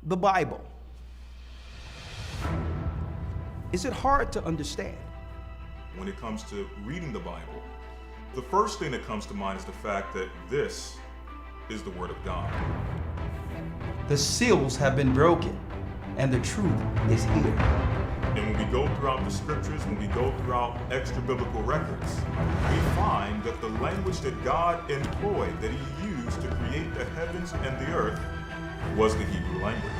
the Bible. Is it hard to understand? When it comes to reading the Bible, the first thing that comes to mind is the fact that this is the Word of God. The seals have been broken, and the truth is here. And when we go throughout the scriptures, when we go throughout extra biblical records, we find that the language that God employed, that He used to create the heavens and the earth, was the Hebrew language.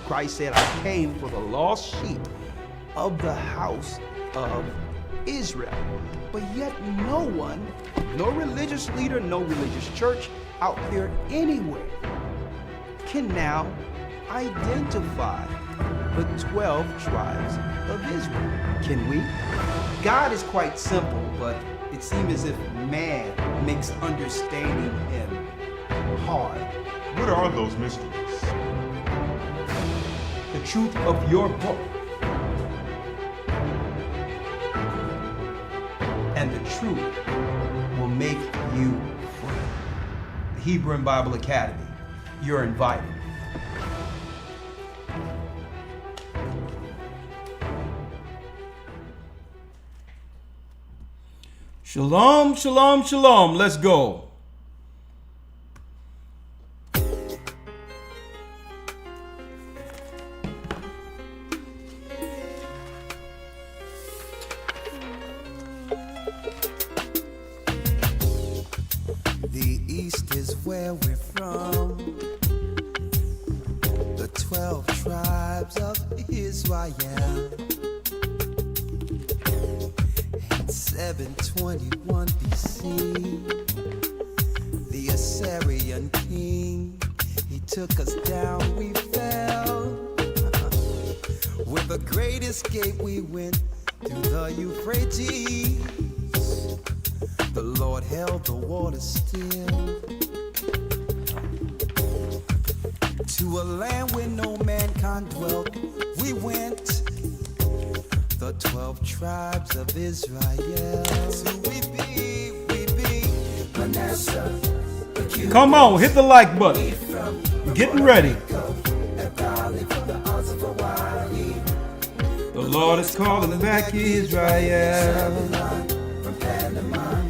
Christ said, I came for the lost sheep of the house of Israel. But yet no one, no religious leader, no religious church out there anywhere can now identify the 12 tribes of Israel. Can we? God is quite simple, but it seems as if man makes understanding Him hard. What are those mysteries? The truth of your book and the truth will make you free. The Hebrew and Bible Academy, you're invited. Shalom, shalom, shalom. Let's go. The East is where we're from. The 12 tribes of Israel. 721 BC, the Assyrian king, he took us down, we fell. With a great escape, we went through the Euphrates. The Lord held the water still. To a land where no mankind dwelt, we went. The 12 tribes of Israel. So we be Manasseh. Come on, hit the like button. We're getting ready. The Lord is calling back Israel. From Panama,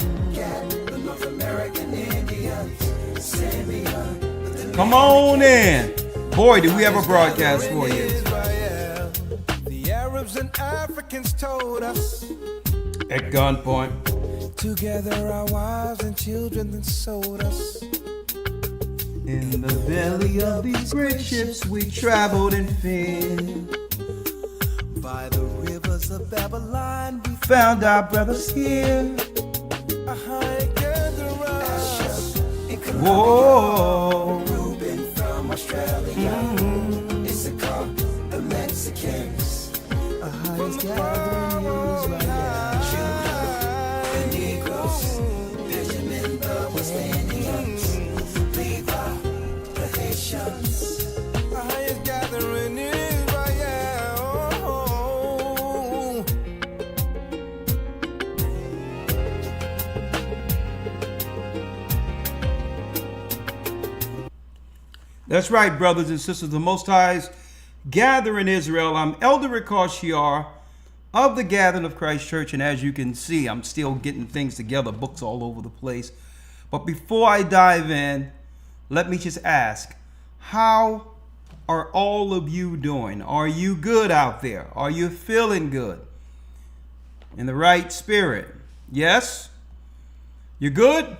the North American Indians, Simeon. Come on in. Boy, do we have a broadcast for you. Arabs and Africans told us at gunpoint. Together our wives and children then sold us. In the belly of these great ships we traveled and fed. By the rivers of Babylon we found our brothers here. Whoa. Reuben from Australia. Issachar, the Mexicans. Highest gathering Israel. The Negroes, Benjamin, the West Indians, Levi, the Haitians. The highest gathering Israel. That's right, brothers and sisters. The Most High's gather in Israel. I'm Elder Rawchaa of the Gathering of Christ Church, and as you can see, I'm still getting things together, books all over the place. But before I dive in, let me just ask, how are all of you doing? Are you good out there? Are you feeling good? In the right spirit? Yes? You're good?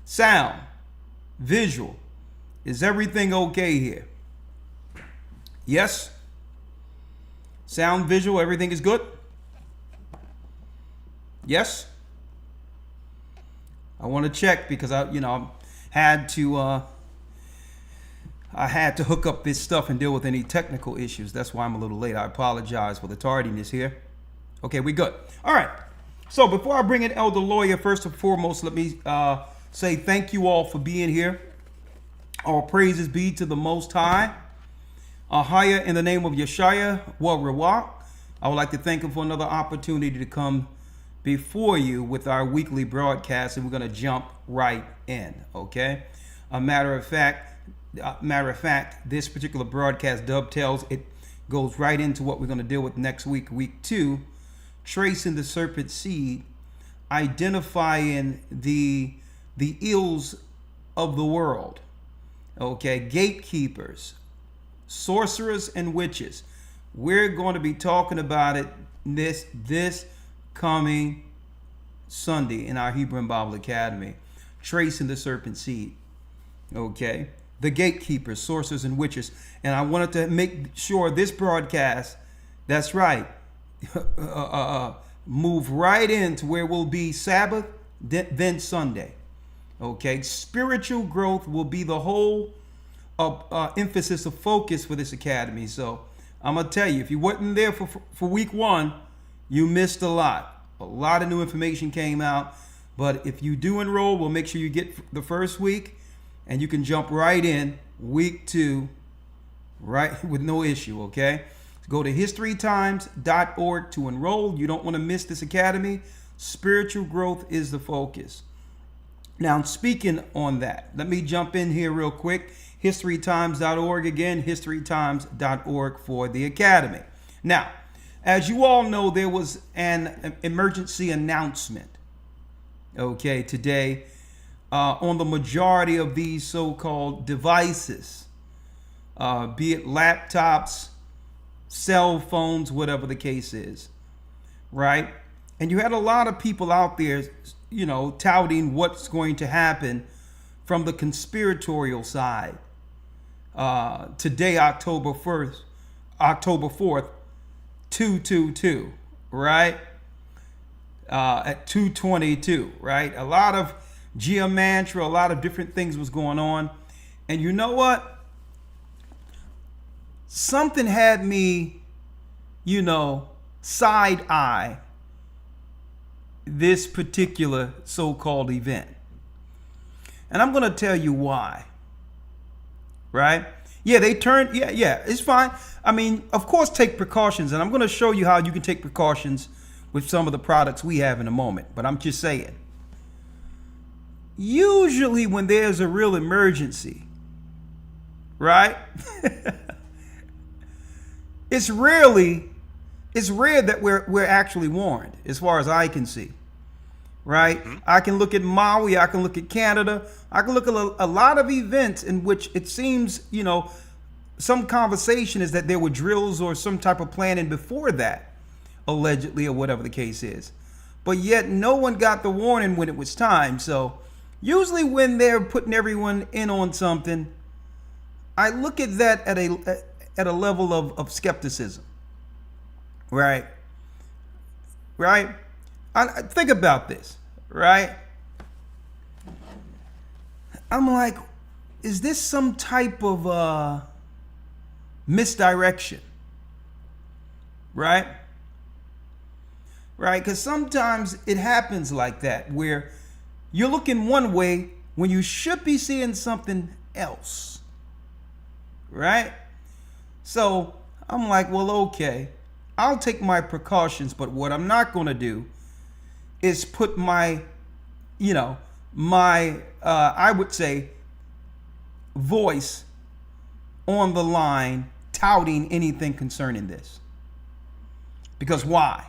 Sound? Visual? Is everything okay here? Yes? Sound, visual, everything is good? Yes? I want to check because I had to hook up this stuff and deal with any technical issues. That's why I'm a little late. I apologize for the tardiness here. Okay, we good. All right. So before I bring in Elder Lawya, first and foremost, let me say thank you all for being here. All praises be to the Most High. Ahaya, in the name of Yeshaya, Rawchaa, I would like to thank him for another opportunity to come before you with our weekly broadcast, and we're going to jump right in, okay? A matter of fact, Matter of fact, this particular broadcast dovetails. It goes right into what we're going to deal with next week, week 2, tracing the serpent seed, identifying the ills of the world. Okay, gatekeepers, sorcerers, and witches. We're going to be talking about it this coming Sunday in our Hebrew and Bible Academy, tracing the serpent seed. Okay, the gatekeepers, sorcerers, and witches. And I wanted to make sure this broadcast, that's right, move right into where we'll be Sabbath, then Sunday. Okay, spiritual growth will be the whole emphasis of focus for this academy. So I'm gonna tell you, if you wasn't there for week 1, you missed a lot. A lot of new information came out. But if you do enroll, we'll make sure you get the first week, and you can jump right in week 2, right, with no issue. Okay, go to historytimes.org to enroll. You don't want to miss this academy. Spiritual growth is the focus. Now, speaking on that, let me jump in here real quick. Historytimes.org again, historytimes.org for the academy. Now, as you all know, there was an emergency announcement, okay, today on the majority of these so-called devices, be it laptops, cell phones, whatever the case is, right? And you had a lot of people out there, you know, touting what's going to happen from the conspiratorial side. Today, October 4th, 222, right? At 2:22, right? A lot of geomantra, a lot of different things was going on. And you know what? Something had me, you know, side eye this particular so-called event. And I'm going to tell you why. Right? Yeah, they turned, yeah, it's fine. I mean, of course, take precautions. And I'm going to show you how you can take precautions with some of the products we have in a moment. But I'm just saying. Usually when there's a real emergency, right? It's rare that we're actually warned, as far as I can see, right? Mm-hmm. I can look at Maui, I can look at Canada, I can look at a lot of events in which it seems, you know, some conversation is that there were drills or some type of planning before that, allegedly, or whatever the case is. But yet no one got the warning when it was time. So usually when they're putting everyone in on something, I look at that at a level of skepticism. Right. I think about this, right? I'm like, is this some type of misdirection? Right? Right? Because sometimes it happens like that, where you're looking one way when you should be seeing something else. Right? So I'm like, well, okay. I'll take my precautions, but what I'm not going to do is put my, you know, I would say, voice on the line touting anything concerning this. Because why?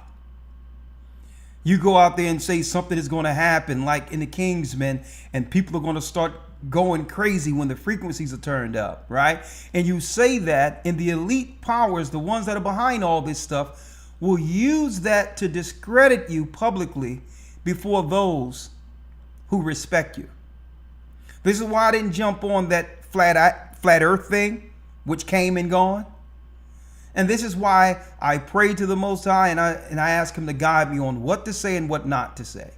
You go out there and say something is going to happen, like in the Kingsmen, and people are going to start going crazy when the frequencies are turned up, right? And you say that, and the elite powers, the ones that are behind all this stuff, will use that to discredit you publicly before those who respect you. This is why I didn't jump on that flat earth thing, which came and gone. And this is why I pray to the Most High, and I ask him to guide me on what to say and what not to say.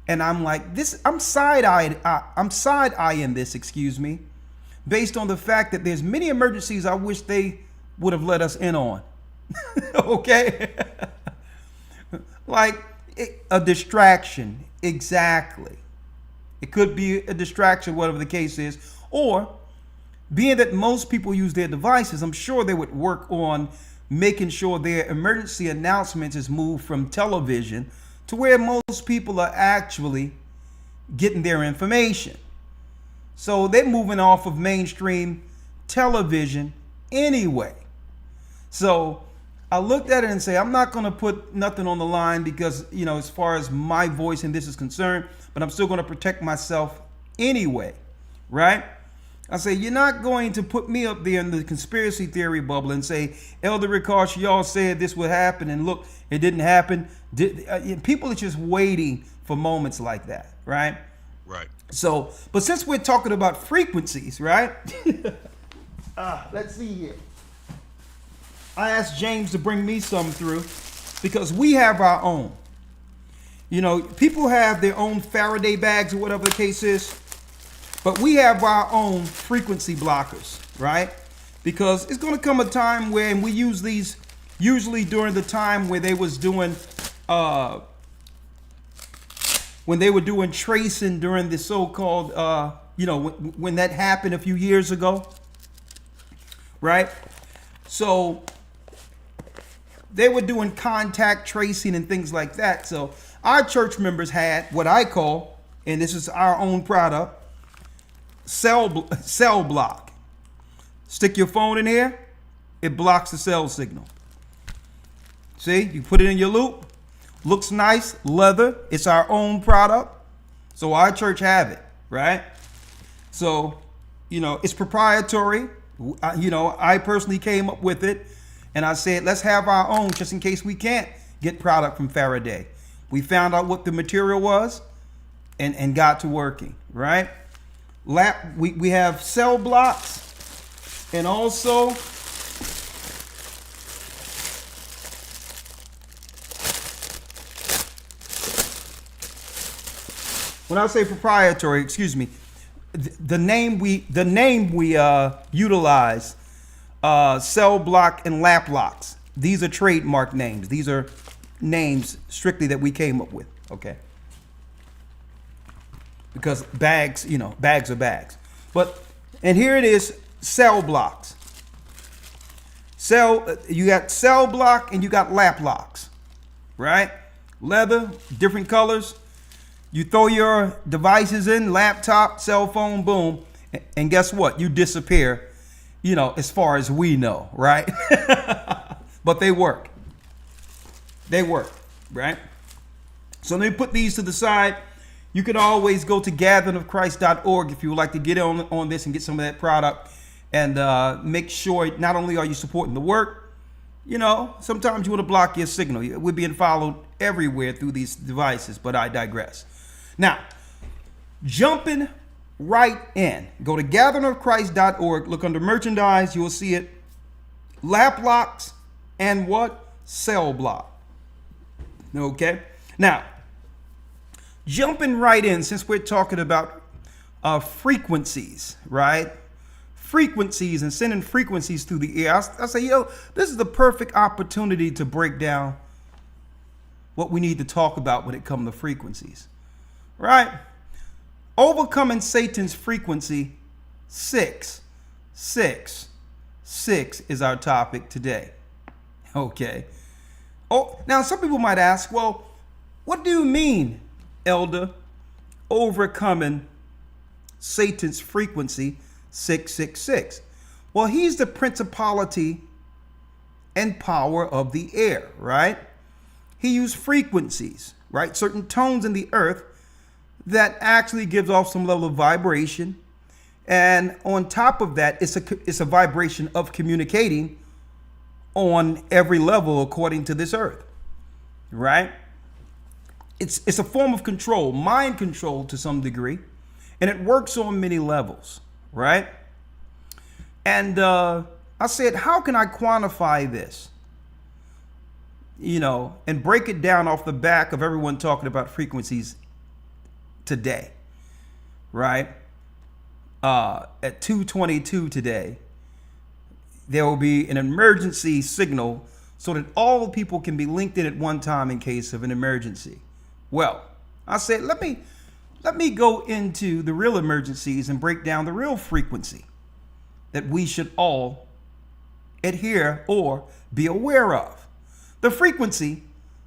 And I'm like, I'm side-eyeing this, based on the fact that there's many emergencies I wish they would have let us in on. Okay? Like a distraction, exactly. It could be a distraction, whatever the case is. Or, being that most people use their devices, I'm sure they would work on making sure their emergency announcements is moved from television to where most people are actually getting their information. So they're moving off of mainstream television anyway. So I looked at it and say, I'm not going to put nothing on the line because, you know, as far as my voice in this is concerned, but I'm still going to protect myself anyway, right? I say, you're not going to put me up there in the conspiracy theory bubble and say, Elder Rawchaa, y'all said this would happen, and look, it didn't happen. People are just waiting for moments like that, right? Right. So, but since we're talking about frequencies, right? Let's see here. I asked James to bring me some through because we have our own. You know, people have their own Faraday bags or whatever the case is, but we have our own frequency blockers, right? Because it's going to come a time when we use these usually during the time where they was doing, when they were doing tracing during the so-called, you know, when that happened a few years ago, right? So they were doing contact tracing and things like that. So our church members had what I call, and this is our own product, cell block. Stick your phone in here, it blocks the cell signal. See, you put it in your loop, looks nice, leather. It's our own product. So our church have it, right? So, you know, it's proprietary. You know, I personally came up with it. And I said, let's have our own just in case we can't get product from Faraday. We found out what the material was and got to working, right? We have cell blocks, and also when I say proprietary, excuse me, the name we utilize, cell block and lap locks. These are trademark names. These are names strictly that we came up with. Okay. Because bags, you know, bags are bags. But, and here it is, cell blocks. You got cell block and you got lap locks, right? Leather, different colors. You throw your devices in, laptop, cell phone, boom, and guess what? You disappear, you know, as far as we know, right? But they work. They work, right? So let me put these to the side. You can always go to gatheringofchrist.org if you would like to get on this and get some of that product and make sure not only are you supporting the work, you know, sometimes you want to block your signal. We're being followed everywhere through these devices, but I digress. Now, jumping right in, go to gatheringofchrist.org, look under merchandise, you'll see it. Lap locks and what? Cell block. Okay. Now, jumping right in, since we're talking about frequencies, right? Frequencies and sending frequencies through the air. I say, yo, this is the perfect opportunity to break down what we need to talk about when it comes to frequencies, right? Overcoming Satan's frequency, 666 is our topic today. Okay. Oh, now some people might ask, well, what do you mean, Elder, overcoming Satan's frequency, 666? Well, he's the principality and power of the air, right? He used frequencies, right? Certain tones in the earth that actually gives off some level of vibration. And on top of that, it's a vibration of communicating on every level according to this earth, right? It's a form of control, mind control to some degree, and it works on many levels, right? And I said, how can I quantify this? You know, and break it down off the back of everyone talking about frequencies today, right? At 2:22 today, there will be an emergency signal so that all people can be linked in at one time in case of an emergency. Well, I said, let me go into the real emergencies and break down the real frequency that we should all adhere or be aware of. The frequency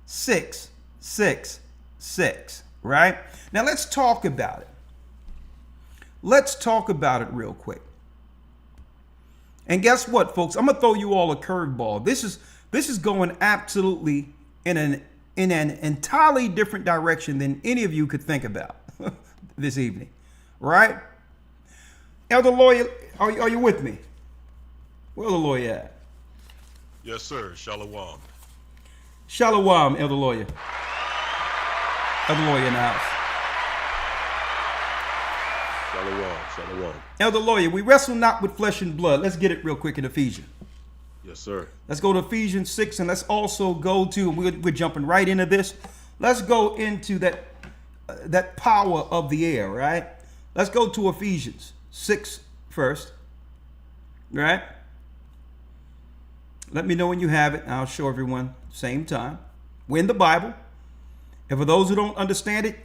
666, right? Now let's talk about it. let's talk about it real quick. And guess what, folks? I'm gonna throw you all a curveball. This is going absolutely in an entirely different direction than any of you could think about this evening, right? Elder Lawya, are you with me? Where the Lawya at? Yes, sir. Shalom. Shalom, Elder Lawya. Elder Lawya in the house. Shalom. Elder Lawya, we wrestle not with flesh and blood. Let's get it real quick in Ephesians. Yes, sir. Let's go to Ephesians 6, and let's also go to, we're jumping right into this. Let's go into that power of the air, right? Let's go to Ephesians 6 first, right? Let me know when you have it, and I'll show everyone same time. We're in the Bible. And for those who don't understand it,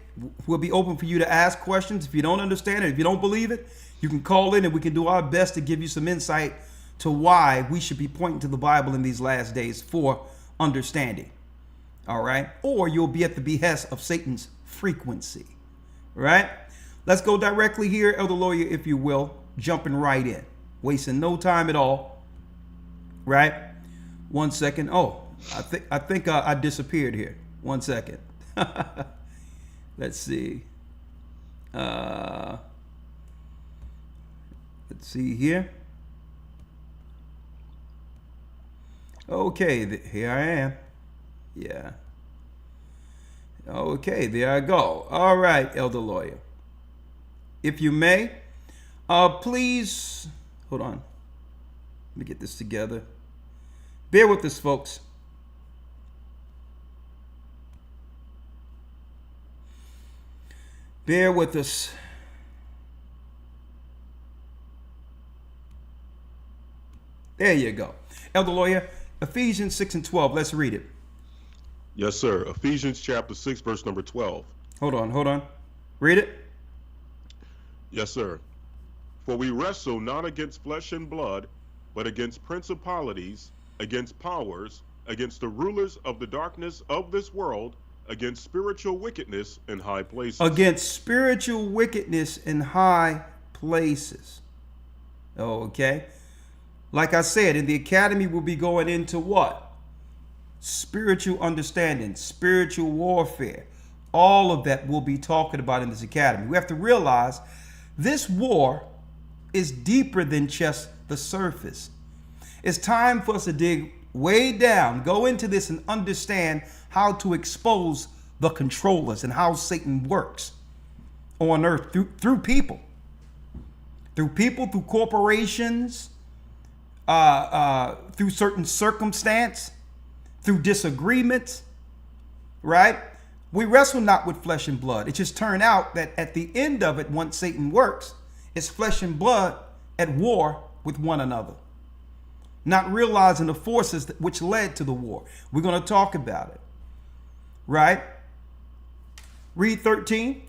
we'll be open for you to ask questions. If you don't understand it, if you don't believe it, you can call in and we can do our best to give you some insight to why we should be pointing to the Bible in these last days for understanding. All right? Or you'll be at the behest of Satan's frequency. Right? Let's go directly here, Elder Lawya, if you will, jumping right in, wasting no time at all. Right? 1 second. Oh, I think I disappeared here. 1 second. Let's see. Let's see here. Okay, here I am. Yeah. Okay, there I go. All right, Elder Lawya. If you may, please, hold on. Let me get this together. Bear with us, folks. Bear with us. There you go. Elder Lawya, Ephesians 6 and 12. Let's read it. Yes, sir. Ephesians chapter 6, verse number 12. Hold on. Read it. Yes, sir. For we wrestle not against flesh and blood, but against principalities, against powers, against the rulers of the darkness of this world, against spiritual wickedness in high places. Against spiritual wickedness in high places. Okay. Like I said, in the academy, we'll be going into what? Spiritual understanding, spiritual warfare. All of that we'll be talking about in this academy. We have to realize this war is deeper than just the surface. It's time for us to dig way down, go into this and understand how to expose the controllers and how Satan works on earth through people. Through people, through corporations, through certain circumstance, through disagreements, right? We wrestle not with flesh and blood. It just turned out that at the end of it, once Satan works, it's flesh and blood at war with one another. Not realizing the forces which led to the war. We're going to talk about it, right? Read 13.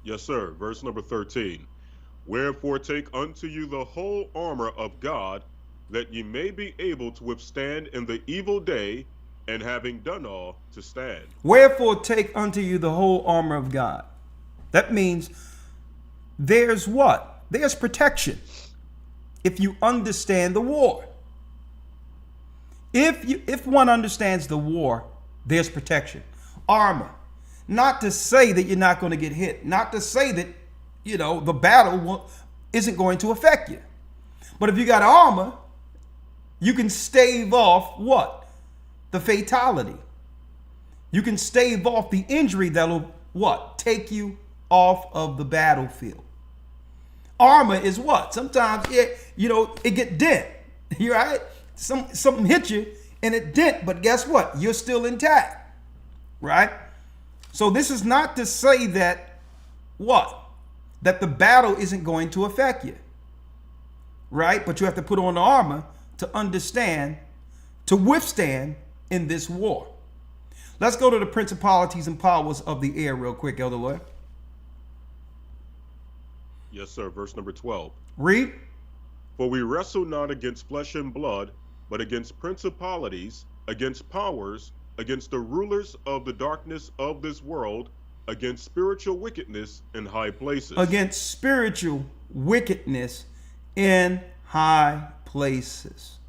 Yes, sir. Verse number 13. Wherefore take unto you the whole armor of God, that ye may be able to withstand in the evil day, and having done all, to stand. Wherefore take unto you the whole armor of God. That means there's what? There's protection. If you understand the war. If one understands the war, there's protection. Armor. Not to say that you're not going to get hit. Not to say that, the battle isn't going to affect you. But if you got armor, you can stave off what? The fatality. You can stave off the injury that'll what? Take you off of the battlefield. Armor is what? Sometimes it get dent. You right? Something hit you and it dent, but guess what? You're still intact. Right? So this is not to say that what? That the battle isn't going to affect you. Right? But you have to put on the armor to understand, to withstand in this war. Let's go to the principalities and powers of the air real quick, Elder Lawya. Yes, sir. Verse number 12. Read. For we wrestle not against flesh and blood, but against principalities, against powers, against the rulers of the darkness of this world, against spiritual wickedness in high places. Against spiritual wickedness in high places.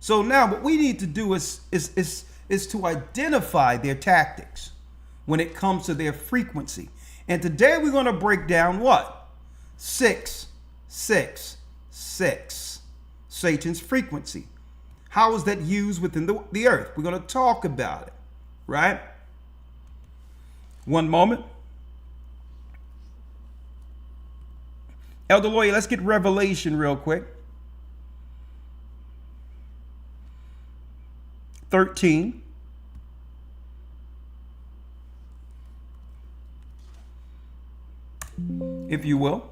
So now what we need to do is to identify their tactics when it comes to their frequency. And today we're going to break down what? 666. Satan's frequency. How is that used within the earth? We're going to talk about it, right? One moment. Elder Lawya, let's get Revelation real quick. 13. If you will.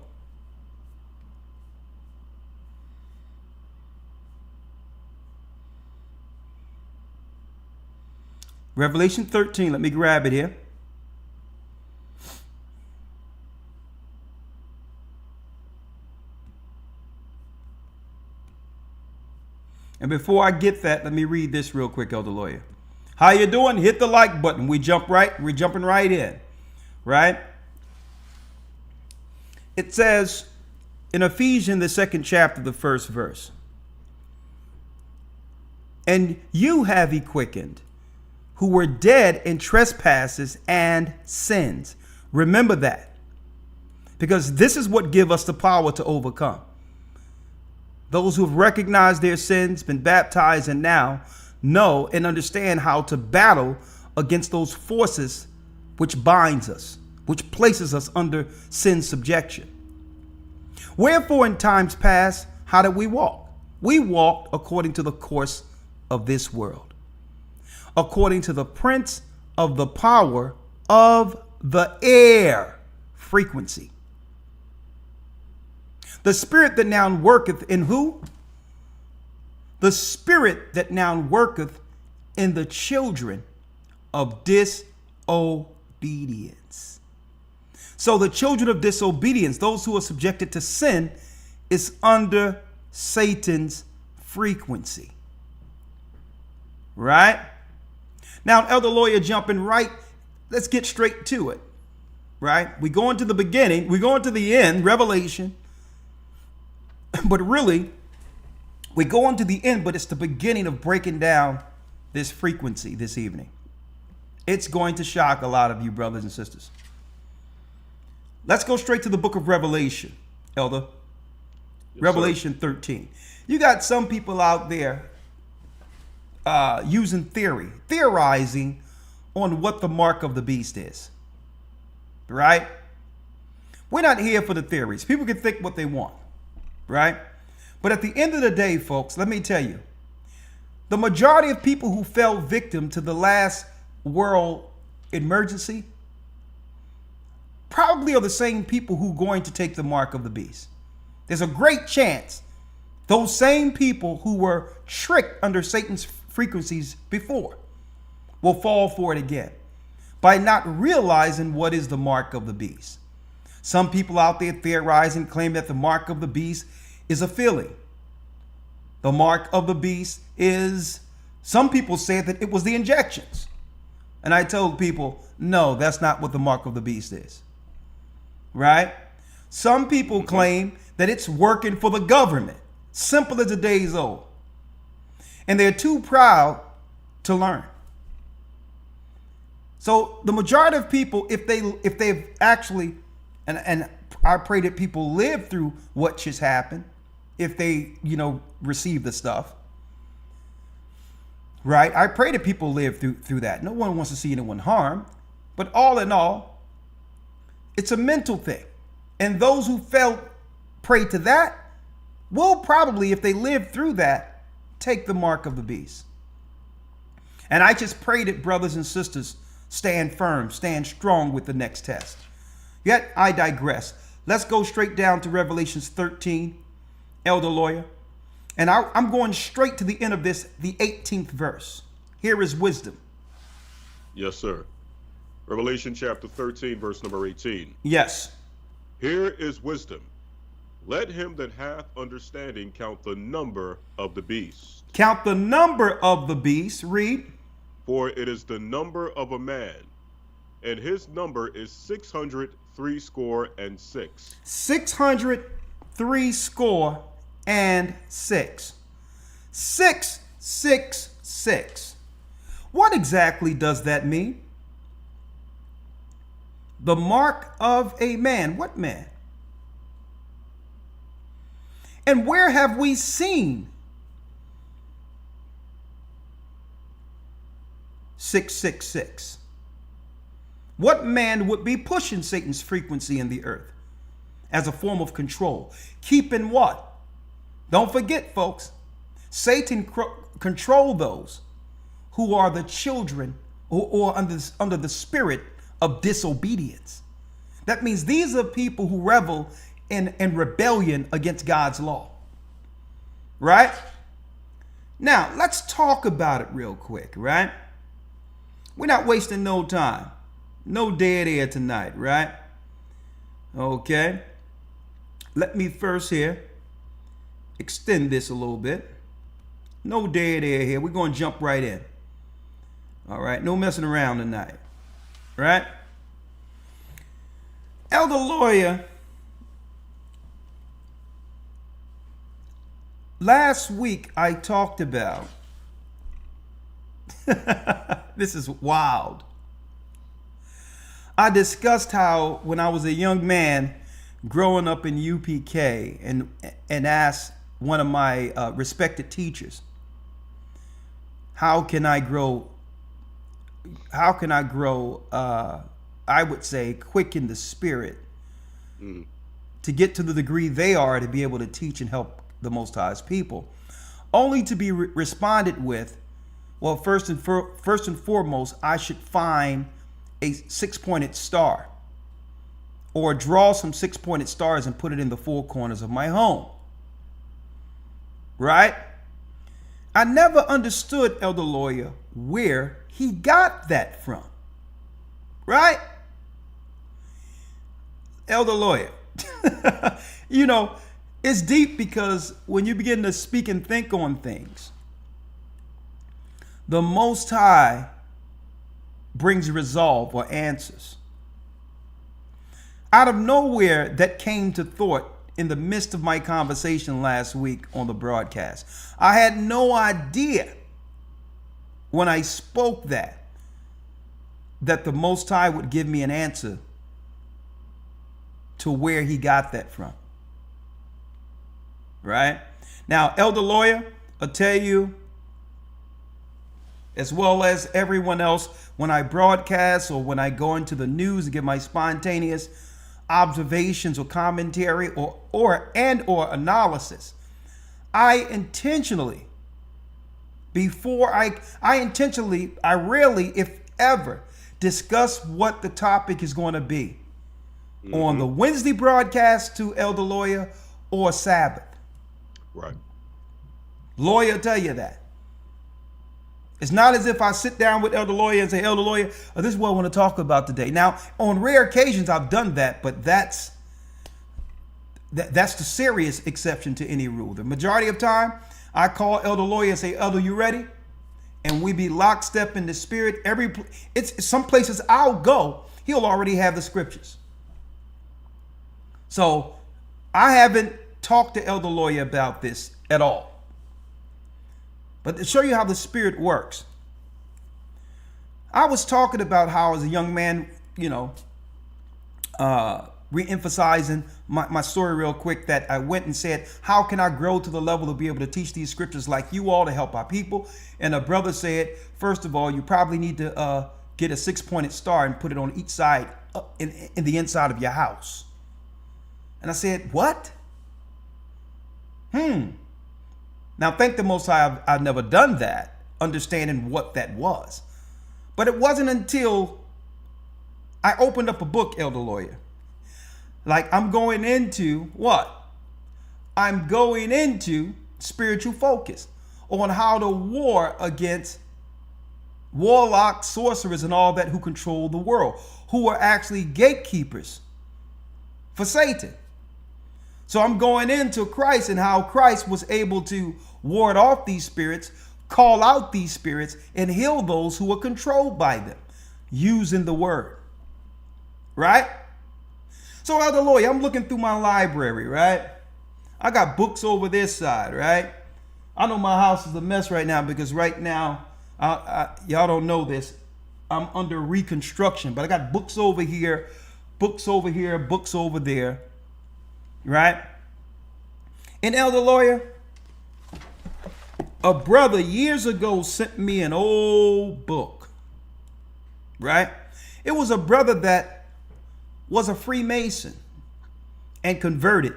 Revelation 13, let me grab it here. And before I get that, let me read this real quick, Elder Lawya. How you doing? Hit the like button. We're jumping right in, right? It says in Ephesians, the 2nd chapter, the 1st verse. And you have he quickened, who were dead in trespasses and sins. Remember that. Because this is what gives us the power to overcome. Those who have recognized their sins, been baptized, and now know and understand how to battle against those forces which binds us, which places us under sin's subjection. Wherefore in times past, how did we walk? We walked according to the course of this world, according to the prince of the power of the air, frequency. The spirit that now worketh in who? The spirit that now worketh in the children of disobedience. So the children of disobedience, those who are subjected to sin, is under Satan's frequency. Right? Now, Elder Lawya, jumping right, let's get straight to it. Right? We go into the beginning, we go into the end, Revelation. But really, we go on to the end, but it's the beginning of breaking down this frequency this evening. It's going to shock a lot of you, brothers and sisters. Let's go straight to the book of Revelation, Elder. Yes, Revelation 13. You got some people out there using theorizing on what the mark of the beast is. Right? We're not here for the theories. People can think what they want. Right? But at the end of the day, folks, let me tell you, the majority of people who fell victim to the last world emergency probably are the same people who are going to take the mark of the beast. There's a great chance those same people who were tricked under Satan's frequencies before will fall for it again by not realizing what is the mark of the beast. Some people out there theorizing claim that the mark of the beast is a feeling. The mark of the beast is, some people say that it was the injections. And I told people, no, that's not what the mark of the beast is. Right? Some people claim that it's working for the government. Simple as the day is old. And they're too proud to learn. So the majority of people, if they've actually, and I pray that people live through what just happened, if they, receive the stuff, right? I pray that people live through that. No one wants to see anyone harmed, but all in all, it's a mental thing. And those who fell prey to that will probably, if they live through that, take the mark of the beast. And I just pray that brothers and sisters stand firm, stand strong with the next test. Yet I digress. Let's go straight down to Revelation 13, Elder Lawya. And I'm going straight to the end of this, the 18th verse. Here is wisdom. Yes, sir. Revelation chapter 13, verse number 18. Yes. Here is wisdom. Let him that hath understanding count the number of the beast. Count the number of the beast. Read. For it is the number of a man, and his number is 603 score and 6. 603 score and 6. 666. What exactly does that mean? The mark of a man. What man? And where have we seen 666? What man would be pushing Satan's frequency in the earth as a form of control? Keeping what? Don't forget, folks, Satan control those who are the children or under the spirit of disobedience. That means these are people who revel in rebellion against God's law. Right? Now, let's talk about it real quick, right? We're not wasting no time. No dead air tonight, right? Okay. Let me first here extend this a little bit. No dead air here. We're going to jump right in. All right. No messing around tonight. Right? Elder Lawya, last week I talked about this is wild. I discussed how when I was a young man growing up in UPK and asked one of my respected teachers, how can I grow, I would say, quick in the spirit to get to the degree they are to be able to teach and help the Most High's people, only to be responded with, well, first and foremost, I should find a 6-pointed star or draw some 6-pointed stars and put it in the four corners of my home. Right? I never understood, Elder Lawya, where he got that from. Right? Elder Lawya, you know, it's deep because when you begin to speak and think on things, the Most High brings resolve or answers. Out of nowhere, that came to thought in the midst of my conversation last week on the broadcast. I had no idea when I spoke that the Most High would give me an answer to where he got that from. Right? Now, Elder Lawya, I'll tell you, as well as everyone else, when I broadcast or when I go into the news and give my spontaneous observations or commentary or analysis, I rarely, if ever, discuss what the topic is going to be on the Wednesday broadcast to Elder Lawya or Sabbath. Right. Lawya tell you that. It's not as if I sit down with Elder Lawya and say, Elder Lawya, this is what I want to talk about today. Now, on rare occasions, I've done that, but that's the serious exception to any rule. The majority of time, I call Elder Lawya and say, Elder, you ready? And we be lockstep in the spirit. It's some places I'll go, he'll already have the scriptures. So I haven't talked to Elder Lawya about this at all. But to show you how the spirit works, I was talking about how as a young man, re-emphasizing my story real quick, that I went and said, how can I grow to the level to be able to teach these scriptures like you all to help our people? And a brother said, first of all, you probably need to get a 6-pointed star and put it on each side in the inside of your house. And I said, what? Now, thank the Most High, I've never done that, understanding what that was. But it wasn't until I opened up a book, Elder Lawya. Like, I'm going into what? I'm going into spiritual focus on how to war against warlocks, sorcerers, and all that who control the world, who are actually gatekeepers for Satan. So I'm going into Christ and how Christ was able to ward off these spirits, call out these spirits, and heal those who are controlled by them using the word. right? So Elder Lawya, I'm looking through my library, right? I got books over this side, right? I know my house is a mess right now because right now, y'all don't know this, I'm under reconstruction, but I got books over here, books over here, books over there, right? And Elder Lawya, a brother years ago sent me an old book, right? It was a brother that was a Freemason and converted.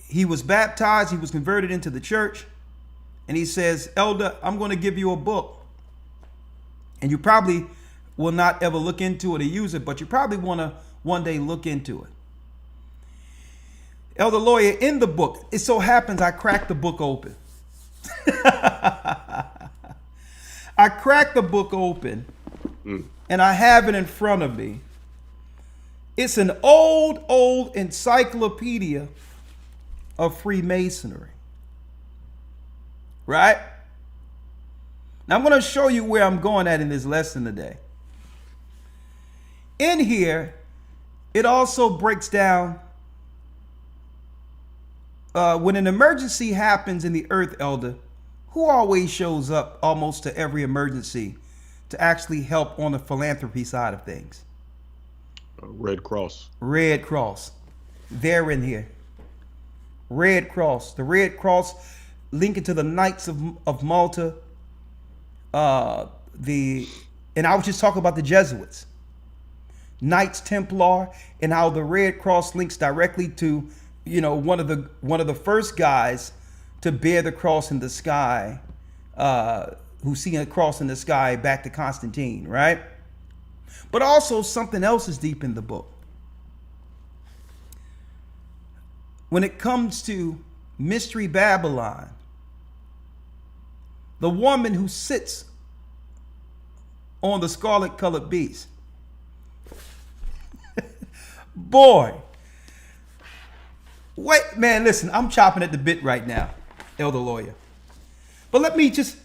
He was baptized, he was converted into the church, and he says, Elder, I'm going to give you a book. And you probably will not ever look into it or use it, but you probably want to one day look into it. Elder Lawya, in the book, it so happens I cracked the book open. I cracked the book open, and I have it in front of me. It's an old encyclopedia of Freemasonry, right? Now I'm going to show you where I'm going at in this lesson today. In here, it also breaks down when an emergency happens in the earth, Elder, who always shows up almost to every emergency to actually help on the philanthropy side of things? Red Cross. Red Cross. They're in here. Red Cross. The Red Cross linking to the Knights of Malta. And I was just talking about the Jesuits. Knights Templar, and how the Red Cross links directly to, you know, one of the first guys to bear the cross in the sky, who's seeing a cross in the sky back to Constantine, right? But also something else is deep in the book. When it comes to Mystery Babylon, the woman who sits on the scarlet colored beast. Boy. Wait, man, listen, I'm chopping at the bit right now, Elder Lawya. But let me just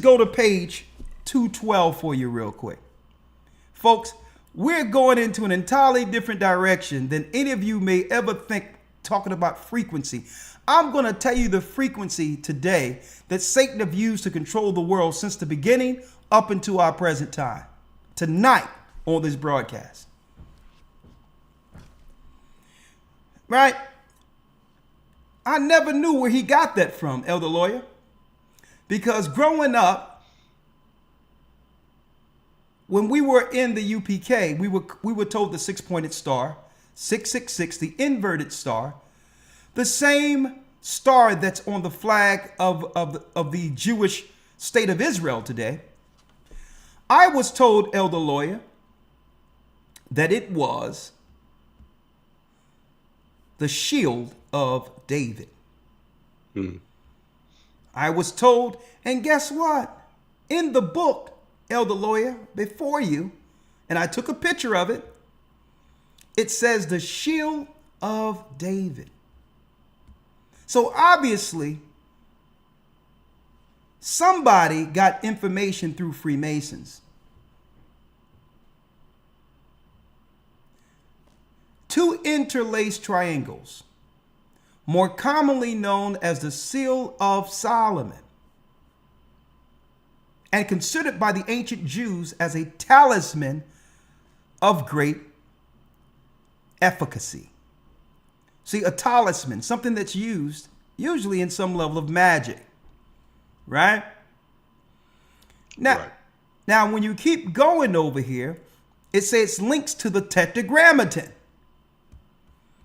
go to page 212 for you real quick. Folks, we're going into an entirely different direction than any of you may ever think, talking about frequency. I'm going to tell you the frequency today that Satan have used to control the world since the beginning up until our present time. Tonight on this broadcast. Right? I never knew where he got that from, Elder Lawya. Because growing up, when we were in the UPK, we were told the six-pointed star, 666, the inverted star, the same star that's on the flag of the Jewish state of Israel today. I was told, Elder Lawya, that it was the shield of David. I was told, and guess what? In the book, Elder Lawya, before you, and I took a picture of it, it says the shield of David. So obviously, somebody got information through Freemasons. Two interlaced triangles, more commonly known as the Seal of Solomon, and considered by the ancient Jews as a talisman of great efficacy. See, a talisman, something that's used usually in some level of magic, right? Now, when you keep going over here, it says links to the Tetragrammaton,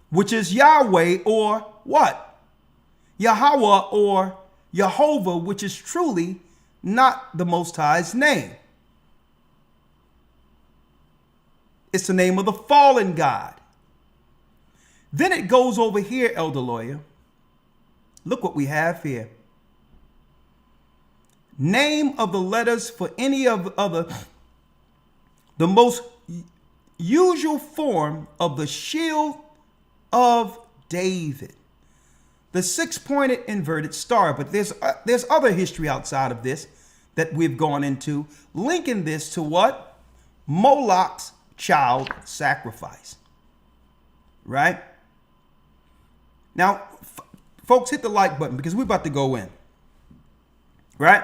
which is Yahweh or what? Yahweh or Jehovah, which is truly not the Most High's name. It's the name of the fallen God. Then it goes over here, Elder Lawya. Look what we have here. Name of the letters for any of the most usual form of the shield of David. The six-pointed inverted star. But there's other history outside of this that we've gone into, linking this to what? Moloch's child sacrifice. Right? Now, folks, hit the like button because we're about to go in. Right?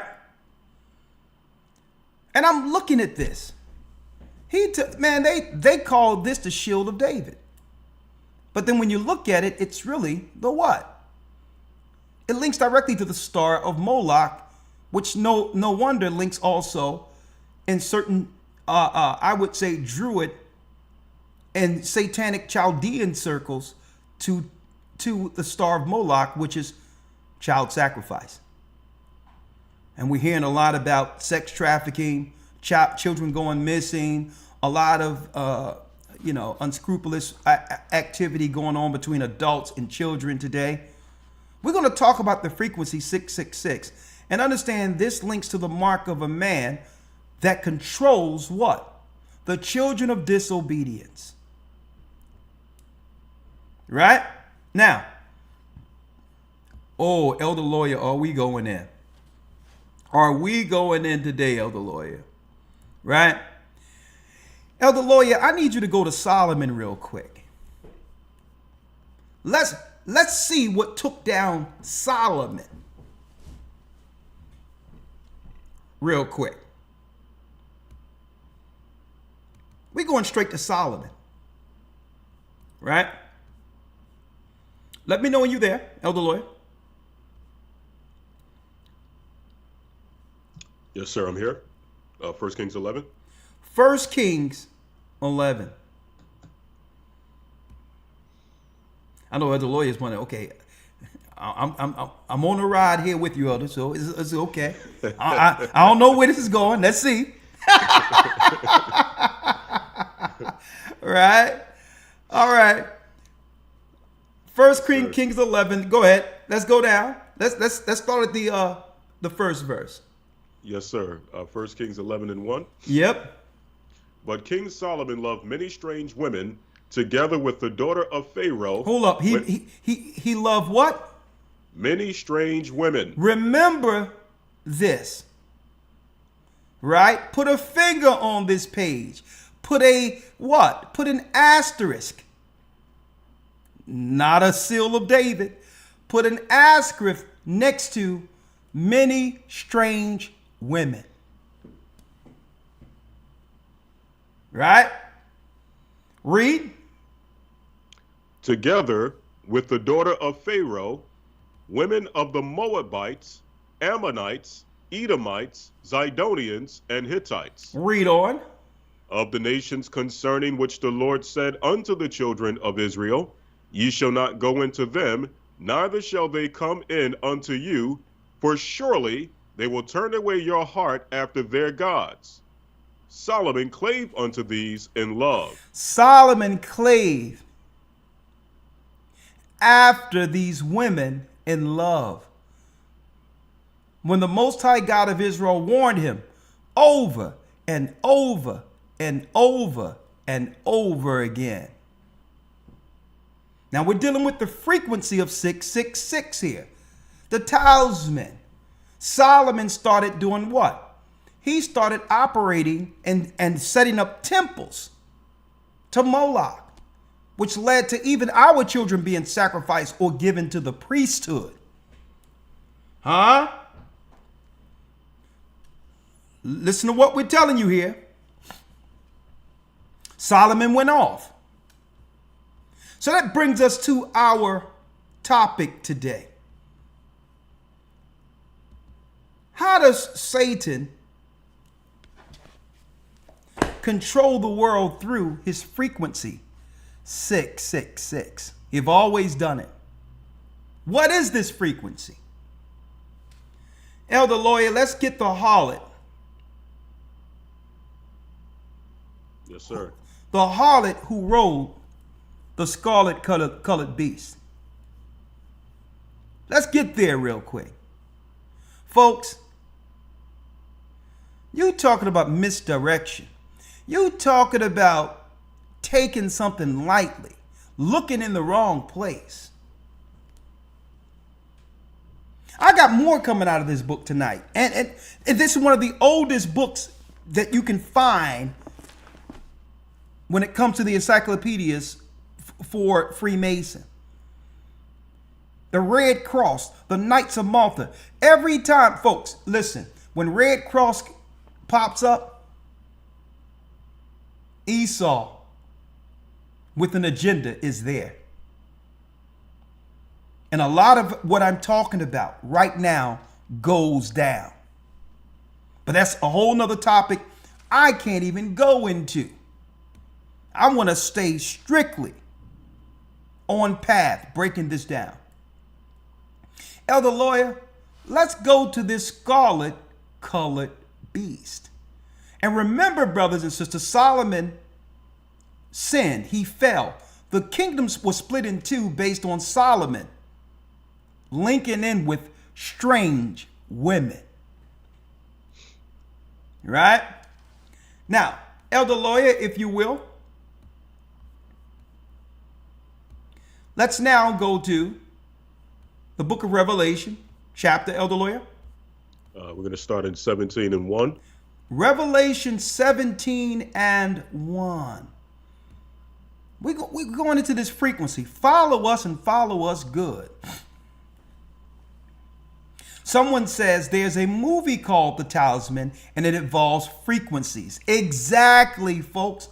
And I'm looking at this. They call this the shield of David. But then when you look at it, it's really the what? It links directly to the star of Moloch, which no wonder links also in certain, I would say, Druid and satanic Chaldean circles to the star of Moloch, which is child sacrifice. And we're hearing a lot about sex trafficking, children going missing, a lot of unscrupulous activity going on between adults and children today. We're going to talk about the frequency 666 and understand this links to the mark of a man that controls what? The children of disobedience. Right? Now, Elder Lawya, are we going in? Are we going in today, Elder Lawya? Right? Elder Lawya, I need you to go to Solomon real quick. Let's see what took down Solomon. Real quick. We're going straight to Solomon. Right? Let me know when you're there, Elder Lawya. Yes, sir, I'm here. 1 Kings 11. 1 Kings 11. I know Elder Lawya is wondering, okay, I'm on a ride here with you, Elder, so it's okay. I don't know where this is going. Let's see. Right? All right. 1 Kings 11. Go ahead. Let's go down. Let's start at the first verse. Yes, sir. 1 Kings 11 and 1. Yep. But King Solomon loved many strange women, together with the daughter of Pharaoh. Hold up. He loved what? Many strange women. Remember this. Right? Put a finger on this page. Put a what? Put an asterisk. Not a seal of David. Put an asterisk next to many strange women. Right? Read. Together with the daughter of Pharaoh, women of the Moabites, Ammonites, Edomites, Zidonians, and Hittites. Read on. Of the nations concerning which the Lord said unto the children of Israel, Ye shall not go into them, neither shall they come in unto you, for surely they will turn away your heart after their gods. Solomon clave unto these in love. Solomon clave after these women in love. When the Most High God of Israel warned him over and over and over and over again. Now we're dealing with the frequency of 666 here. The talisman. Solomon started doing what? He started operating and setting up temples to Moloch, which led to even our children being sacrificed or given to the priesthood. Huh? Listen to what we're telling you here. Solomon went off. So that brings us to our topic today. How does Satan control the world through his frequency 666? You've always done it. What is this frequency? Elder Lawya, let's get the harlot. Yes, sir. The harlot who rode the scarlet colored beast. Let's get there real quick. Folks, you talking about misdirection. You talking about taking something lightly, looking in the wrong place. I got more coming out of this book tonight. And this is one of the oldest books that you can find when it comes to the encyclopedias for Freemason. The Red Cross, the Knights of Malta. Every time, folks, listen, when Red Cross pops up, Esau with an agenda is there. And a lot of what I'm talking about right now goes down. But that's a whole nother topic I can't even go into. I want to stay strictly on path, breaking this down. Elder Lawyer, let's go to this scarlet colored beast. And remember, brothers and sisters, Solomon sinned. He fell. The kingdoms were split in two based on Solomon linking in with strange women. Right? Now, Elder Lawyer, if you will, let's now go to the book of Revelation, chapter, Elder Lawyer. We're going to start in 17:1. Revelation 17:1. We're going into this frequency. Follow us and follow us good. Someone says there's a movie called The Talisman and it involves frequencies. Exactly, folks.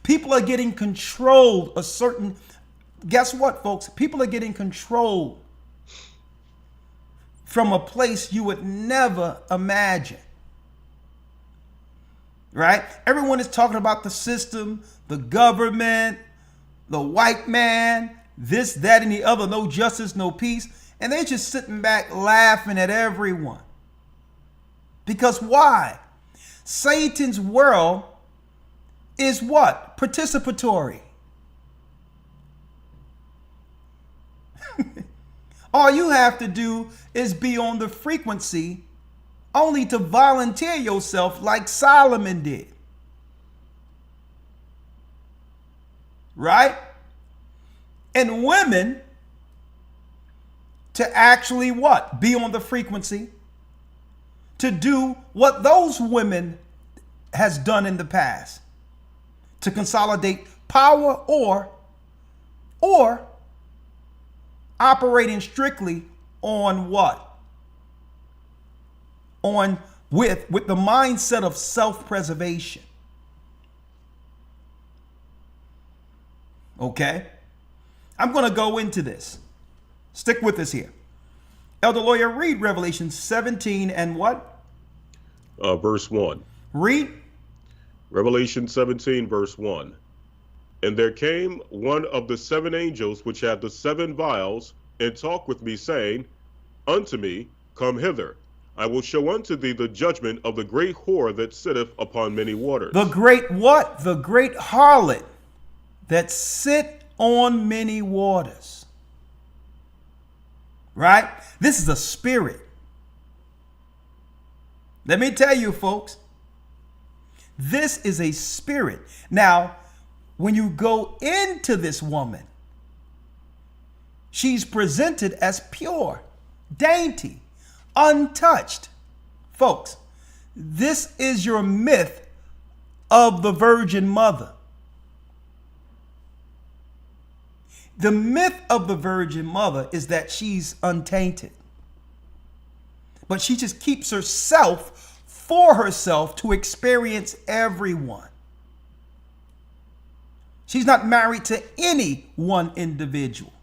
People are getting controlled a certain... Guess what, folks? People are getting controlled from a place you would never imagine. Right? Everyone is talking about the system, the government, the white man, this, that, and the other, no justice, no peace. And they're just sitting back laughing at everyone. Because why? Satan's world is what? Participatory. All you have to do is be on the frequency only to volunteer yourself like Solomon did. Right? And women to actually what? Be on the frequency to do what those women has done in the past. To consolidate power or operating strictly on what? On with the mindset of self-preservation. Okay? I'm going to go into this. Stick with us here. Elder Lawyer, read Revelation 17 and what? Verse 1. Read. Revelation 17, verse 1. And there came one of the seven angels which had the seven vials, and talked with me, saying, Unto me, come hither. I will show unto thee the judgment of the great whore that sitteth upon many waters. The great what? The great harlot that sit on many waters. Right? This is a spirit. Let me tell you, folks. This is a spirit. Now, when you go into this woman, she's presented as pure, dainty, untouched. Folks, this is your myth of the Virgin Mother. The myth of the Virgin Mother is that she's untainted. But she just keeps herself for herself to experience everyone. She's not married to any one individual.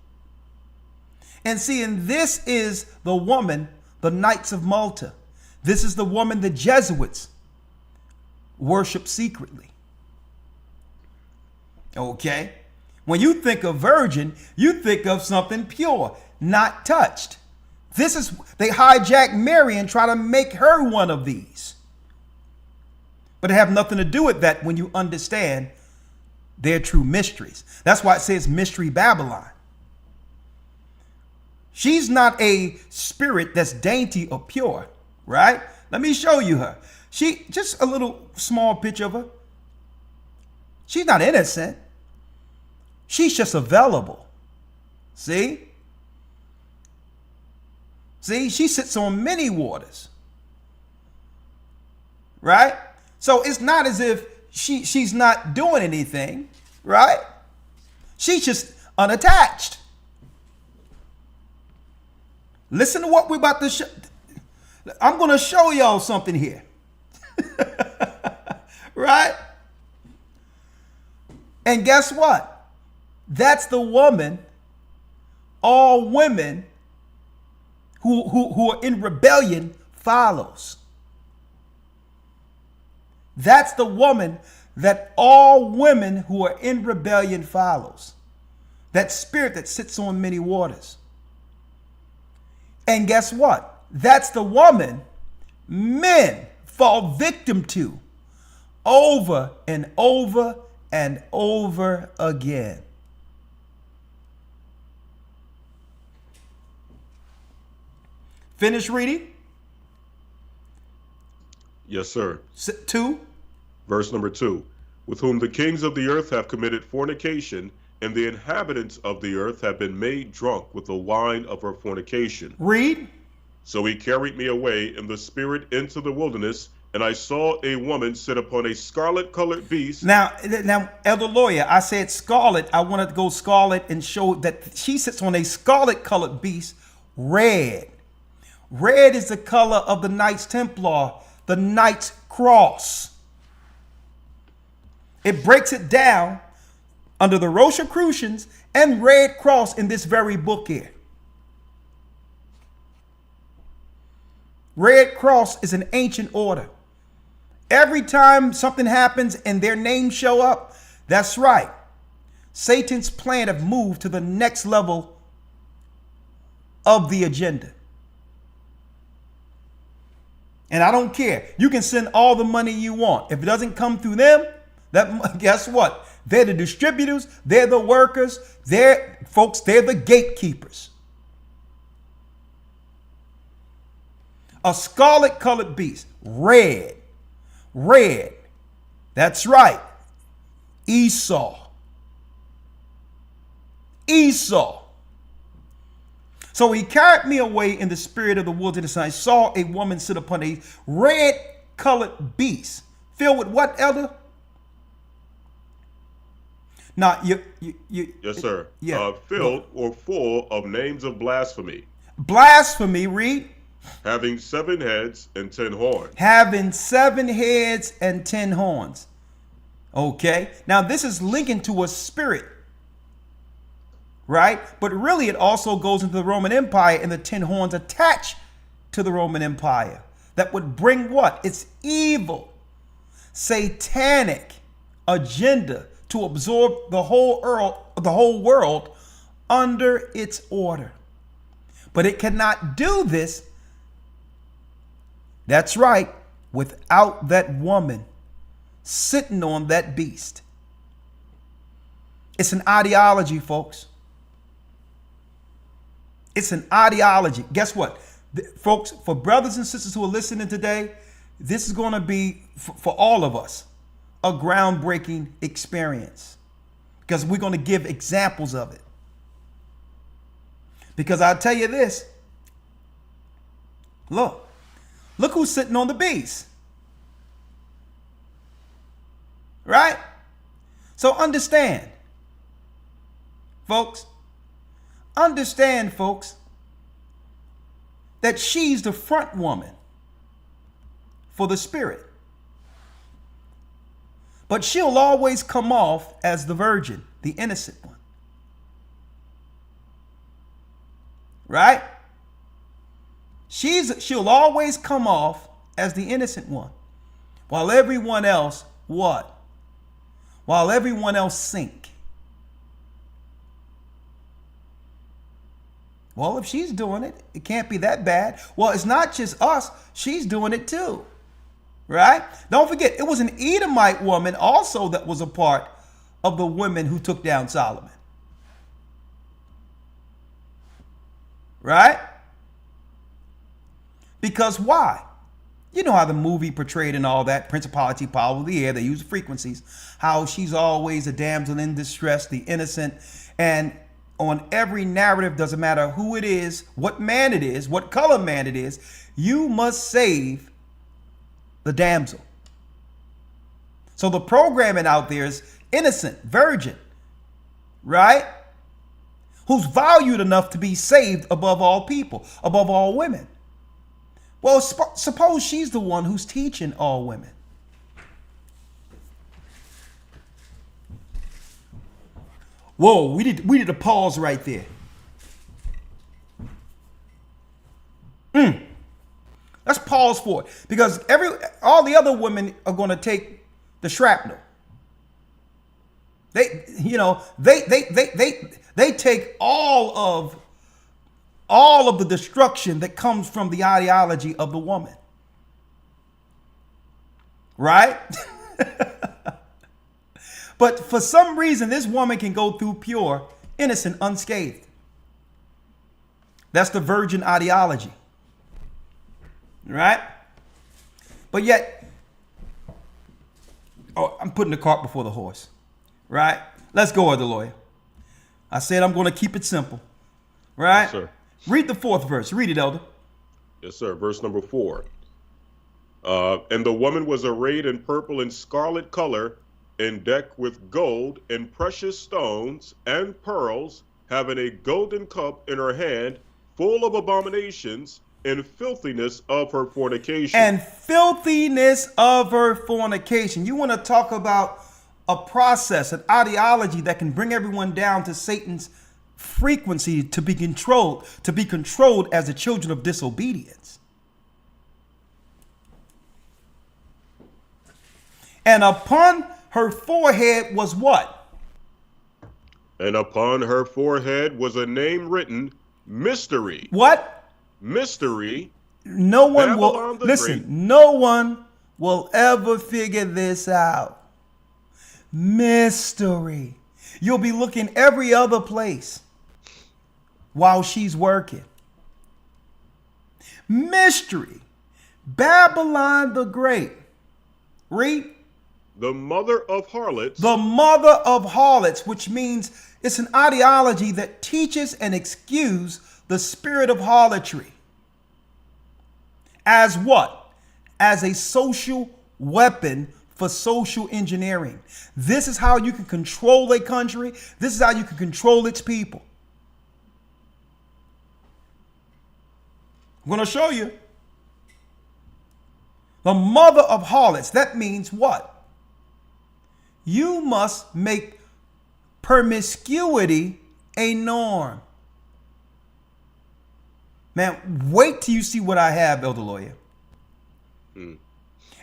And see, and this is the woman, the Knights of Malta. This is the woman the Jesuits worship secretly. Okay? When you think of virgin, you think of something pure, not touched. This is, they hijack Mary and try to make her one of these. But it have nothing to do with that when you understand their true mysteries. That's why it says Mystery Babylon. She's not a spirit that's dainty or pure, right? Let me show you her. She, just a little small picture of her. She's not innocent. She's just available. See? See, she sits on many waters. Right? So it's not as if she's not doing anything, right? She's just unattached. Listen to what we're about to show. I'm going to show y'all something here. Right? And guess what? That's the woman all women who are in rebellion follows. That's the woman that all women who are in rebellion follows. That spirit that sits on many waters. And guess what? That's the woman men fall victim to over and over and over again. Finish reading. Yes, sir. 2. Verse number 2. With whom the kings of the earth have committed fornication, and the inhabitants of the earth have been made drunk with the wine of her fornication. Read. So he carried me away in the spirit into the wilderness, and I saw a woman sit upon a scarlet-colored beast. Now, Elder Lawya, I said scarlet. I wanted to go scarlet and show that she sits on a scarlet-colored beast, red. Red is the color of the Knights Templar, the Knight's Cross. It breaks it down under the Rosicrucians and Red Cross in this very book here. Red Cross is an ancient order. Every time something happens and their names show up, that's right. Satan's plan have moved to the next level of the agenda. And I don't care. You can send all the money you want. If it doesn't come through them, guess what? They're the distributors. They're the workers. They're the gatekeepers. A scarlet colored beast. Red. Red. That's right. Esau. Esau. So he carried me away in the spirit of the wilderness, and I saw a woman sit upon a red-colored beast. Filled with what, Elder? Now, Yes, sir. Yeah. Filled or full of names of blasphemy. Blasphemy, read. Having 7 heads and 10 horns. Having 7 heads and 10 horns. Okay. Now, this is linking to a spirit. Right? But really, it also goes into the Roman Empire and the 10 horns attached to the Roman Empire. That would bring what? It's evil, satanic agenda to absorb the whole world under its order. But it cannot do this, that's right, without that woman sitting on that beast. It's an ideology, folks. It's an ideology. Guess what? Folks, for brothers and sisters who are listening today, this is going to be, for all of us, a groundbreaking experience. Because we're going to give examples of it. Because I'll tell you this. Look who's sitting on the beast. Right? So understand, folks. Understand, folks, that she's the front woman for the spirit. But she'll always come off as the virgin, the innocent one. Right? She'll always come off as the innocent one. While everyone else, what? While everyone else sink. Well, if she's doing it, it can't be that bad. Well, it's not just us. She's doing it too. Right? Don't forget, it was an Edomite woman also that was a part of the women who took down Solomon. Right? Because why? You know how the movie portrayed and all that, principality, power of the air, they use frequencies, how she's always a damsel in distress, the innocent, and on every narrative, doesn't matter who it is, what man it is, what color man it is, you must save the damsel. So the programming out there is innocent, virgin, right? Who's valued enough to be saved above all people, above all women. Well, suppose she's the one who's teaching all women. Whoa, we need to pause right there. Let's pause for it, because all the other women are going to take the shrapnel. They take all of the destruction that comes from the ideology of the woman. Right? But for some reason, this woman can go through pure, innocent, unscathed. That's the virgin ideology. Right? But yet, I'm putting the cart before the horse. Right? Let's go, Elder Lawya. I said I'm going to keep it simple. Right? Yes, sir. Read the 4th verse. Read it, Elder. Yes, sir. Verse number 4. And the woman was arrayed in purple and scarlet color, and decked with gold and precious stones and pearls, having a golden cup in her hand, full of abominations and filthiness of her fornication. And filthiness of her fornication. You want to talk about a process, an ideology that can bring everyone down to Satan's frequency, to be controlled as the children of disobedience. And upon her forehead was what? And upon her forehead was a name written, Mystery. What? Mystery. No one Babylon will listen. No one will ever figure this out. Mystery. You'll be looking every other place while she's working. Mystery. Babylon the Great. Read. The mother of harlots. The mother of harlots, which means it's an ideology that teaches and excuses the spirit of harlotry. As what? As a social weapon for social engineering. This is how you can control a country. This is how you can control its people. I'm going to show you. The mother of harlots. That means what? You must make promiscuity a norm. Man, wait till you see what I have, Elder Lawya.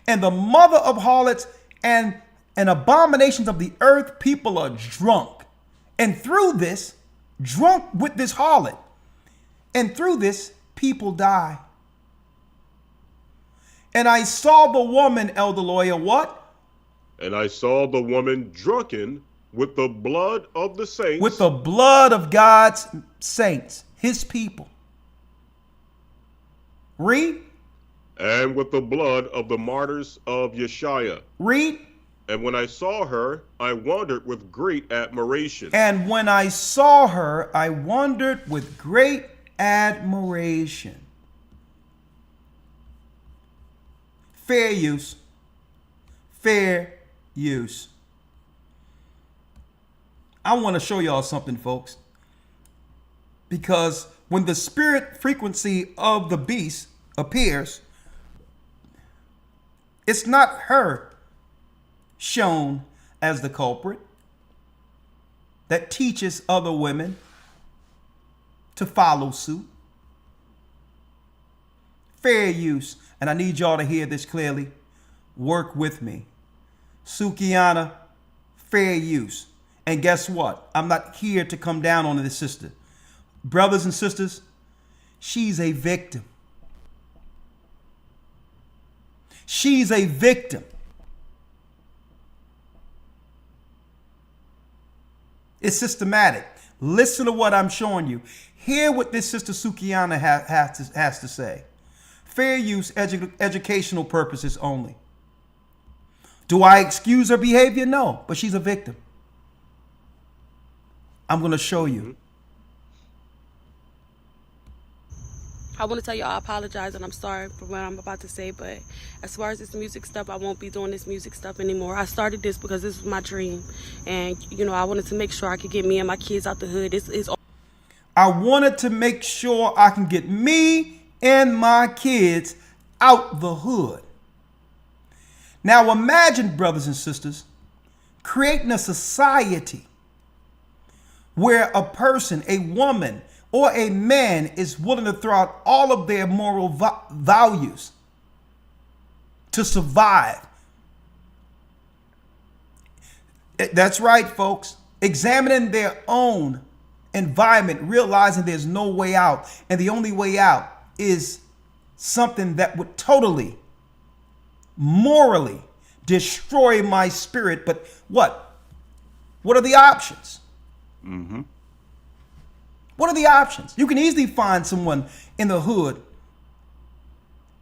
And the mother of harlots and abominations of the earth, people are drunk. And through this, drunk with this harlot. And through this, people die. And I saw the woman, Elder Lawya, what? And I saw the woman drunken with the blood of the saints. With the blood of God's saints, his people. Read. And with the blood of the martyrs of Yeshua. Read. And when I saw her, I wondered with great admiration. And when I saw her, I wondered with great admiration. Fair use. Fair use. I want to show y'all something, folks. Because when the spirit frequency of the beast appears, it's not her shown as the culprit that teaches other women to follow suit. Fair use. And I need y'all to hear this clearly. Work with me. Sukiana, fair use. And guess what? I'm not here to come down on this sister. Brothers and sisters, she's a victim. She's a victim. It's systematic. Listen to what I'm showing you. Hear what this sister Sukiana has to say. Fair use, educational purposes only. Do I excuse her behavior? No, but she's a victim. I'm going to show you. I want to tell y'all I apologize and I'm sorry for what I'm about to say, but as far as this music stuff, I won't be doing this music stuff anymore. I started this because this was my dream, and I wanted to make sure I could get me and my kids out the hood. I wanted to make sure I can get me and my kids out the hood. Now imagine, brothers and sisters, creating a society where a person, a woman, or a man is willing to throw out all of their moral values to survive. That's right, folks. Examining their own environment, realizing there's no way out, and the only way out is something that would totally, morally destroy my spirit. But what? What are the options? Mm-hmm. What are the options? You can easily find someone in the hood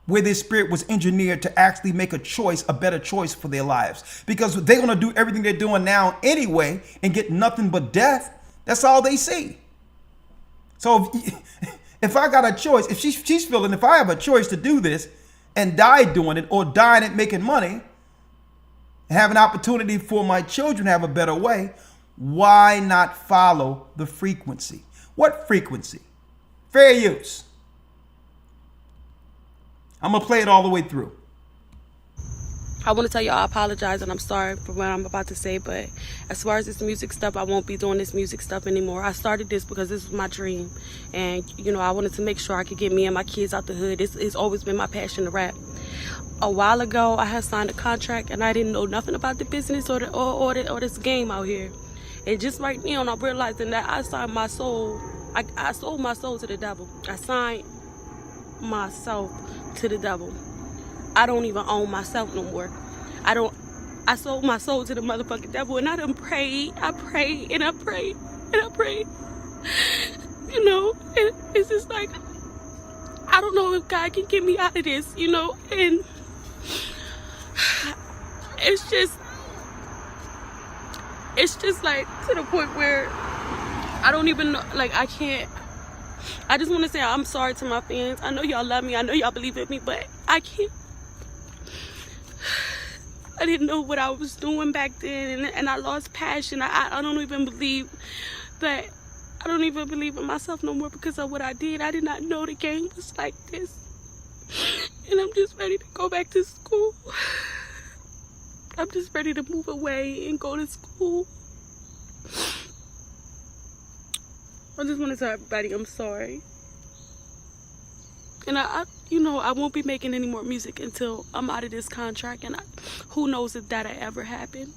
where their spirit was engineered to actually make a choice, a better choice for their lives, because they're going to do everything they're doing now anyway and get nothing but death. That's all they see. So if I got a choice, if she's feeling, if I have a choice to do this and die doing it, or dying at making money, and have an opportunity for my children to have a better way, why not follow the frequency? What frequency? Fair use. I'm going to play it all the way through. I want to tell y'all I apologize and I'm sorry for what I'm about to say, but as far as this music stuff, I won't be doing this music stuff anymore. I started this because this was my dream, and I wanted to make sure I could get me and my kids out the hood. It's always been my passion to rap. A while ago, I had signed a contract and I didn't know nothing about the business or this game out here. And just right now, I'm realizing that I signed my soul. I sold my soul to the devil. I signed myself to the devil. I don't even own myself no more. I sold my soul to the motherfucking devil, and I done prayed. I prayed and I prayed and I prayed. It's just like, I don't know if God can get me out of this, and it's just like to the point where I don't even know, like, I can't. I just want to say I'm sorry to my fans. I know y'all love me. I know y'all believe in me, but I can't. I didn't know what I was doing back then, and I lost passion. I don't even believe that. I don't even believe in myself no more because of what I did. I did not know the game was like this. And I'm just ready to go back to school. I'm just ready to move away and go to school. I just want to tell everybody I'm sorry. And I won't be making any more music until I'm out of this contract. And who knows if that'll ever happen.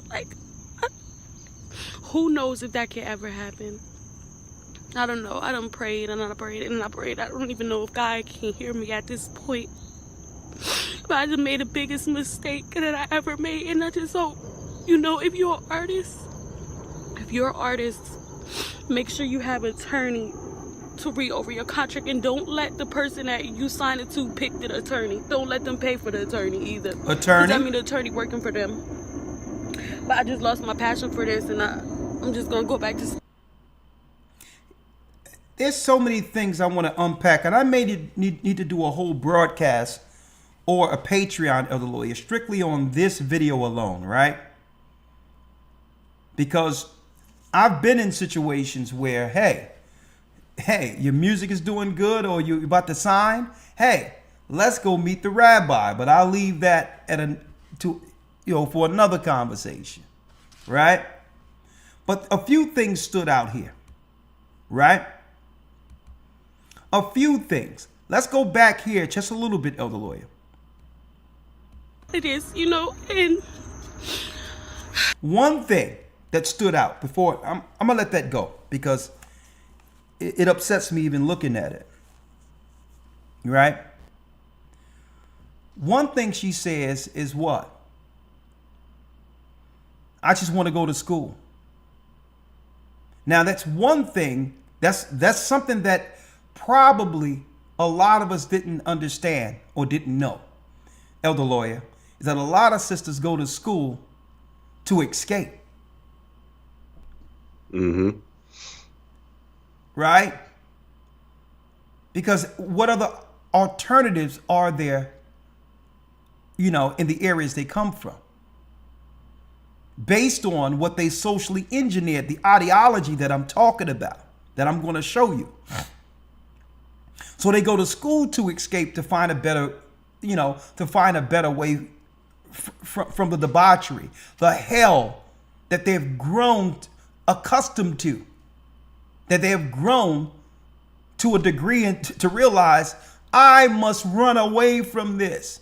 Like, who knows if that can ever happen. I don't know. I done prayed and I prayed and I prayed. I don't even know if God can hear me at this point. But I just made the biggest mistake that I ever made. And I just hope, if you're an artist, make sure you have an attorney to read over your contract, and don't let the person that you signed it to pick the attorney. Don't let them pay for the attorney either. Attorney? That mean the attorney working for them. But I just lost my passion for this, and I'm just gonna go back to. There's so many things I want to unpack, and I may need to do a whole broadcast or a Patreon of the Lawya strictly on this video alone, right? Because I've been in situations where, hey, your music is doing good, or you're about to sign. Hey, let's go meet the rabbi. But I'll leave that for another conversation, right? But a few things stood out here, right? A few things. Let's go back here just a little bit, Elder Lawya. It is, and one thing that stood out before, I'm gonna let that go because it upsets me even looking at it, right? One thing she says is what? I just want to go to school. Now that's one thing, that's something that probably a lot of us didn't understand or didn't know, Elder Lawya, is that a lot of sisters go to school to escape. Mm-hmm. Right? Because what other alternatives are there, in the areas they come from? Based on what they socially engineered, the ideology that I'm talking about, that I'm going to show you. So they go to school to escape, to find a better, way from the debauchery, the hell that they've grown accustomed to, that they have grown to a degree and to realize, I must run away from this.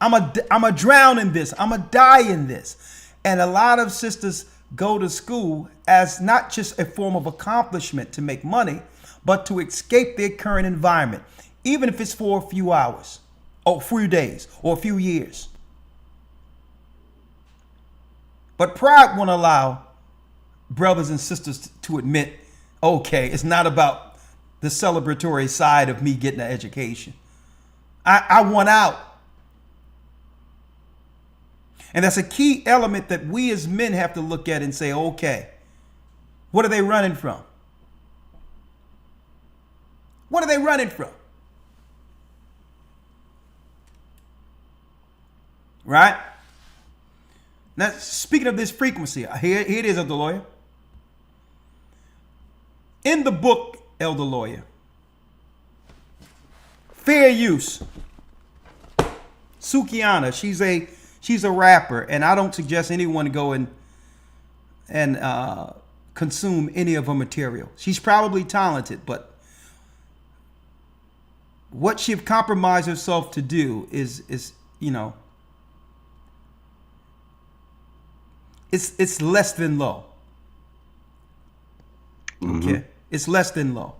I'm a drown in this. I'm a die in this. And a lot of sisters go to school as not just a form of accomplishment to make money, but to escape their current environment, even if it's for a few hours or a few days or a few years. But pride won't allow brothers and sisters to admit, okay, it's not about the celebratory side of me getting an education. I want out. And that's a key element that we as men have to look at and say, okay, what are they running from? What are they running from? Right? Now, speaking of this frequency, here it is, Elder Lawya. In the book, Elder Lawya, Fair Use, Sukiana, she's a rapper, and I don't suggest anyone go and consume any of her material. She's probably talented, but what she've compromised herself to do is it's less than low. Okay, it's less than low.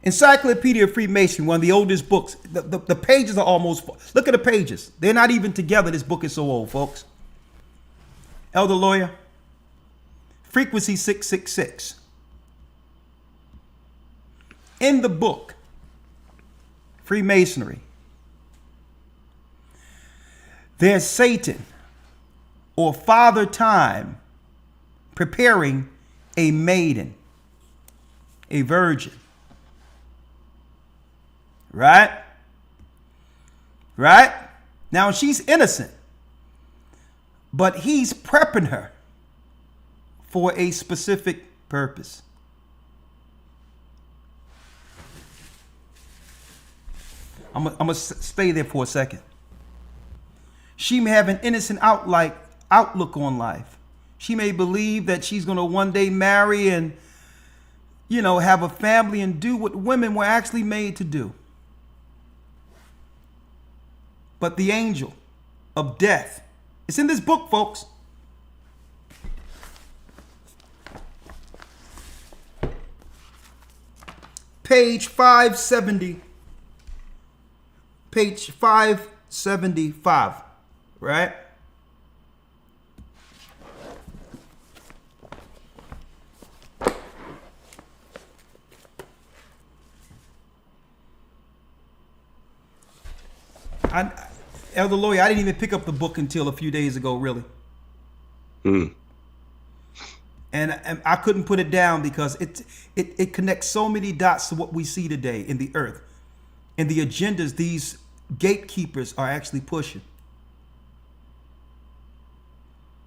Encyclopedia of Freemasonry, one of the oldest books. The pages are almost, look at the pages. They're not even together. This book is so old, folks. Elder Lawya, frequency 666. In the book, Freemasonry, there's Satan or Father Time preparing a maiden, a virgin. Right? Now she's innocent, but he's prepping her for a specific purpose. I'm gonna stay there for a second. She may have an innocent outlook on life. She may believe that she's gonna one day marry and have a family and do what women were actually made to do. But the angel of death, it's in this book, folks. Page 570. Page 575, right? Elder Lawya, I didn't even pick up the book until a few days ago, really. And I couldn't put it down because it connects so many dots to what we see today in the earth and the agendas these gatekeepers are actually pushing.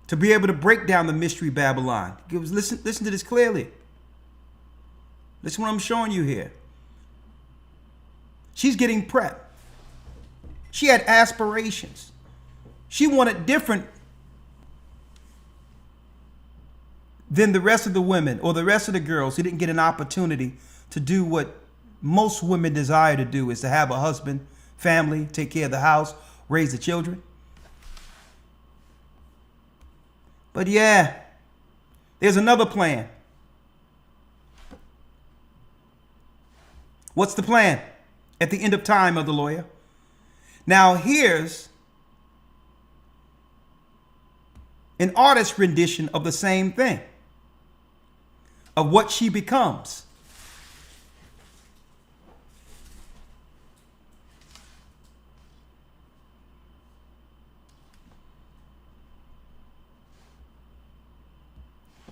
To be able to break down the mystery Babylon. Listen to this clearly. Listen what I'm showing you here. She's getting prepped. She had aspirations. She wanted different than the rest of the women or the rest of the girls who didn't get an opportunity to do what most women desire to do, is to have a husband, family, take care of the house, raise the children. But yeah, there's another plan. What's the plan? At the end of time, Elder Lawya. Now here's an artist's rendition of the same thing, of what she becomes.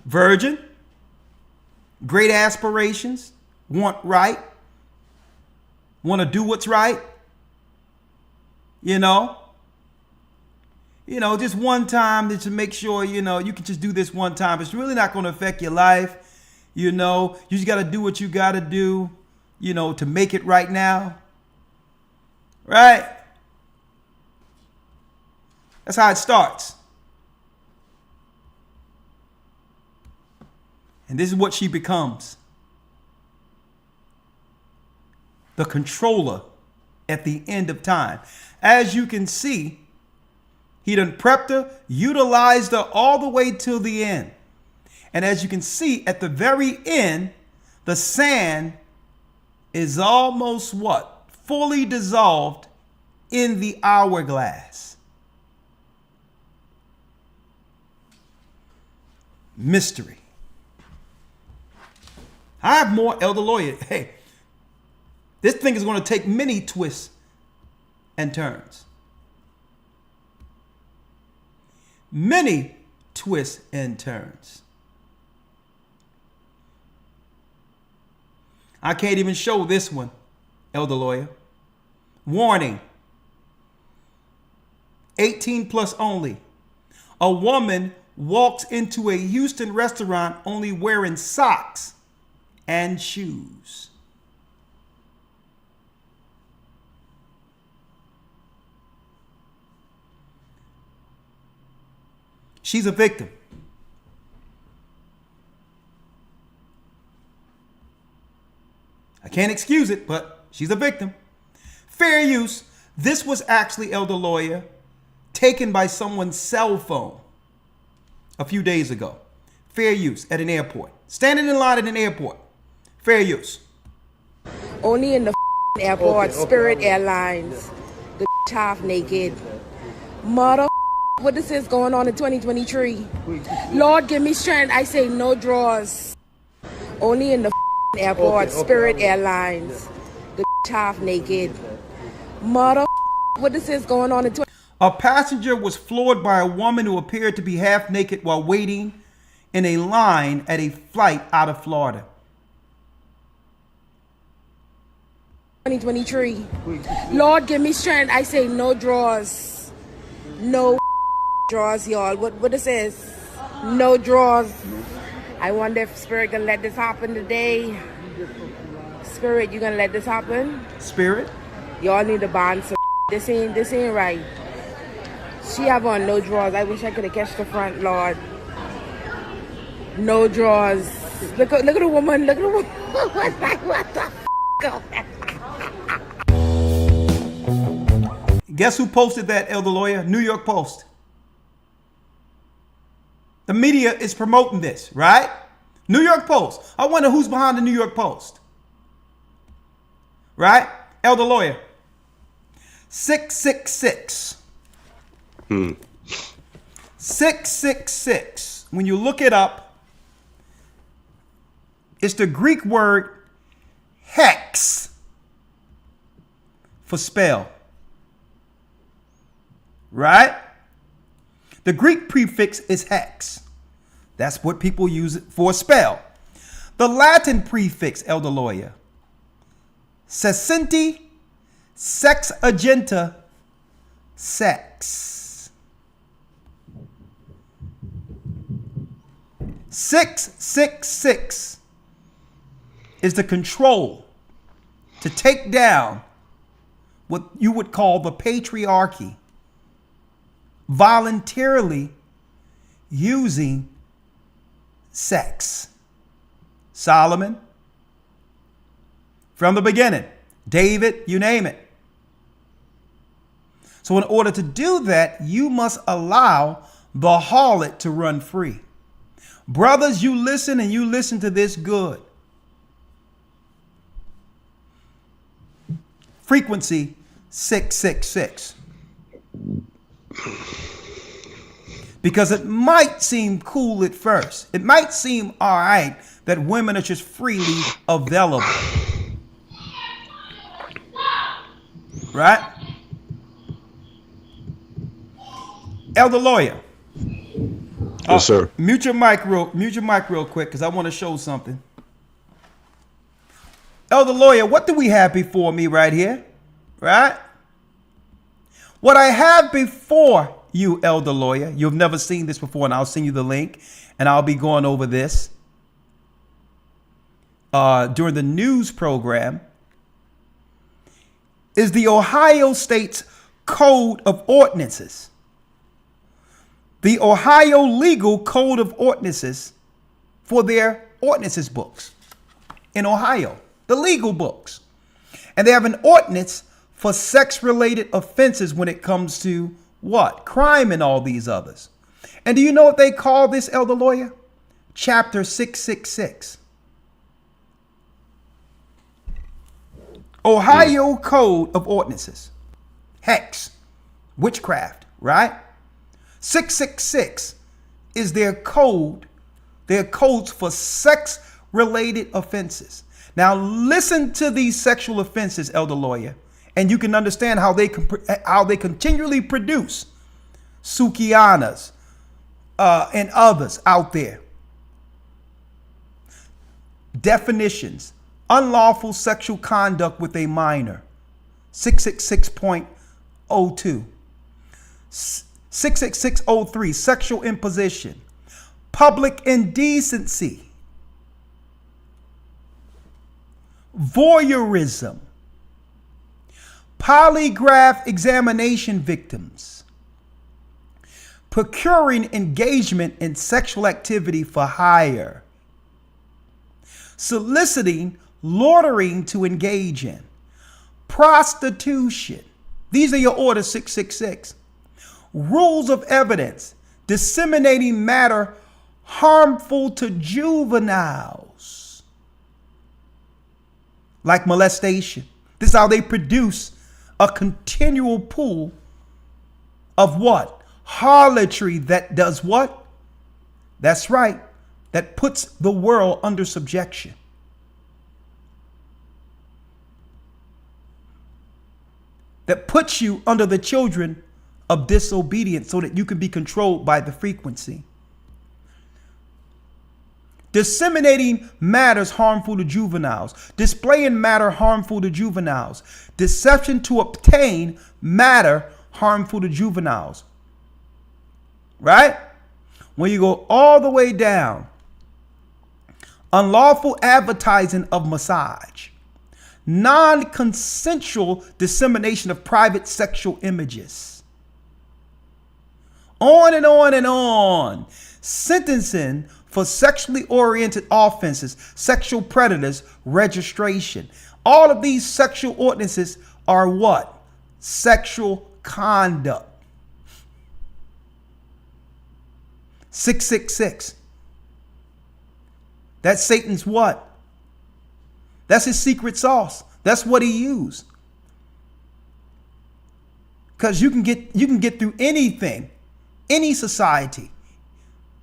Virgin, great aspirations, want right, want to do what's right, you know, just one time to make sure, you can just do this one time. It's really not going to affect your life. You just got to do what you got to do, to make it right now. Right? That's how it starts. And this is what she becomes. The controller at the end of time. As you can see, he done prepped her, utilized her all the way till the end. And as you can see, at the very end, the sand is almost what? Fully dissolved in the hourglass. Mystery. I have more, Elder Lawya. Hey, this thing is going to take many twists and turns. Many twists and turns. I can't even show this one, Elder Lawya. Warning. 18 plus only. A woman walks into a Houston restaurant only wearing socks and shoes. She's a victim. I can't excuse it, but she's a victim. Fair use. This was actually, Elder Lawya, taken by someone's cell phone a few days ago. Fair use at an airport. Standing in line at an airport. Fair use. Only in the airport, Spirit Airlines. The half naked. Mother, what this is going on in 2023? Lord, give me strength. I say no draws. Only in the airport, Spirit Airlines. The half naked. Mother, what this is going on in A passenger was floored by a woman who appeared to be half naked while waiting in a line at a flight out of Florida. 2023. Lord, give me strength. I say no draws. No draws, y'all. What this is? No draws. I wonder if Spirit gonna let this happen today. Spirit, you gonna let this happen? Spirit? Y'all need to ban some. This ain't right. She have on no drawers. I wish I could have catched the front, Lord. No drawers. Look at the woman. Look at the woman. What the Guess who posted that, Elder Lawya? New York Post. The media is promoting this, right? New York Post. I wonder who's behind the New York Post. Right? Elder Lawya. 666. 666. When you look it up, it's the Greek word hex for spell. Right? The Greek prefix is hex. That's what people use it for, spell. The Latin prefix, Elder Lawya, sescenti, sex agenta, sex. 666 is the control to take down what you would call the patriarchy, voluntarily using sex. Solomon, from the beginning, David, you name it. So in order to do that, you must allow the harlot to run free. Brothers, you listen, and you listen to this good. Frequency 666. Because it might seem cool at first. It might seem all right that women are just freely available. Right? Elder Lawya. Yes, sir. Mute your mic real quick, because I want to show something. Elder Lawya, what do we have before me right here? Right? What I have before you, Elder Lawya, you've never seen this before, and I'll send you the link, and I'll be going over this during the news program, is the Ohio State's Code of Ordinances. The Ohio Legal Code of Ordinances for their ordinances books in Ohio, the legal books. And they have an ordinance for sex-related offenses when it comes to what? Crime and all these others. And do you know what they call this, Elder Lawya? Chapter 666. Ohio Code of Ordinances. Hex. Witchcraft, right? 666 is their code, their codes for sex-related offenses. Now listen to these sexual offenses, Elder Lawya, and you can understand how they continually produce Sukianas and others out there. Definitions: unlawful sexual conduct with a minor, 666.02. 66603, sexual imposition, public indecency, voyeurism, polygraph examination victims, procuring engagement in sexual activity for hire, soliciting, loitering to engage in, prostitution. These are your orders, 666. Rules of evidence, disseminating matter harmful to juveniles, like molestation. This is how they produce a continual pool of what? Harlotry that does what? That's right. That puts the world under subjection. That puts you under the children of disobedience so that you can be controlled by the frequency. Disseminating matters harmful to juveniles, displaying matter harmful to juveniles, deception to obtain matter harmful to juveniles. Right? When you go all the way down, unlawful advertising of massage, non-consensual dissemination of private sexual images. On and on and on. Sentencing for sexually oriented offenses, sexual predators, registration. All of these sexual ordinances are what? Sexual conduct. 666. That's Satan's what? That's his secret sauce. That's what he used. Because you can get through anything, any society,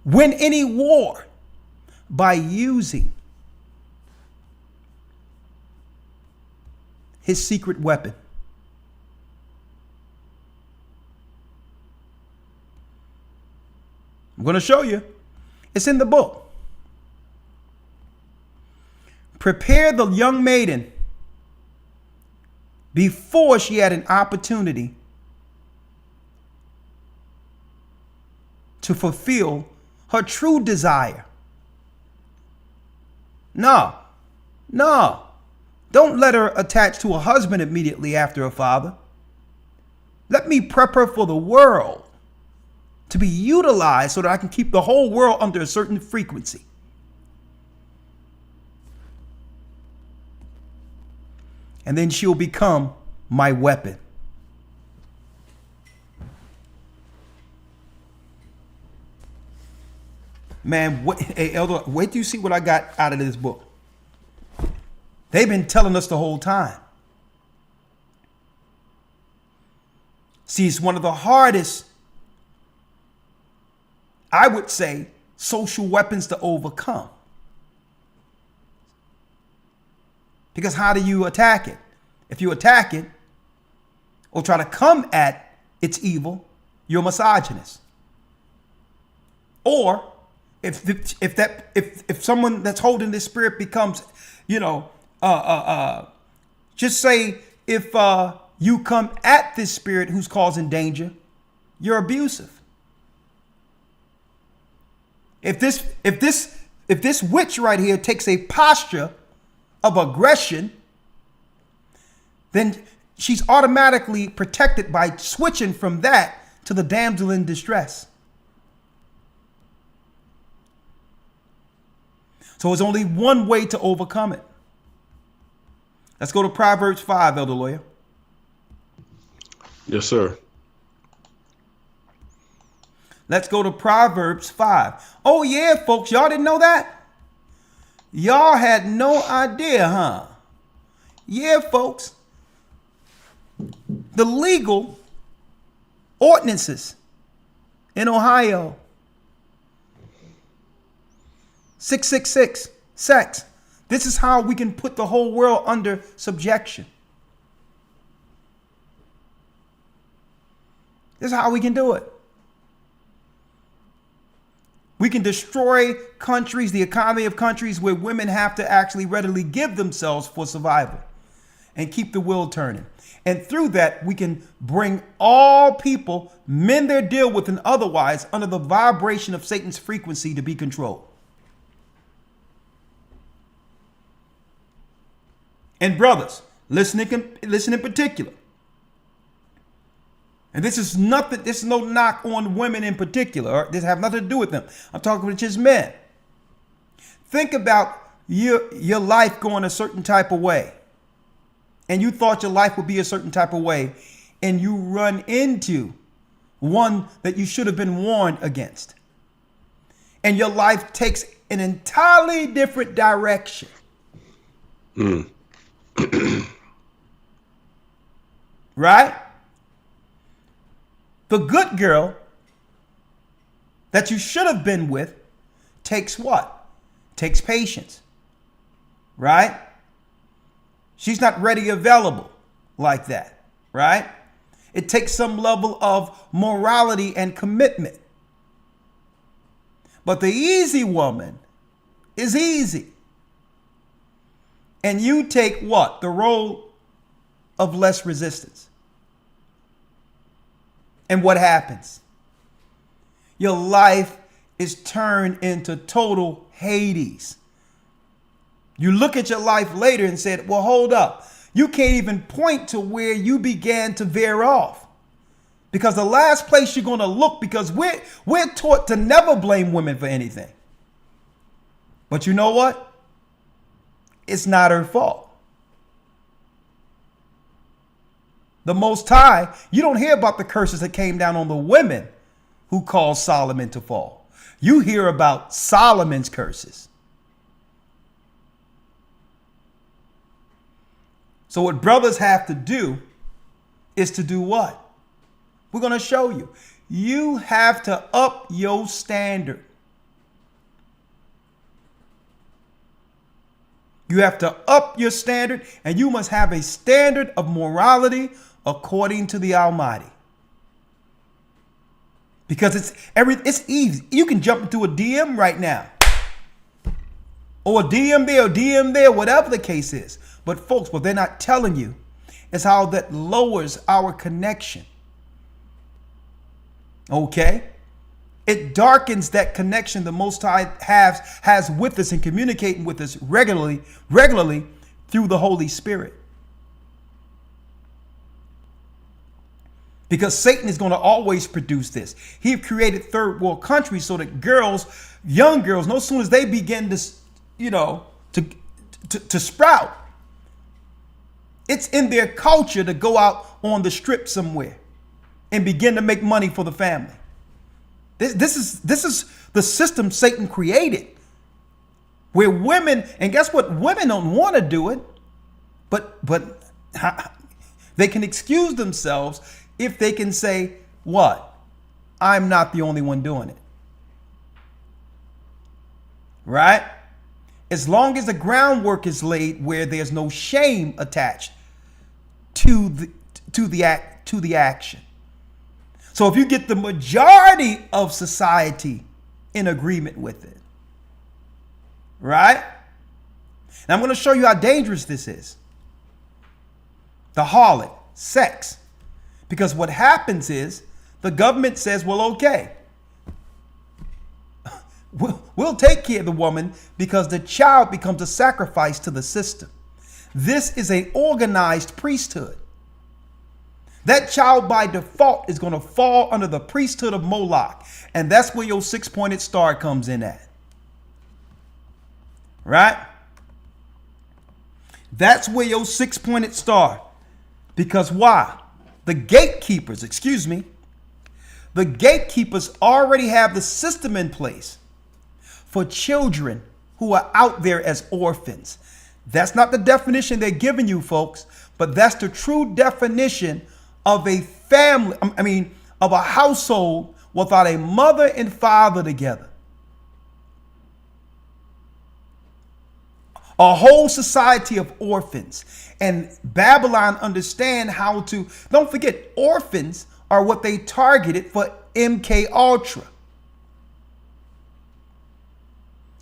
win any war by using his secret weapon. I'm going to show you. It's in the book. Prepare the young maiden before she had an opportunity to fulfill her true desire. No. Don't let her attach to a husband immediately after a father. Let me prep her for the world to be utilized so that I can keep the whole world under a certain frequency. And then she'll become my weapon. Man, hey, Elder, wait till you see what I got out of this book. They've been telling us the whole time. See, it's one of the hardest, I would say, social weapons to overcome. Because how do you attack it? If you attack it or try to come at its evil, you're a misogynist. Or if someone that's holding this spirit becomes, just say if you come at this spirit who's causing danger, you're abusive. If this witch right here takes a posture of aggression, then she's automatically protected by switching from that to the damsel in distress. So there's only one way to overcome it. Let's go to Proverbs 5, Elder Lawya. Yes, sir. Let's go to Proverbs 5. Oh, yeah, folks. Y'all didn't know that? Y'all had no idea, huh? Yeah, folks. The legal ordinances in Ohio. 666, sex. This is how we can put the whole world under subjection. This is how we can do it. We can destroy countries, the economy of countries where women have to actually readily give themselves for survival and keep the wheel turning. And through that, we can bring all people, men they're deal with and otherwise, under the vibration of Satan's frequency to be controlled. And brothers, listen in particular. And this is nothing, this is no knock on women in particular. This have nothing to do with them. I'm talking with just men. Think about your life going a certain type of way. And you thought your life would be a certain type of way. And you run into one that you should have been warned against. And your life takes an entirely different direction. Right? The good girl that you should have been with takes what? Takes patience. Right? She's not ready available like that. Right? It takes some level of morality and commitment. But the easy woman is easy. And you take what? The role of less resistance. And what happens? Your life is turned into total Hades. You look at your life later and said, well, hold up. You can't even point to where you began to veer off. Because the last place you're going to look, because we're taught to never blame women for anything. But you know what? It's not her fault. The Most High, you don't hear about the curses that came down on the women who caused Solomon to fall. You hear about Solomon's curses. So what brothers have to do is to do what? We're going to show you. You have to up your standard. You have to up your standard, and you must have a standard of morality according to the Almighty. Because it's easy. You can jump into a DM right now. Or a DM there, or DM there, whatever the case is. But folks, what they're not telling you is how that lowers our connection. Okay? It darkens that connection the Most High has with us and communicating with us regularly through the Holy Spirit. Because Satan is going to always produce this. He created third world countries so that young girls, no sooner as they begin to sprout, it's in their culture to go out on the strip somewhere and begin to make money for the family. This is the system Satan created, where women, and guess what? Women don't want to do it, but they can excuse themselves if they can say, what? I'm not the only one doing it. Right? As long as the groundwork is laid where there's no shame attached to the action. So if you get the majority of society in agreement with it, right? And I'm going to show you how dangerous this is. The harlot, sex. Because what happens is the government says, well, okay, we'll take care of the woman because the child becomes a sacrifice to the system. This is an organized priesthood. That child by default is going to fall under the priesthood of Moloch. And that's where your six-pointed star comes in at. Right? That's where your six-pointed star. Because why? The gatekeepers already have the system in place for children who are out there as orphans. That's not the definition they're giving you, folks, but that's the true definition of a family, of a household without a mother and father together. A whole society of orphans. And Babylon understand how to, don't forget, orphans are what they targeted for MK Ultra.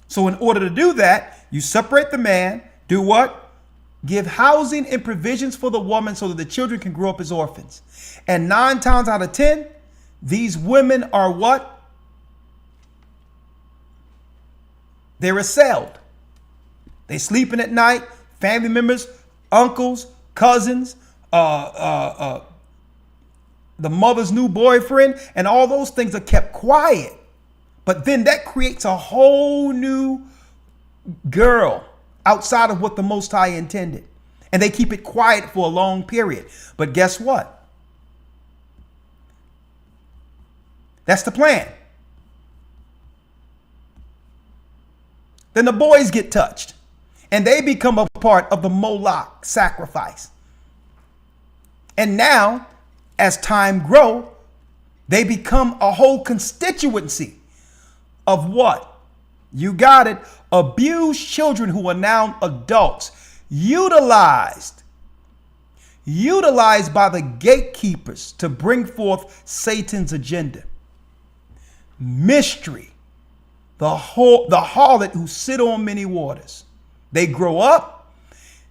So in order to do that, you separate the man, do what? Give housing and provisions for the woman so that the children can grow up as orphans. And 9 times out of 10, these women are what? They're assailed. They sleeping at night, family members, uncles, cousins, the mother's new boyfriend, and all those things are kept quiet. But then that creates a whole new girl outside of what the Most High intended. And they keep it quiet for a long period. But guess what? That's the plan. Then the boys get touched. And they become a part of the Moloch sacrifice. And now, as time grows, they become a whole constituency of what? You got it. Abused children who are now adults. Utilized by the gatekeepers to bring forth Satan's agenda. Mystery. The harlot who sit on many waters. They grow up,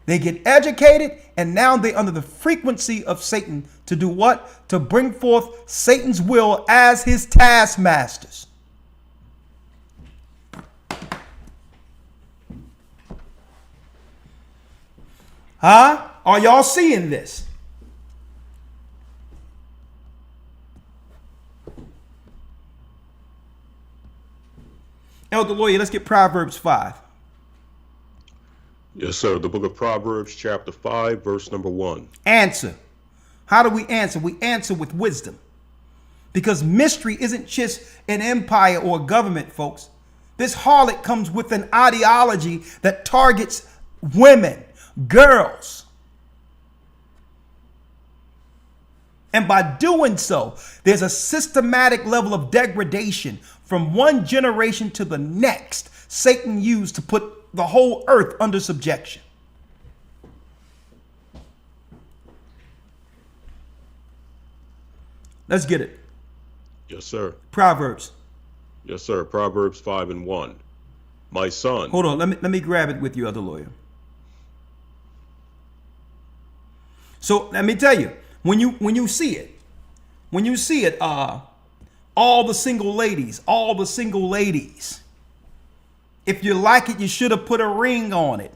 they get educated, and now they're under the frequency of Satan to do what? To bring forth Satan's will as his taskmasters. Huh? Are y'all seeing this? Elder Lawya, let's get Proverbs 5. Yes, sir. The book of Proverbs, chapter 5, verse number 1. Answer. How do we answer? We answer with wisdom. Because mystery isn't just an empire or a government, folks. This harlot comes with an ideology that targets women, girls. And by doing so, there's a systematic level of degradation from one generation to the next. Satan used to put the whole earth under subjection. Let's get it. Yes, sir. Proverbs. Yes, sir. Proverbs 5 and 1. My son. Hold on. Let me grab it with you, Elder Lawya. So let me tell you, when you see it, all the single ladies, if you like it, you should have put a ring on it.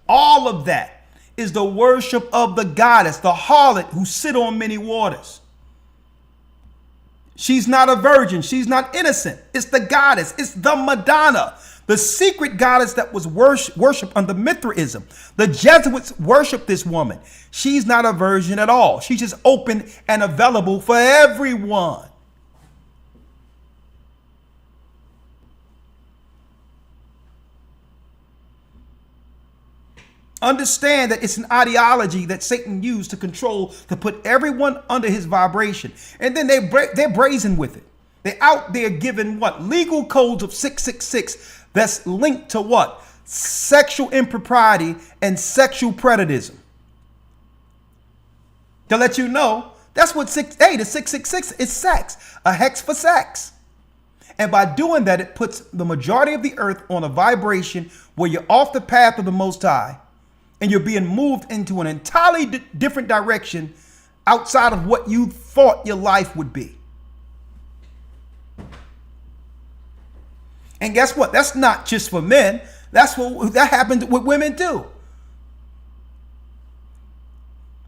All of that is the worship of the goddess, the harlot who sit on many waters. She's not a virgin. She's not innocent. It's the goddess. It's the Madonna, the secret goddess that was worshipped under Mithraism. The Jesuits worship this woman. She's not a virgin at all. She's just open and available for everyone. Understand that it's an ideology that Satan used to control, to put everyone under his vibration. And then they're brazen with it. They're out there giving what? Legal codes of 666 that's linked to what? Sexual impropriety and sexual predatism. To let you know, that's what the 666 is, sex. A hex for sex. And by doing that, it puts the majority of the earth on a vibration where you're off the path of the Most High and you're being moved into an entirely different direction outside of what you thought your life would be. And guess what? That's not just for men. That happens with women too.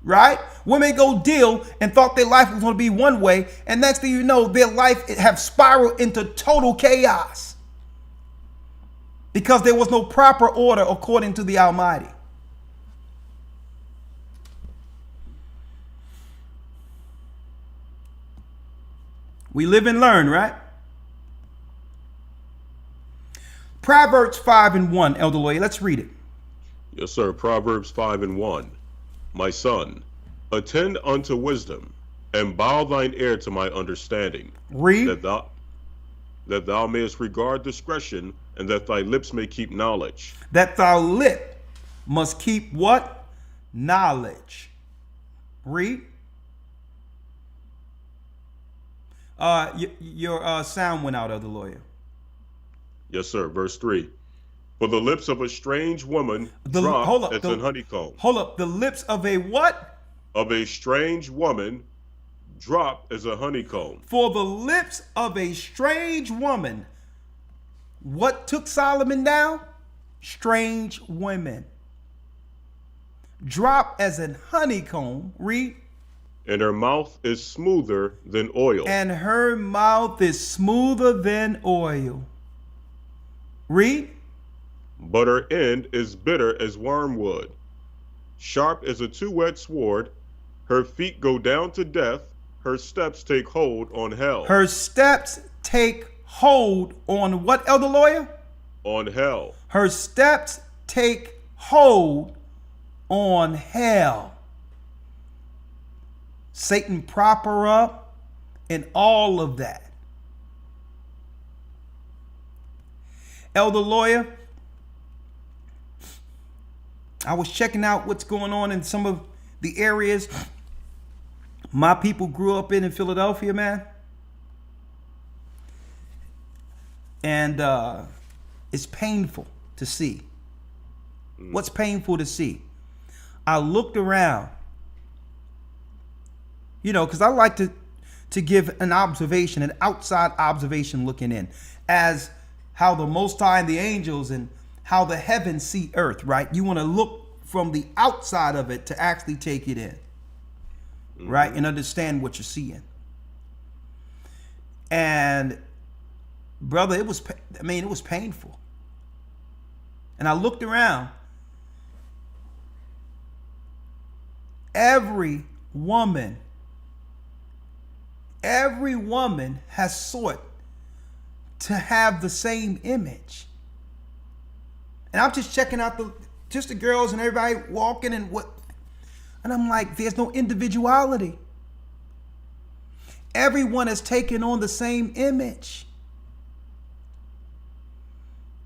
Right? Women go deal and thought their life was going to be one way, and next thing you know, their life have spiraled into total chaos because there was no proper order according to the Almighty. We live and learn, right? Proverbs 5:1, Elder Lawya. Let's read it. Yes, sir. Proverbs 5:1. My son, attend unto wisdom, and bow thine ear to my understanding. Read. That thou mayest regard discretion, and that thy lips may keep knowledge. That thy lip must keep what? Knowledge. Read. Your sound went out, Elder Lawya. Yes, sir. Verse 3. For the lips of a strange woman drop as an honeycomb. Hold up. The lips of a what? Of a strange woman drop as a honeycomb. For the lips of a strange woman. What took Solomon down? Strange women. Drop as an honeycomb. Read. And her mouth is smoother than oil. And her mouth is smoother than oil. Read. But her end is bitter as wormwood, sharp as a two-edged sword. Her feet go down to death. Her steps take hold on hell. Her steps take hold on what, Elder Lawya? On hell. Her steps take hold on hell. Satan prop her up and all of that. Elder Lawya, I was checking out what's going on in some of the areas my people grew up in Philadelphia, man. And it's painful to see. What's painful to see? I looked around, because I like to give an observation, an outside observation looking in, as how the Most High and the angels and how the heavens see earth, right? You want to look from the outside of it to actually take it in, right? And understand what you're seeing. And brother, it was painful. And I looked around. Every woman has sought to have the same image. And I'm just checking out the girls and everybody walking and I'm like, there's no individuality. Everyone has taken on the same image.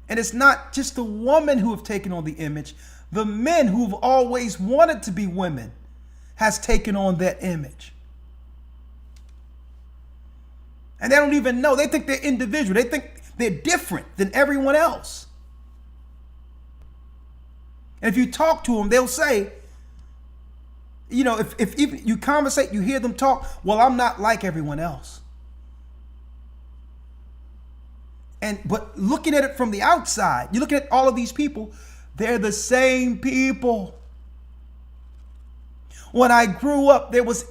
And it's not just the women who have taken on the image. The men who've always wanted to be women has taken on that image. And they don't even know. They think they're individual. They think they're different than everyone else. And if you talk to them, they'll say, if even you conversate, you hear them talk, well, I'm not like everyone else. But looking at it from the outside, you look at all of these people, they're the same people. When I grew up, there was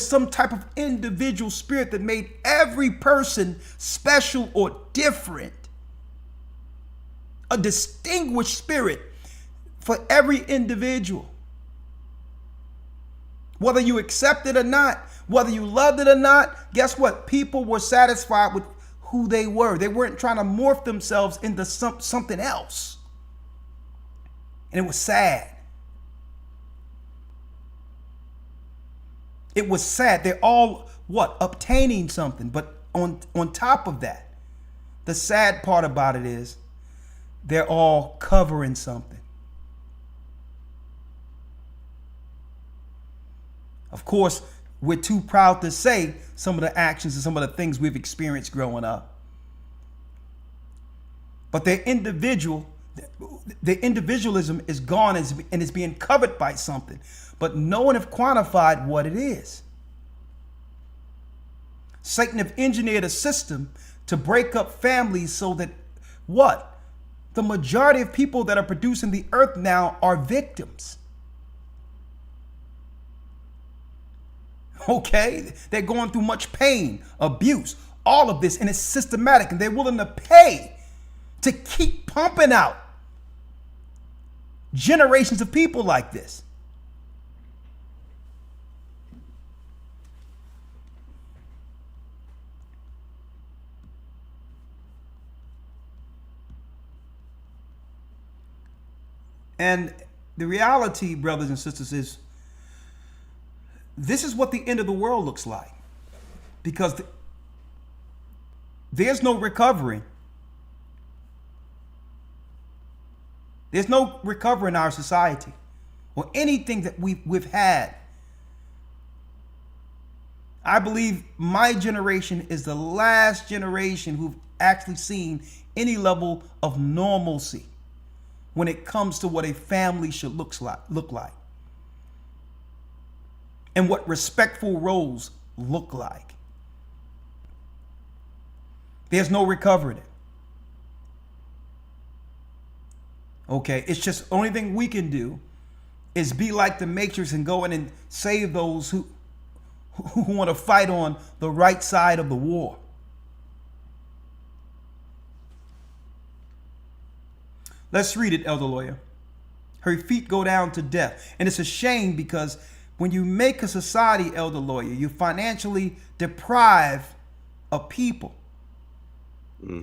some type of individual spirit that made every person special or different. A distinguished spirit for every individual. Whether you accept it or not, whether you loved it or not, guess what? People were satisfied with who they were. They weren't trying to morph themselves into something else. And it was sad. It was sad. They're all obtaining something. But on top of that, the sad part about it is they're all covering something. Of course, we're too proud to say some of the actions and some of the things we've experienced growing up. But their individualism is gone and is being covered by something. But no one have quantified what it is. Satan have engineered a system to break up families so that what? The majority of people that are producing the earth now are victims. Okay? They're going through much pain, abuse, all of this, and it's systematic, and they're willing to pay to keep pumping out generations of people like this. And the reality, brothers and sisters, is this is what the end of the world looks like. Because there's no recovering. There's no recovery in our society or anything that we've had. I believe my generation is the last generation who've actually seen any level of normalcy when it comes to what a family should look like and what respectful roles look like. There's no recovering it. Okay, it's just only thing we can do is be like the Matrix and go in and save those who want to fight on the right side of the war. Let's read it, Elder Lawya. Her feet go down to death. And it's a shame because when you make a society, Elder Lawya, you financially deprive a people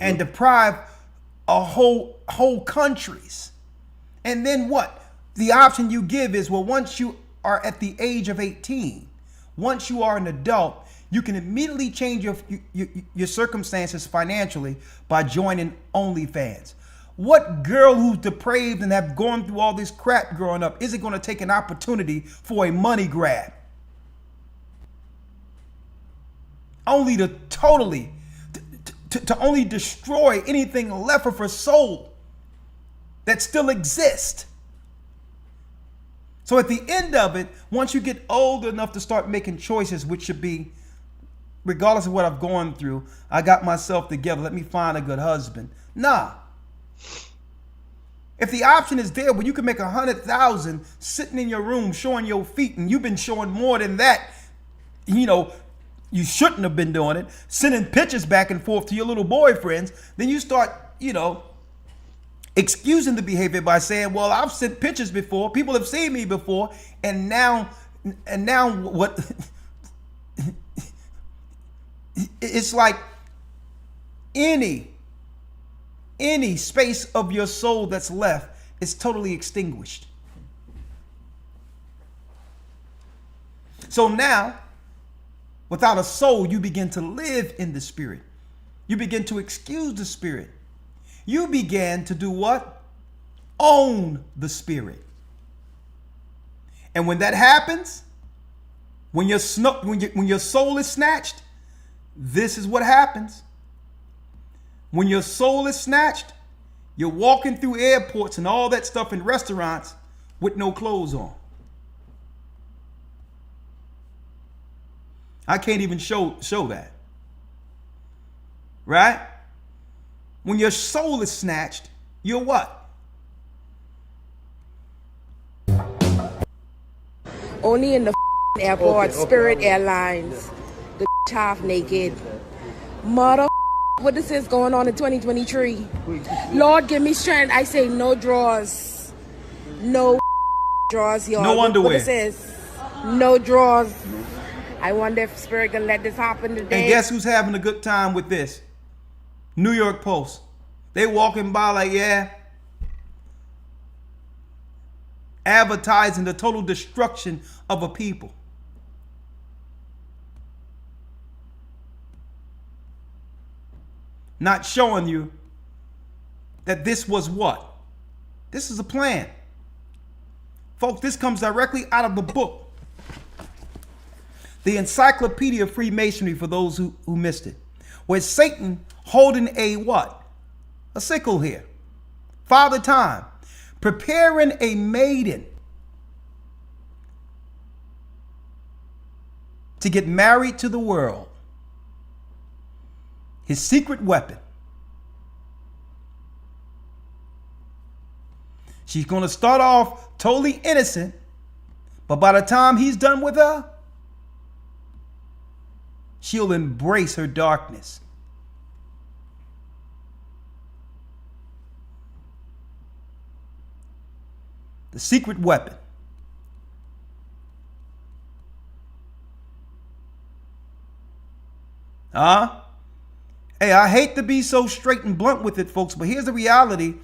and deprive a whole countries. And then what? The option you give is, well, once you are at the age of 18, once you are an adult, you can immediately change your circumstances financially by joining OnlyFans. What girl who's depraved and have gone through all this crap growing up isn't going to take an opportunity for a money grab? Only to totally, to only destroy anything left of her soul that still exists. So at the end of it, once you get old enough to start making choices, which should be, regardless of what I've gone through, I got myself together, let me find a good husband. Nah. If the option is there where you can make 100,000 sitting in your room showing your feet, and you've been showing more than that, you know, you shouldn't have been doing it, sending pictures back and forth to your little boyfriends, then you start, you know, excusing the behavior by saying, well, I've sent pictures before, people have seen me before, and now what? It's like any space of your soul that's left is totally extinguished. So now, without a soul, you begin to live in the spirit. You begin to excuse the spirit. You began to do what? Own the spirit. And when that happens, when your soul is snatched, this is what happens. When your soul is snatched, you're walking through airports and all that stuff in restaurants with no clothes on. I can't even show that. Right? When your soul is snatched, you're what? Only in the airport, Spirit Airlines, the half naked. Mother, what this is going on in 2023? Lord, give me strength. I say no drawers. No drawers, y'all. No underwear. What this is? No drawers. I wonder if Spirit gonna let this happen today. And guess who's having a good time with this? New York Post. They walking by like, yeah, advertising the total destruction of a people. Not showing you that this was what? This is a plan. Folks, this comes directly out of the book. The Encyclopedia of Freemasonry, for those who missed it, where Satan holding a what? A sickle here. Father Time, preparing a maiden to get married to the world. His secret weapon. She's going to start off totally innocent, but by the time he's done with her, she'll embrace her darkness. The secret weapon. Hey, I hate to be so straight and blunt with it, folks, but here's the reality.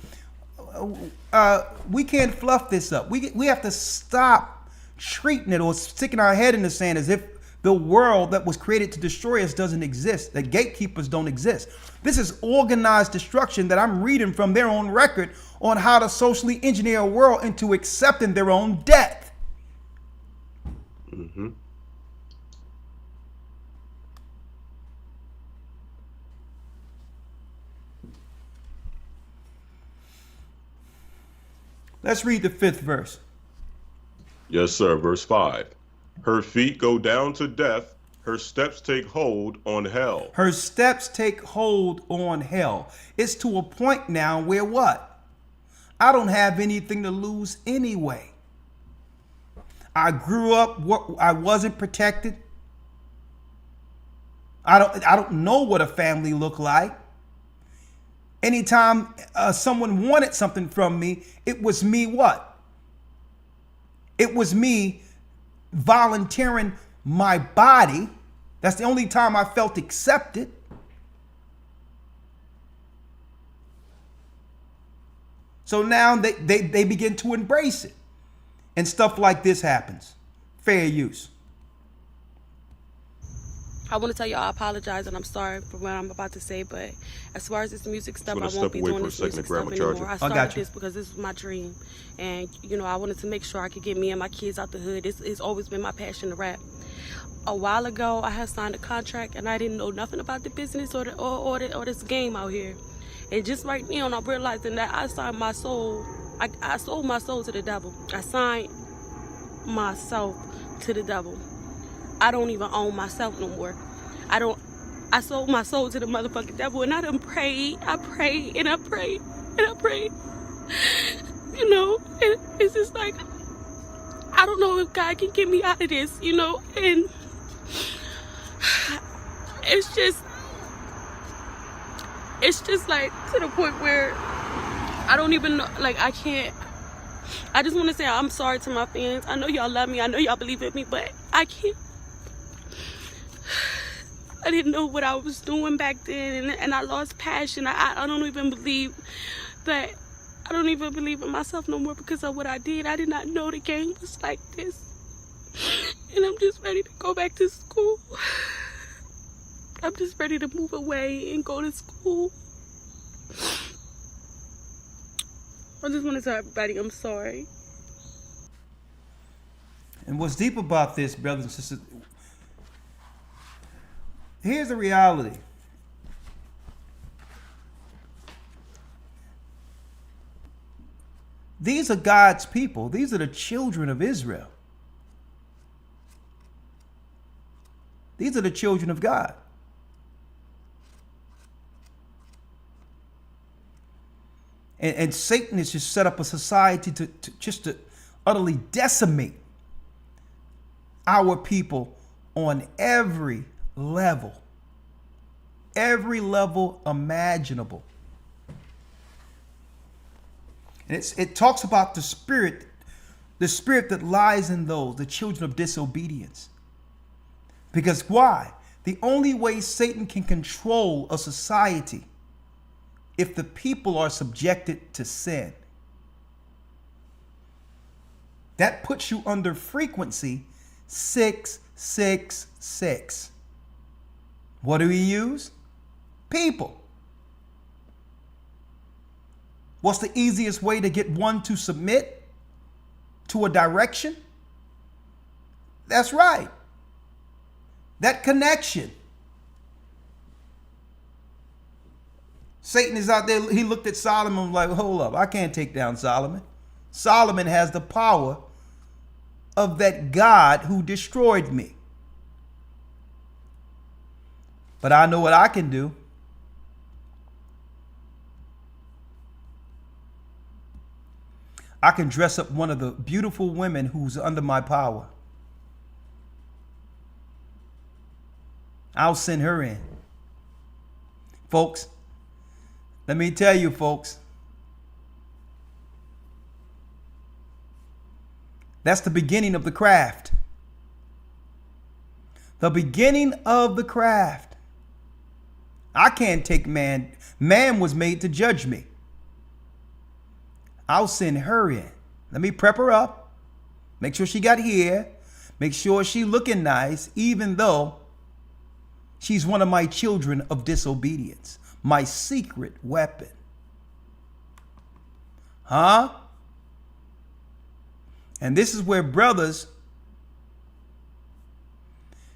We can't fluff this up. We have to stop treating it or sticking our head in the sand as if the world that was created to destroy us doesn't exist, that gatekeepers don't exist. This is organized destruction that I'm reading from their own record on how to socially engineer a world into accepting their own death. Mm-hmm. Let's read the 5th verse. Yes, sir. Verse 5. Her feet go down to death. Her steps take hold on hell. Her steps take hold on hell. It's to a point now where what? I don't have anything to lose anyway. I grew up, I wasn't protected. I don't know what a family looked like. Anytime someone wanted something from me, it was me what? It was me volunteering my body. That's the only time I felt accepted. So now they begin to embrace it. And stuff like this happens. Fair use. I want to tell y'all I apologize and I'm sorry for what I'm about to say, but as far as this music stuff, I won't be doing this music stuff anymore. I started this because this was my dream. And, you know, I wanted to make sure I could get me and my kids out the hood. It's always been my passion to rap. A while ago, I had signed a contract and I didn't know nothing about the business or this game out here. And just right now, I'm realizing that I signed my soul. I sold my soul to the devil. I signed myself to the devil. I don't even own myself no more. I sold my soul to the motherfucking devil, and I done prayed. I prayed and I prayed and I prayed. You know, and it's just like, I don't know if God can get me out of this, you know, and it's just like to the point where I don't even know, like I just want to say I'm sorry to my fans. I know y'all love me. I know y'all believe in me, but I can't. I didn't know what I was doing back then, and I lost passion. I don't even believe that. I don't even believe in myself no more because of what I did. I did not know the game was like this. And I'm just ready to go back to school. I'm just ready to move away and go to school. I just want to tell everybody I'm sorry. And what's deep about this, brothers and sisters, here's the reality. These are God's people. These are the children of Israel. These are the children of God. And Satan has just set up a society to utterly decimate our people on every level imaginable. And it talks about the spirit that lies in those, the children of disobedience. Because why? The only way Satan can control a society if the people are subjected to sin. That puts you under frequency 666. What do we use? People. What's the easiest way to get one to submit to a direction? That's right. That connection. Satan is out there. He looked at Solomon and was like, hold up, I can't take down Solomon. Solomon has the power of that God who destroyed me. But I know what I can do. I can dress up one of the beautiful women who's under my power. I'll send her in. Folks, let me tell you, folks, that's the beginning of the craft. The beginning of the craft. I can't take man. Man was made to judge me. I'll send her in. Let me prep her up. Make sure she got hair. Make sure she looking nice, even though she's one of my children of disobedience. My secret weapon. Huh? And this is where brothers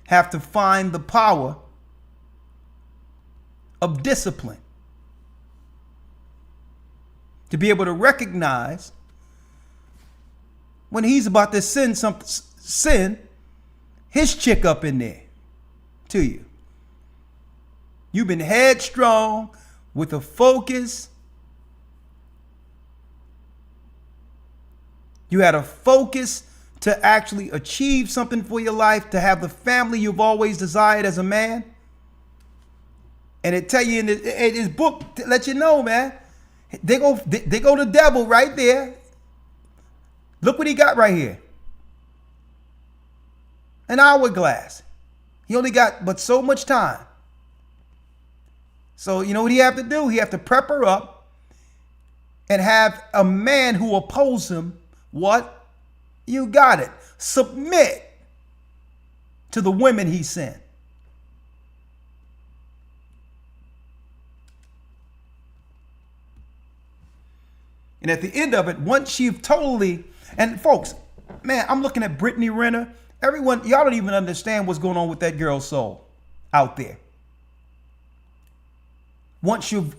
have to find the power of discipline. To be able to recognize when he's about to send his chick up in there to you. You've been headstrong with a focus. You had a focus to actually achieve something for your life, to have the family you've always desired as a man. And it tell you in his book to let you know, man, they go the devil right there. Look what he got right here. An hourglass. He only got but so much time. So you know what he have to do? He have to prep her up and have a man who oppose him. What? You got it. Submit to the women he sent. And at the end of it, once you've totally, and folks, man, I'm looking at Brittany Renner. Everyone, y'all don't even understand what's going on with that girl's soul out there. Once you've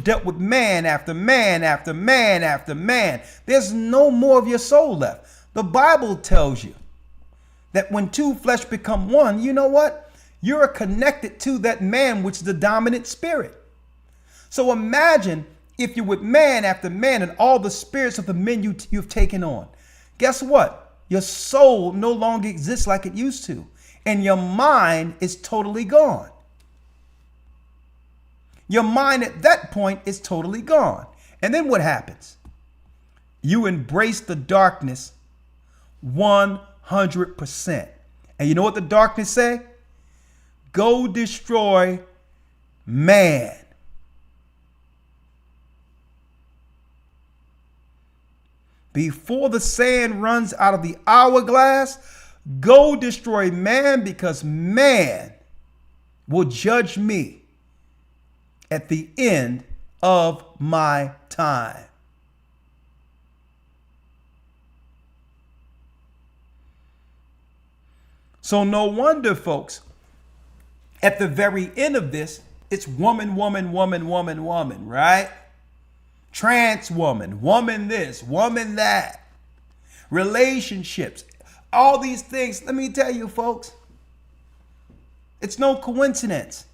dealt with man after man after man after man, there's no more of your soul left. The Bible tells you that when two flesh become one, you know what? You're connected to that man, which is the dominant spirit. So imagine if you're with man after man and all the spirits of the men you've taken on. Guess what? Your soul no longer exists like it used to. And your mind is totally gone. Your mind at that point is totally gone. And then what happens? You embrace the darkness 100%. And you know what the darkness say? Go destroy man. Before the sand runs out of the hourglass, go destroy man, because man will judge me at the end of my time. So no wonder, folks, at the very end of this, it's woman, woman, woman, woman, woman, right? Trans woman, woman this, woman that, relationships, all these things. Let me tell you, folks, it's no coincidence.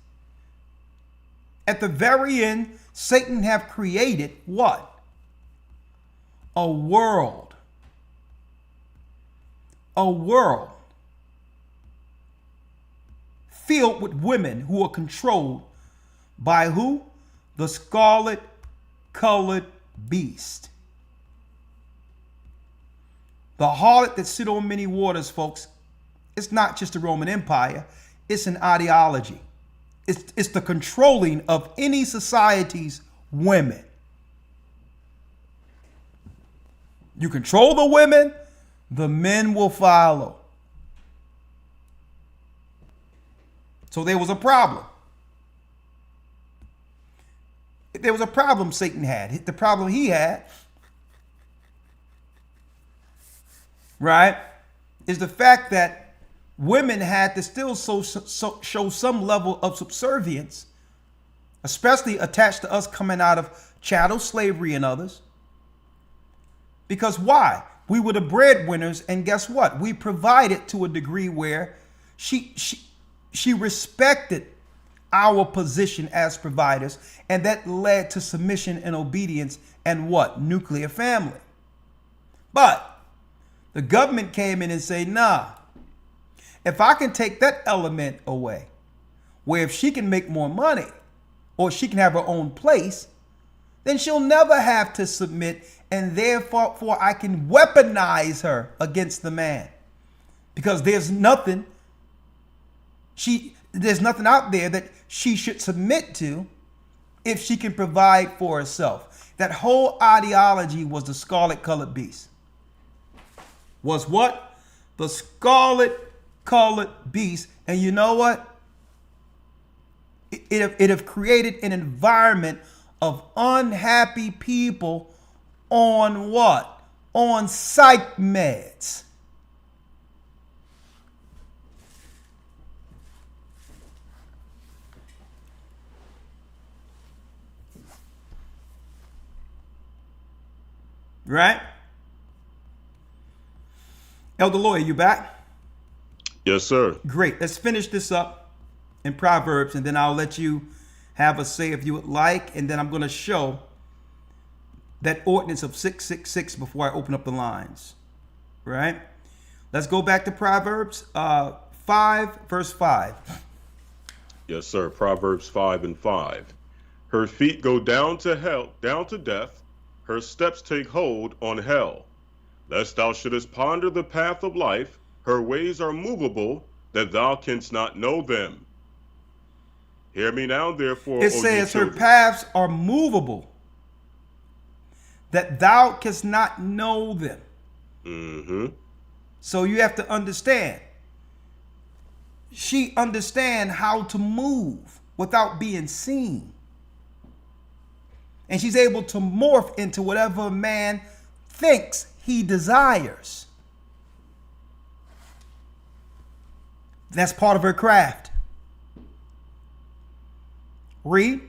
At the very end, Satan have created what? A world. A world filled with women who are controlled by who? The scarlet colored beast. The harlot that sit on many waters, folks. It's not just the Roman Empire. It's an ideology. It's the controlling of any society's women. You control the women, the men will follow. So there was a problem. There was a problem Satan had. The problem he had, right, is the fact that women had to still show some level of subservience, especially attached to us coming out of chattel slavery and others. Because why? We were the breadwinners, and guess what? We provided to a degree where she respected our position as providers, and that led to submission and obedience and what? Nuclear family. But the government came in and said, nah, if I can take that element away, where if she can make more money or she can have her own place, then she'll never have to submit, and therefore I can weaponize her against the man. Because there's nothing out there that she should submit to if she can provide for herself. That whole ideology was the scarlet colored beast. Was what? The scarlet colored beast. And you know what? It have created an environment of unhappy people on what? On psych meds. Right? Elder Lawya, you back? Yes, sir. Great. Let's finish this up in Proverbs, and then I'll let you have a say if you would like, and then I'm going to show that ordinance of 666 before I open up the lines. Right? Let's go back to Proverbs 5, verse 5. Yes, sir. Proverbs 5 and 5. Her feet go down to hell, down to death. Her steps take hold on hell. Lest thou shouldest ponder the path of life, her ways are movable, that thou canst not know them. Hear me now, therefore, it says her paths are movable, that thou canst not know them. Mm-hmm. So you have to understand. She understands how to move without being seen. And she's able to morph into whatever a man thinks he desires. That's part of her craft. Read.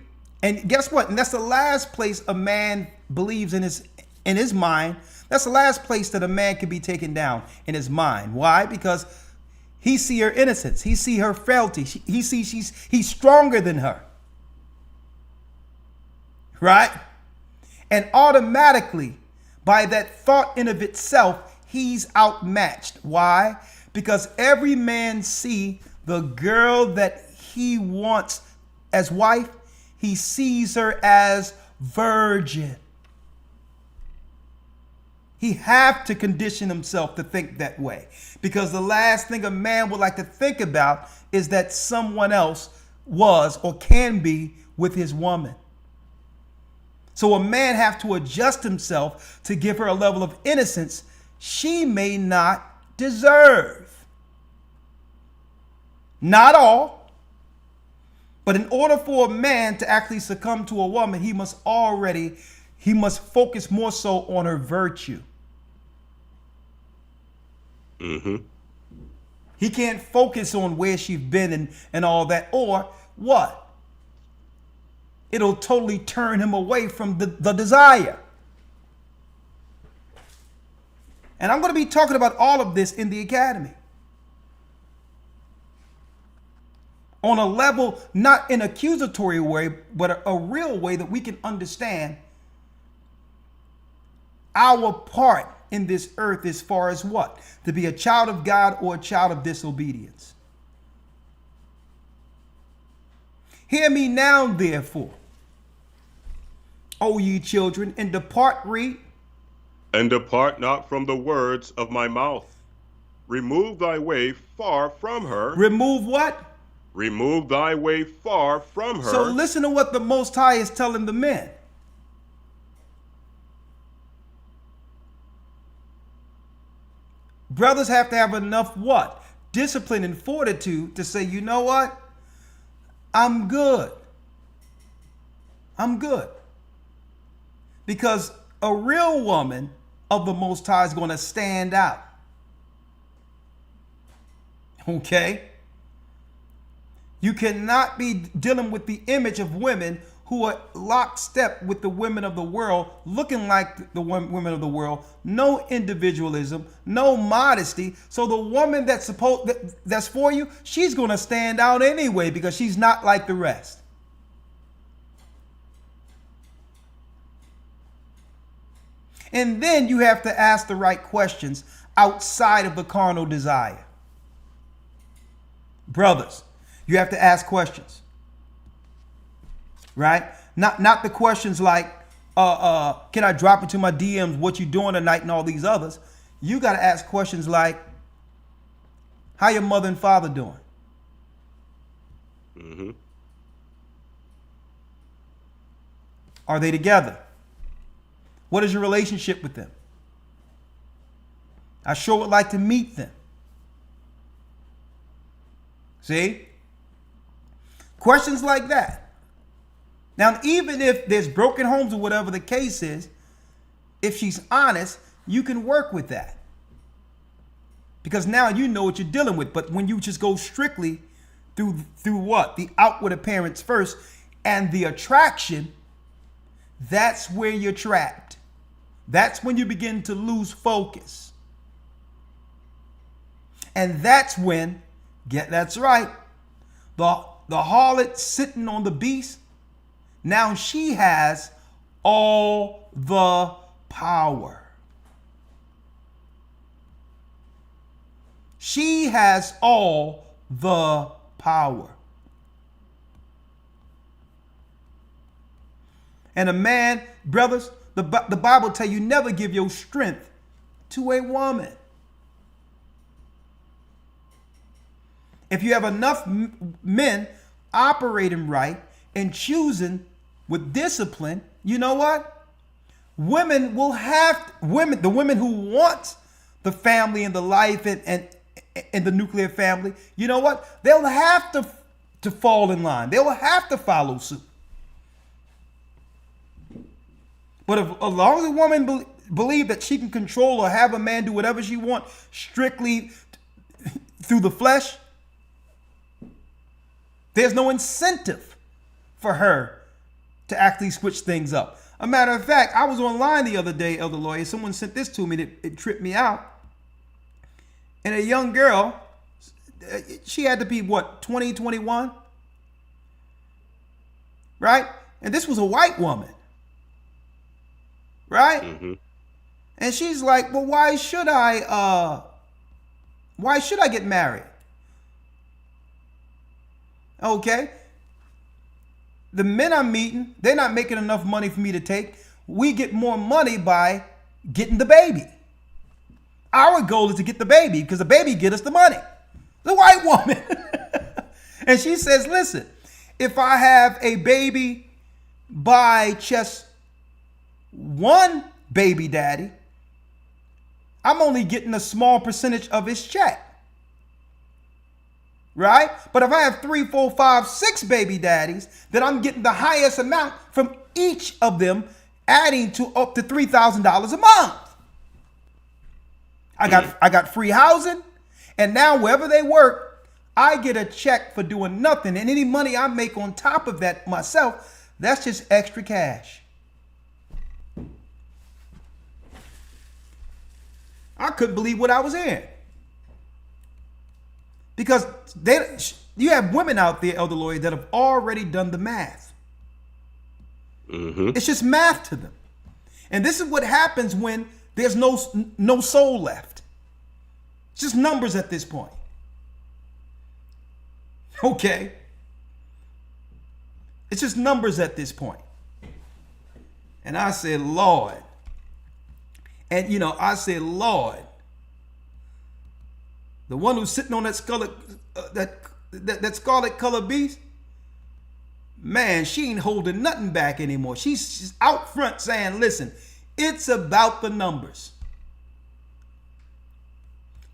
And guess what? And that's the last place a man believes in his mind. That's the last place that a man can be taken down, in his mind. Why? Because he see her innocence. He see her frailty. He sees he's stronger than her. Right? And automatically, by that thought in of itself, he's outmatched. Why? Because every man see the girl that he wants as wife, he sees her as virgin. He have to condition himself to think that way. Because the last thing a man would like to think about is that someone else was or can be with his woman. So a man have to adjust himself to give her a level of innocence she may not deserve. Not all, but in order for a man to actually succumb to a woman, he must focus more so on her virtue. Mm-hmm. He can't focus on where she's been and all that, or what? It'll totally turn him away from the desire. And I'm going to be talking about all of this in the academy. On a level, not an accusatory way, but a real way that we can understand our part in this earth as far as what? To be a child of God or a child of disobedience. Hear me now, therefore, O ye children, and depart, read. And depart not from the words of my mouth. Remove thy way far from her. Remove what? Remove thy way far from her. So listen to what the Most High is telling the men. Brothers have to have enough what? Discipline and fortitude to say, you know what? I'm good. I'm good. Because a real woman of the Most High is going to stand out. Okay? You cannot be dealing with the image of women who are lockstep with the women of the world, looking like the women of the world, no individualism, no modesty. So the woman that's for you, she's going to stand out anyway because she's not like the rest. And then you have to ask the right questions outside of the carnal desire. Brothers, you have to ask questions. Right? Not the questions like, can I drop into my DMs what you doing tonight and all these others. You got to ask questions like, how your mother and father doing? Mm-hmm. Are they together? What is your relationship with them? I sure would like to meet them. See? Questions like that. Now, even if there's broken homes or whatever the case is, if she's honest, you can work with that. Because now you know what you're dealing with. But when you just go strictly through what? The outward appearance first and the attraction, that's where you're trapped. That's when you begin to lose focus. And that's when, that's right, the harlot sitting on the beast, now she has all the power. She has all the power. And a man, brothers, the Bible tells you never give your strength to a woman. If you have enough men operating right and choosing with discipline, you know what? Women will have, the women who want the family and the life and the nuclear family, you know what? They'll have to fall in line. They'll have to follow suit. But as long as a woman believe that she can control or have a man do whatever she wants strictly through the flesh, there's no incentive for her to actually switch things up. A matter of fact, I was online the other day, Elder Lawya. Someone sent this to me. It tripped me out. And a young girl, she had to be, 20, 21? Right? And this was a white woman. Right? Mm-hmm. And she's like, well, why should I get married? Okay. The men I'm meeting, they're not making enough money for me to take. We get more money by getting the baby. Our goal is to get the baby because the baby get us the money. The white woman. And she says, listen, if I have a baby by just one baby daddy, I'm only getting a small percentage of his check. Right? But if I have 3, 4, 5, 6 baby daddies, then I'm getting the highest amount from each of them, adding to up to $3,000 a month. I got free housing, and now wherever they work, I get a check for doing nothing. And any money I make on top of that myself, that's just extra cash. I couldn't believe what I was hearing. Because you have women out there, Elder Lawya, that have already done the math. Mm-hmm. It's just math to them. And this is what happens when there's no soul left. It's just numbers at this point. Okay. It's just numbers at this point. And I said, Lord. And, I said, Lord. The one who's sitting on that scarlet colored beast, man, she ain't holding nothing back anymore. She's out front saying, listen, it's about the numbers.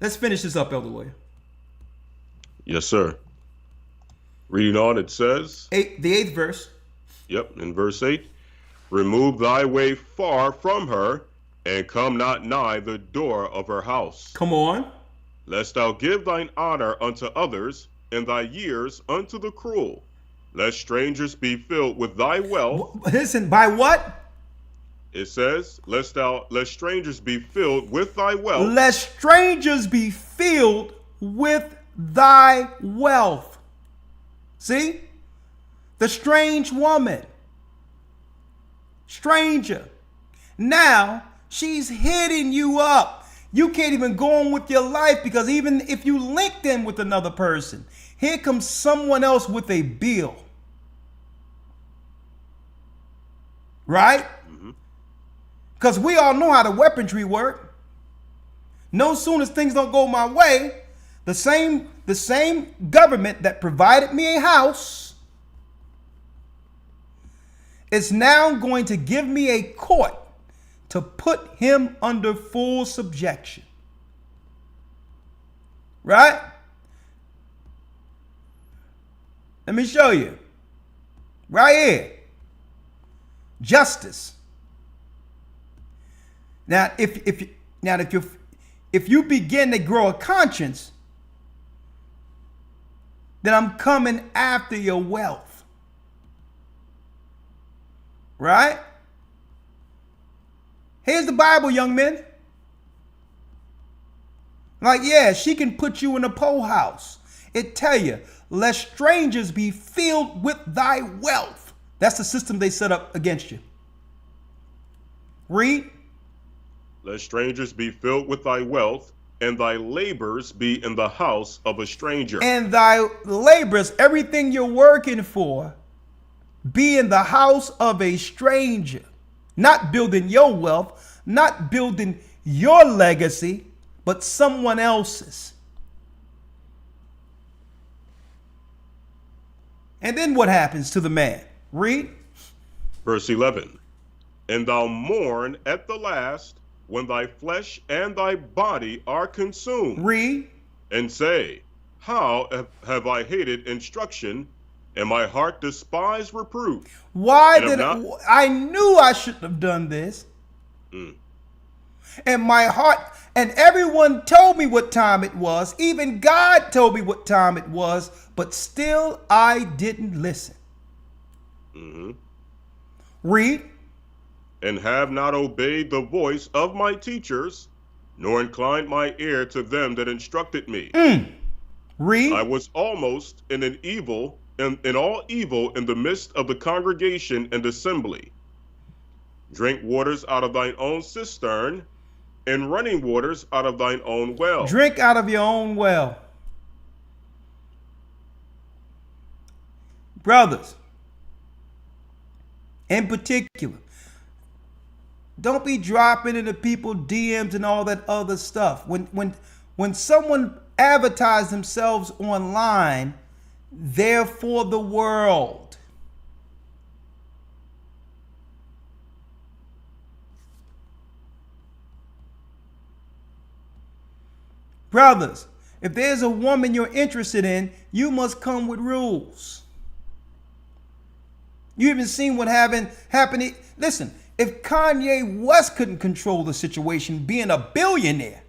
Let's finish this up, Elder Lawya. Yes, sir. Reading on, it says, the 8th verse. Yep, in verse 8, remove thy way far from her, and come not nigh the door of her house. Come on. lest thou give thine honor unto others, and thy years unto the cruel, lest strangers be filled with thy wealth. Listen, by what? It says, lest strangers be filled with thy wealth. Lest strangers be filled with thy wealth. See? The strange woman. Stranger. Now, she's hitting you up. You can't even go on with your life because even if you linked in with another person, here comes someone else with a bill. Right? Because we all know how the weaponry work. No soon as things don't go my way, the same government that provided me a house is now going to give me a court to put him under full subjection. Right? Let me show you. Right here. Justice. Now, if you begin to grow a conscience, then I'm coming after your wealth. Right? Here's the Bible, young men. Like, yeah, she can put you in a pole house. It tell you, lest strangers be filled with thy wealth. That's the system they set up against you. Read. Lest strangers be filled with thy wealth, and thy labors be in the house of a stranger. And thy labors, everything you're working for, be in the house of a stranger. Not building your wealth, not building your legacy, but someone else's. And then what happens to the man? Read. Verse 11. And thou mourn at the last, when thy flesh and thy body are consumed. Read. And say, how have I hated instruction, and my heart despised reproof? Why did I knew I shouldn't have done this. And my heart, and everyone told me what time it was. Even God told me what time it was, but still I didn't listen. Read. And have not obeyed the voice of my teachers, nor inclined my ear to them that instructed me. Read. I was almost in all evil in the midst of the congregation and assembly. Drink waters out of thine own cistern, and running waters out of thine own well. Drink out of your own well. Brothers, in particular, don't be dropping into people DMs and all that other stuff. When someone advertises themselves online, they're for the world. Brothers, if there's a woman you're interested in, you must come with rules. You even seen what happened. Listen, if Kanye West couldn't control the situation being a billionaire,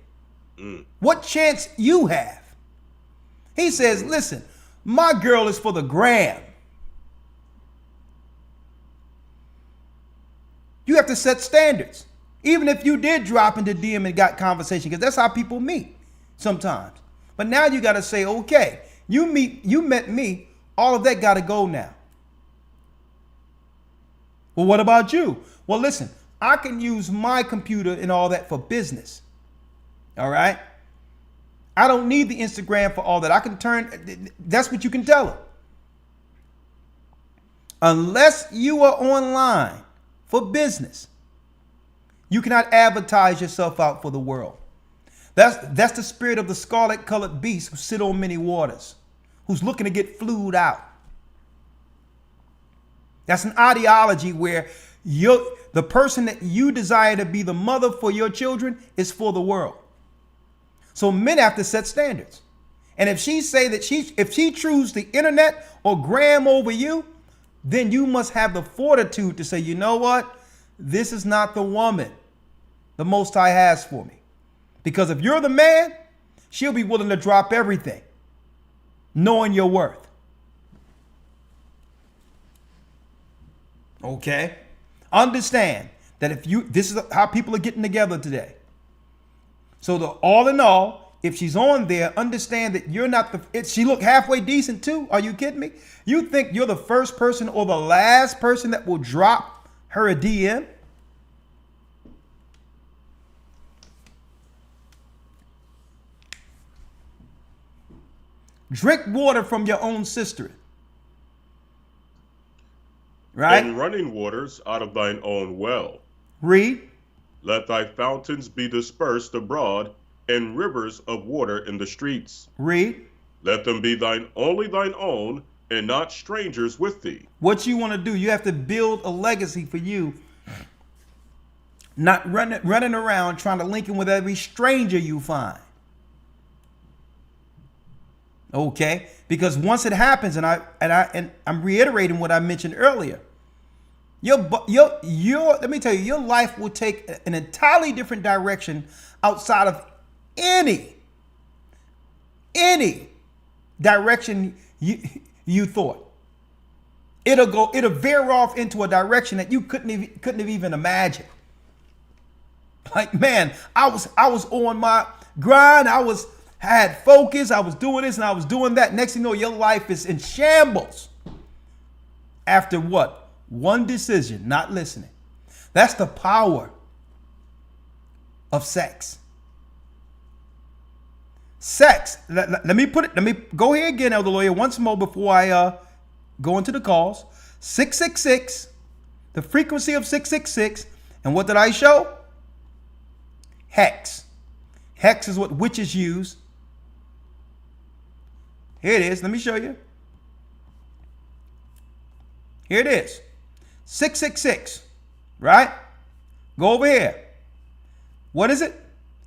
what chance you have? He says, listen, my girl is for the gram. You have to set standards. Even if you did drop into DM and got conversation, because that's how people meet sometimes. But now you got to say, okay, you met me, all of that got to go now. Well, what about you? Well, listen, I can use my computer and all that for business. All right? I don't need the Instagram for all that. I can that's what you can tell them. Unless you are online for business, you cannot advertise yourself out for the world. That's the spirit of the scarlet colored beast who sit on many waters, who's looking to get flued out. That's an ideology where the person that you desire to be the mother for your children is for the world. So men have to set standards. And if she say that if she chooses the internet or gram over you, then you must have the fortitude to say, you know what? This is not the woman the Most High has for me. Because if you're the man, She'll be willing to drop everything, knowing your worth. Okay? Understand that this is how people are getting together today. So all in all, if she's on there, understand that you're not she look halfway decent too. Are you kidding me? You think you're the first person or the last person that will drop her a DM? Drink water from your own sister. Right? And running waters out of thine own well. Read. Let thy fountains be dispersed abroad, and rivers of water in the streets. Read. Let them be only thine own, and not strangers with thee. What you want to do, you have to build a legacy for you. Not running around trying to link in with every stranger you find. Okay? Because once it happens, and I'm reiterating what I mentioned earlier, let me tell you, your life will take an entirely different direction outside of any direction you thought. It'll veer off into a direction that you couldn't have even imagined. Like, man, I was on my grind. I had focus. I was doing this and I was doing that. Next thing you know, your life is in shambles. After what? One decision, not listening. That's the power of sex. Sex. Let me go here again, Elder Lawya, once more before I go into the calls. 666, the frequency of 666. And what did I show? Hex. Hex is what witches use. Here it is. Let me show you. Here it is. 666. Right? Go over here. What is it?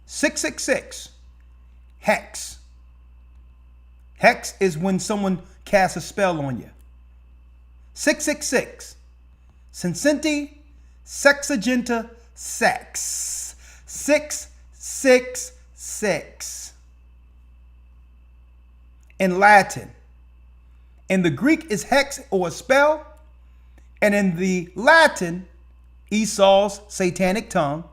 666. Hex. Hex is when someone casts a spell on you. 666. Sensenti, sexagenta, sex. 666. In Latin. In the Greek is hex or a spell. And in the Latin, Esau's satanic tongue,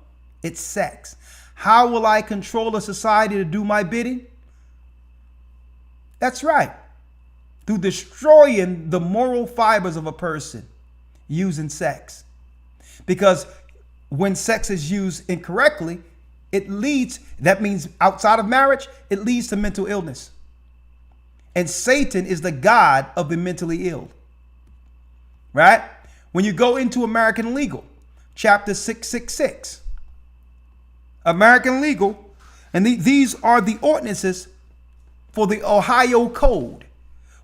it's sex. How will I control a society to do my bidding? That's right. Through destroying the moral fibers of a person using sex. Because when sex is used incorrectly, that means outside of marriage, it leads to mental illness. And Satan is the god of the mentally ill. Right? When you go into American legal, chapter 666, American legal, and these are the ordinances for the Ohio Code,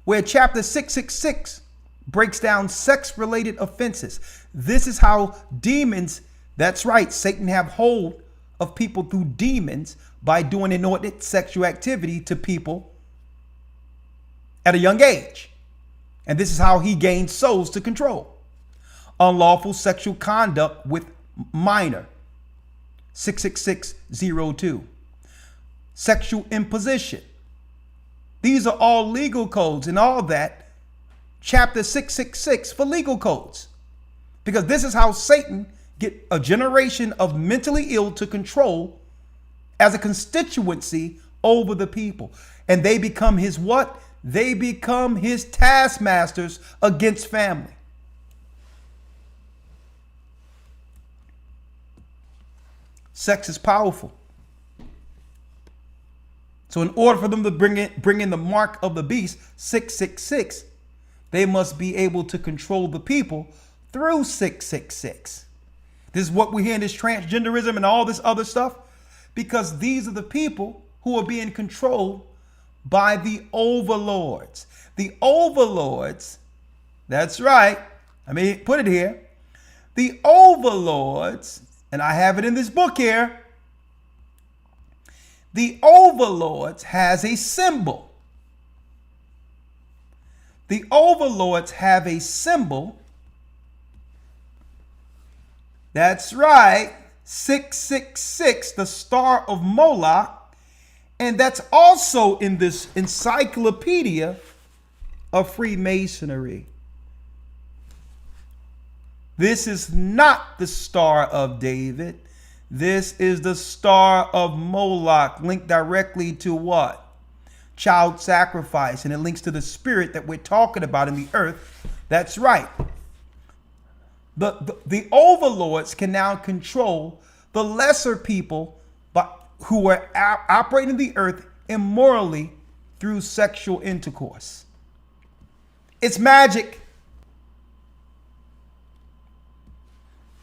where chapter 666 breaks down sex-related offenses. This is how demons, that's right, Satan have hold of people through demons by doing inordinate sexual activity to people at a young age. And this is how he gains souls to control. Unlawful sexual conduct with minor, 66602. Sexual imposition. These are all legal codes and all that. Chapter 666 for legal codes. Because this is how Satan get a generation of mentally ill to control as a constituency over the people. And they become his what? They become his taskmasters against family. Sex is powerful. So in order for them to bring in the mark of the beast, 666, they must be able to control the people through 666. This is what we hear in this transgenderism and all this other stuff, because these are the people who are being controlled by the overlords. The overlords, that's right. Let me put it here. The overlords, and I have it in this book here. The overlords has a symbol. The overlords have a symbol. That's right. 666, the star of Moloch. And that's also in this encyclopedia of Freemasonry. This is not the Star of David. This is the Star of Moloch, linked directly to what? Child sacrifice. And it links to the spirit that we're talking about in the earth. That's right. The overlords can now control the lesser people who are operating the earth immorally through sexual intercourse. It's magic.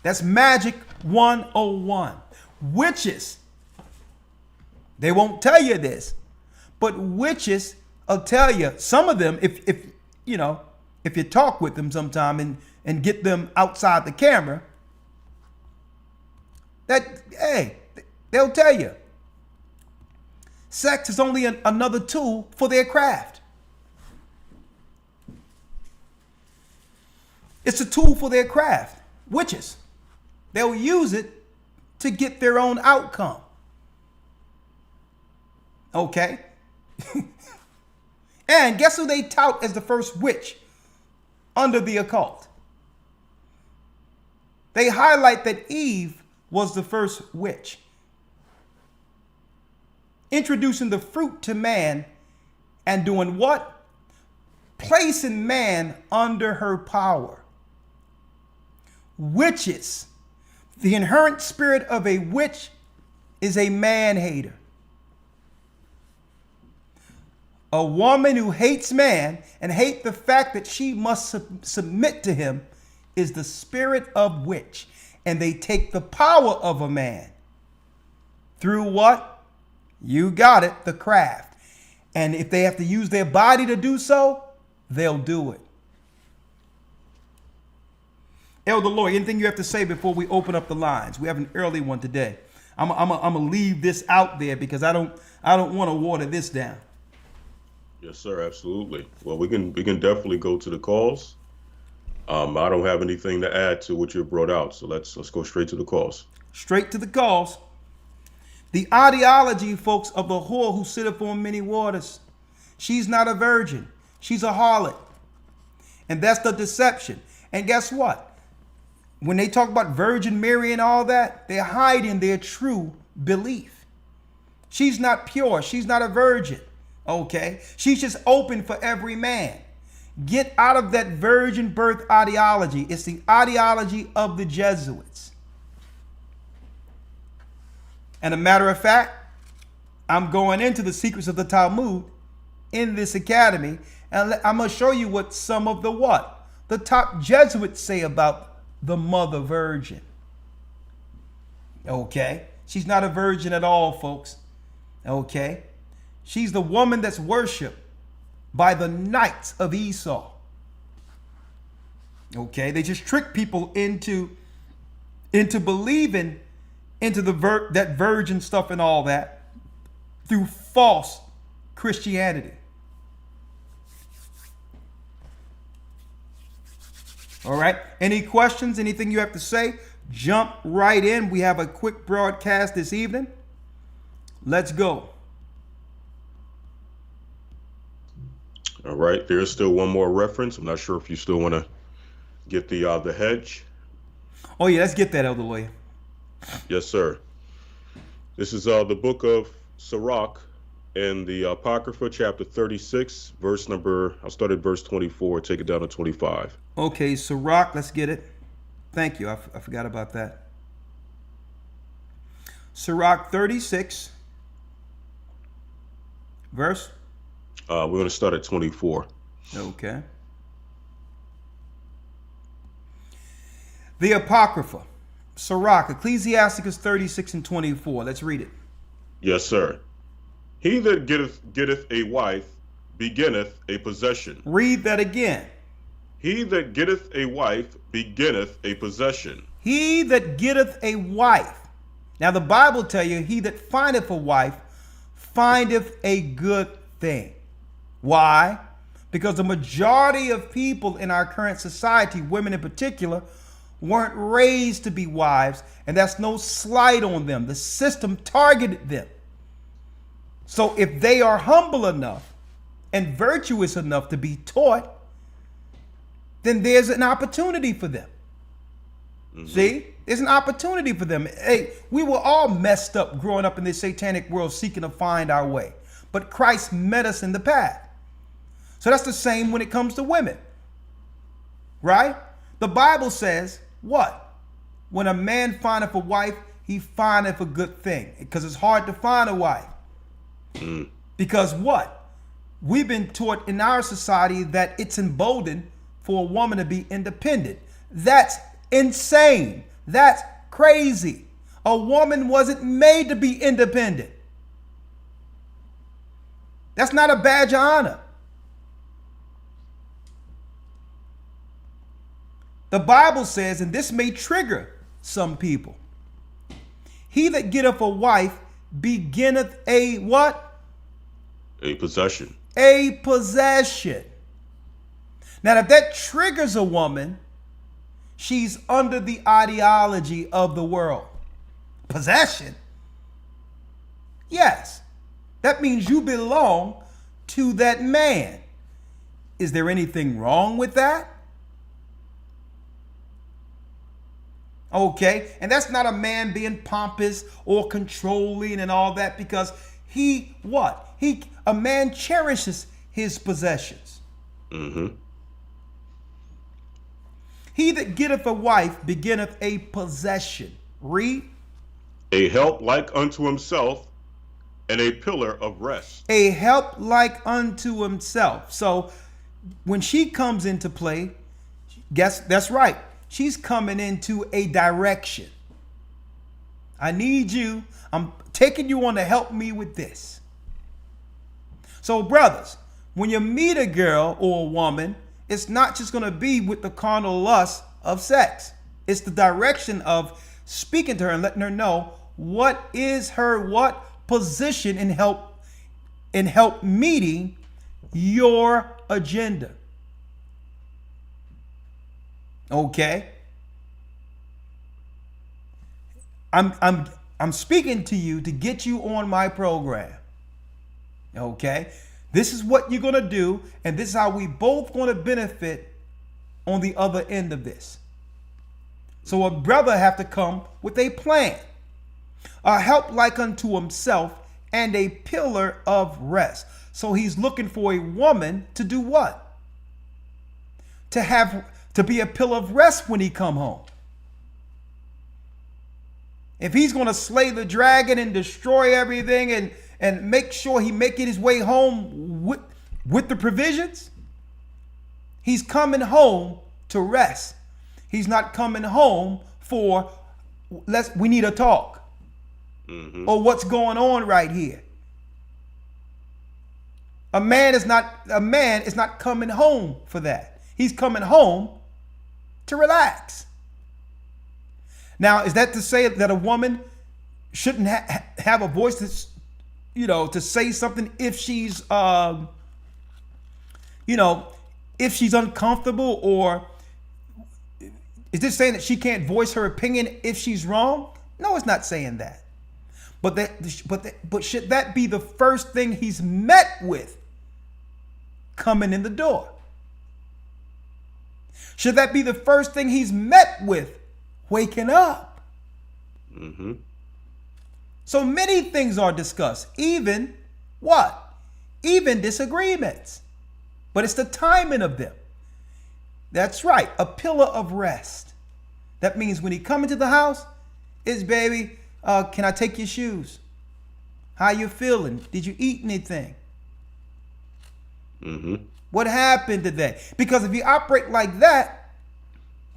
That's magic 101. Witches, they won't tell you this, but witches will tell you, some of them, if you talk with them sometime and get them outside the camera, that, hey, they'll tell you sex is only another tool for their craft. It's a tool for their craft. Witches, they'll use it to get their own outcome. Okay? And guess who they tout as the first witch under the occult? They highlight that Eve was the first witch, introducing the fruit to man and doing what? Placing man under her power. Witches. The inherent spirit of a witch is a man-hater. A woman who hates man and hates the fact that she must submit to him is the spirit of witch. And they take the power of a man through what? You got it, the craft. And if they have to use their body to do so, they'll do it. Elder Lawya, anything you have to say before we open up the lines? We have an early one today. I'm gonna leave this out there because I don't want to water this down. Yes, sir. Absolutely. Well, we can definitely go to the calls. I don't have anything to add to what you brought out, so let's go straight to the calls. Straight to the calls. The ideology, folks, of the whore who sitteth on many waters. She's not a virgin. She's a harlot. And that's the deception. And guess what? When they talk about Virgin Mary and all that, they're hiding their true belief. She's not pure. She's not a virgin. Okay? She's just open for every man. Get out of that virgin birth ideology. It's the ideology of the Jesuits. And a matter of fact, I'm going into the secrets of the Talmud in this academy, and I'm going to show you what some of the top Jesuits say about the Mother Virgin. Okay? She's not a virgin at all, folks. Okay? She's the woman that's worshipped by the knights of Esau. Okay? They just trick people into believing into that virgin stuff and all that through false Christianity. All right. Any questions? Anything you have to say? Jump right in. We have a quick broadcast this evening. Let's go. All right. There's still one more reference. I'm not sure if you still want to get the hedge. Oh yeah, let's get that, Elder Lawya. Yes, sir. This is the book of Sirach in the Apocrypha, chapter 36, I'll start at verse 24, take it down to 25. Okay, Sirach, let's get it. Thank you. I forgot about that. Sirach 36, verse? We're going to start at 24. Okay. The Apocrypha, Sirach, Ecclesiasticus 36 and 24. Let's read it. Yes, sir. He that getteth a wife beginneth a possession. Read that again. He that getteth a wife beginneth a possession. He that getteth a wife. Now the Bible tell you, he that findeth a wife findeth a good thing. Why? Because the majority of people in our current society, women in particular, weren't raised to be wives, and that's no slight on them. The system targeted them. So if they are humble enough and virtuous enough to be taught, then there's an opportunity for them. See, there's an opportunity for them. Hey, we were all messed up growing up in this satanic world seeking to find our way. But Christ met us in the path. So that's the same when it comes to women. Right? The Bible says what? When a man findeth a wife, he findeth a good thing. Because it's hard to find a wife. Because what? We've been taught in our society that it's emboldened for a woman to be independent. That's insane. That's crazy. A woman wasn't made to be independent. That's not a badge of honor. The Bible says, and this may trigger some people, he that getteth a wife beginneth a what? A possession. A possession. Now, if that triggers a woman, she's under the ideology of the world. Possession? Yes. That means you belong to that man. Is there anything wrong with that? Okay. And that's not a man being pompous or controlling and all that, because he what? A man cherishes his possessions. He that getteth a wife beginneth a possession. Read. A help like unto himself, and a pillar of rest. A help like unto himself. So when she comes into play, guess that's right. She's coming into a direction. I need you. I'm taking you on to help me with this. So brothers, when you meet a girl or a woman, it's not just going to be with the carnal lust of sex. It's the direction of speaking to her and letting her know what is her what position in help meeting your agenda. Okay? I'm speaking to you to get you on my program. Okay? This is what you're going to do, and this is how we both going to benefit on the other end of this. So a brother have to come with a plan. A help like unto himself and a pillar of rest. So he's looking for a woman to do what? To be a pillar of rest when he come home. If he's going to slay the dragon and destroy everything and make sure he making his way home with the provisions, he's coming home to rest. He's not coming home for we need a talk. Or what's going on right here. A man is not coming home for that. He's coming home to relax. Now, is that to say that a woman shouldn't have a voice to say something if she's if she's uncomfortable, or is this saying that she can't voice her opinion if she's wrong? No, it's not saying that. But should that be the first thing he's met with coming in the door? Should that be the first thing he's met with waking up? So many things are discussed, even what? Even disagreements. But it's the timing of them. That's right, a pillar of rest. That means when he come into the house, it's baby, can I take your shoes? How you feeling? Did you eat anything? What happened today? Because if you operate like that,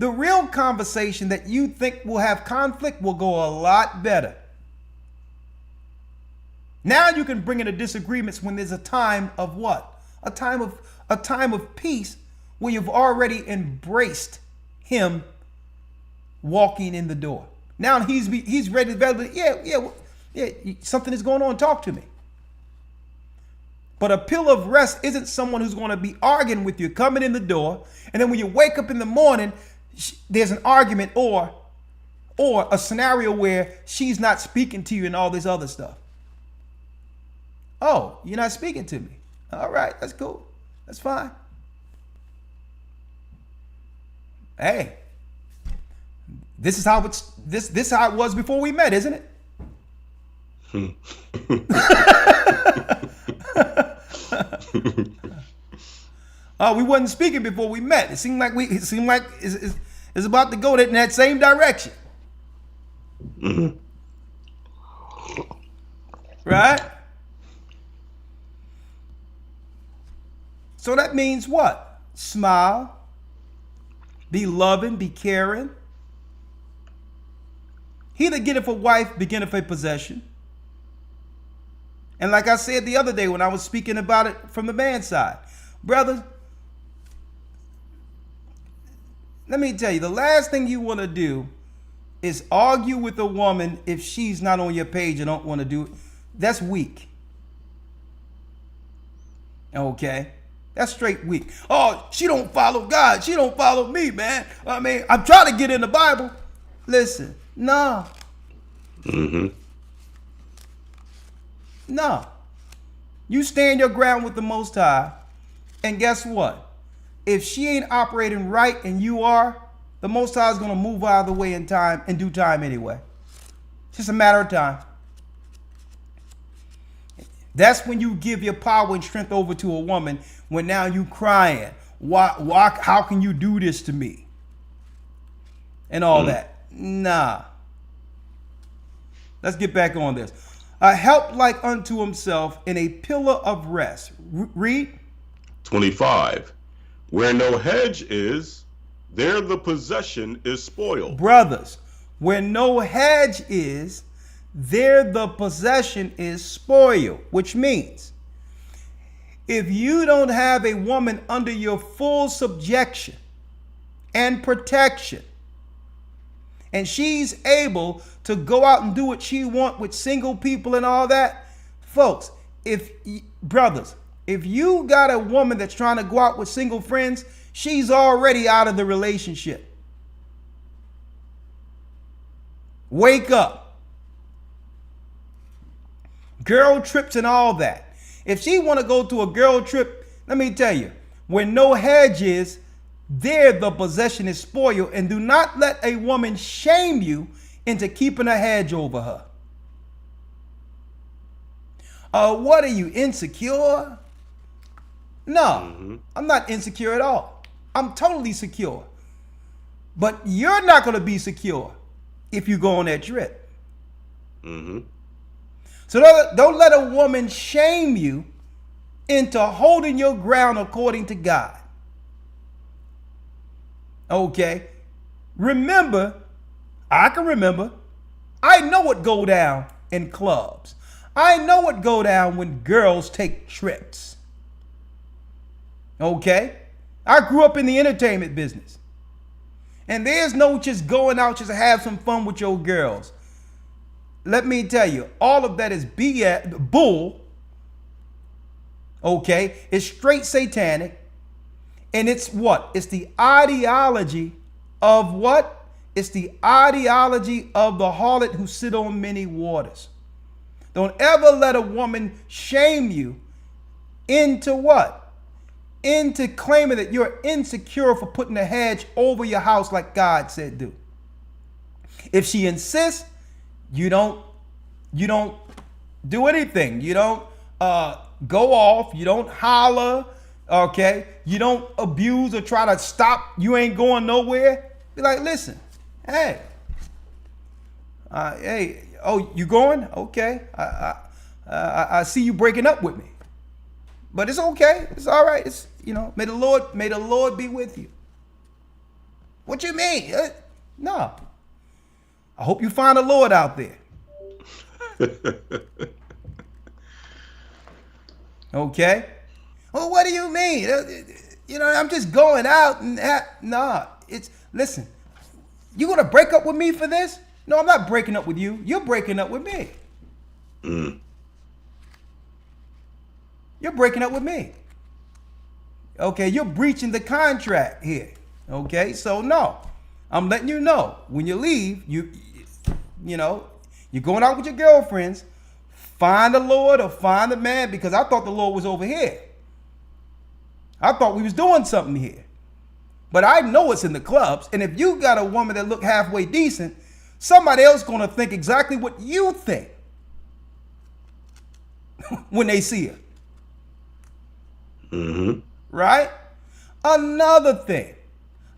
the real conversation that you think will have conflict will go a lot better. Now you can bring in the disagreements when there's a time of what? A time of peace, when you've already embraced him walking in the door. Now he's ready to validate. Yeah, something is going on. Talk to me. But a pillar of rest isn't someone who's going to be arguing with you, coming in the door, and then when you wake up in the morning, there's an argument or a scenario where she's not speaking to you and all this other stuff. Oh, you're not speaking to me. All right, that's cool. That's fine. Hey, this is how this is how it was before we met, isn't it? We wasn't speaking before we met. It seemed like it's about to go in that same direction. Mm-hmm. Right? So that means what? Smile, be loving, be caring. He that getteth a wife beginneth a possession. And like I said the other day when I was speaking about it from the man's side, brothers, let me tell you, the last thing you want to do is argue with a woman if she's not on your page and don't want to do it. That's weak. Okay? That's straight weak. Oh, she don't follow God. She don't follow me, man. I mean, I'm trying to get in the Bible. Listen, nah. Mm-hmm. Nah. You stand your ground with the Most High, and guess what? If she ain't operating right and you are, the Most High is going to move out of the way in time, in due time anyway. It's just a matter of time. That's when you give your power and strength over to a woman, when now you crying. Why, how can you do this to me? And all that. Nah. Let's get back on this. A help like unto himself in a pillar of rest. Read. 25. Where no hedge is, there the possession is spoiled. Brothers, where no hedge is, there the possession is spoiled. Which means, if you don't have a woman under your full subjection and protection, and she's able to go out and do what she wants with single people and all that, folks, brothers, if you got a woman that's trying to go out with single friends, she's already out of the relationship. Wake up. Girl trips and all that. If she want to go to a girl trip, let me tell you, when no hedge is, there the possession is spoiled. And do not let a woman shame you into keeping a hedge over her. What are you, insecure? No, I'm not insecure at all. I'm totally secure. But you're not going to be secure if you go on that trip. So don't let a woman shame you into holding your ground according to God. Okay? Remember, I can remember, I know what go down in clubs. I know what go down when girls take trips. Okay? I grew up in the entertainment business. And there's no just going out just to have some fun with your girls. Let me tell you, all of that is BS, bull. Okay? It's straight satanic. And it's what? It's the ideology of what? It's the ideology of the harlot who sit on many waters. Don't ever let a woman shame you into what? Into claiming that you're insecure for putting a hedge over your house like God said do. If she insists, you don't do anything. You don't go off. You don't holler. Okay? You don't abuse or try to stop. You ain't going nowhere. Be like, listen, hey, oh, you going? Okay. I see you breaking up with me. But it's okay. It's all right. It's, may the Lord be with you. What you mean? No. I hope you find the Lord out there. Okay. Well, what do you mean? I'm just going out and nah. Listen. You gonna break up with me for this? No, I'm not breaking up with you. You're breaking up with me. You're breaking up with me. Okay, you're breaching the contract here. Okay, so no, I'm letting you know when you leave, you're going out with your girlfriends. find the Lord or find the man, because I thought the Lord was over here. I thought we was doing something here. But I know it's in the clubs. And if you got a woman that look halfway decent, somebody else going to think exactly what you think when they see her. Mm-hmm. Right? Another thing.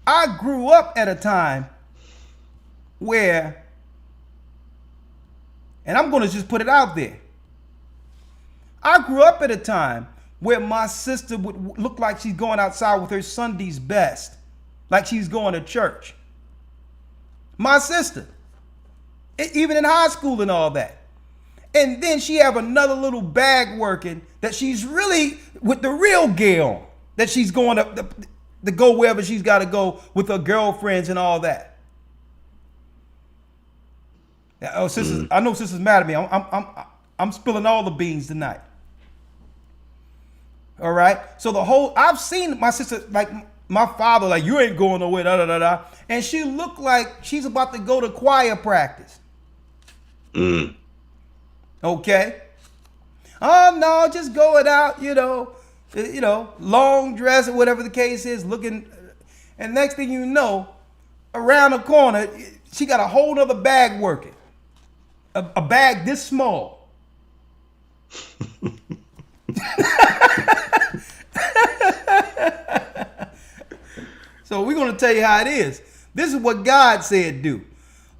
I grew up at a time where, and I'm going to just put it out there, I grew up at a time where my sister would look like she's going outside with her Sunday's best, like she's going to church. My sister, even in high school and all that. And then she have another little bag working that she's really with the real gear on, that she's going to go wherever she's got to go with her girlfriends and all that. Oh, sisters, I know sisters mad at me. I'm spilling all the beans tonight. All right. So I've seen my sister, like my father, like, you ain't going nowhere, da da da da. And she looked like she's about to go to choir practice. Okay. Oh no, just going out, long dress or whatever the case is, looking, and next thing you know, around the corner, she got a whole other bag working. A bag this small. So we're going to tell you how it is. This is what God said do.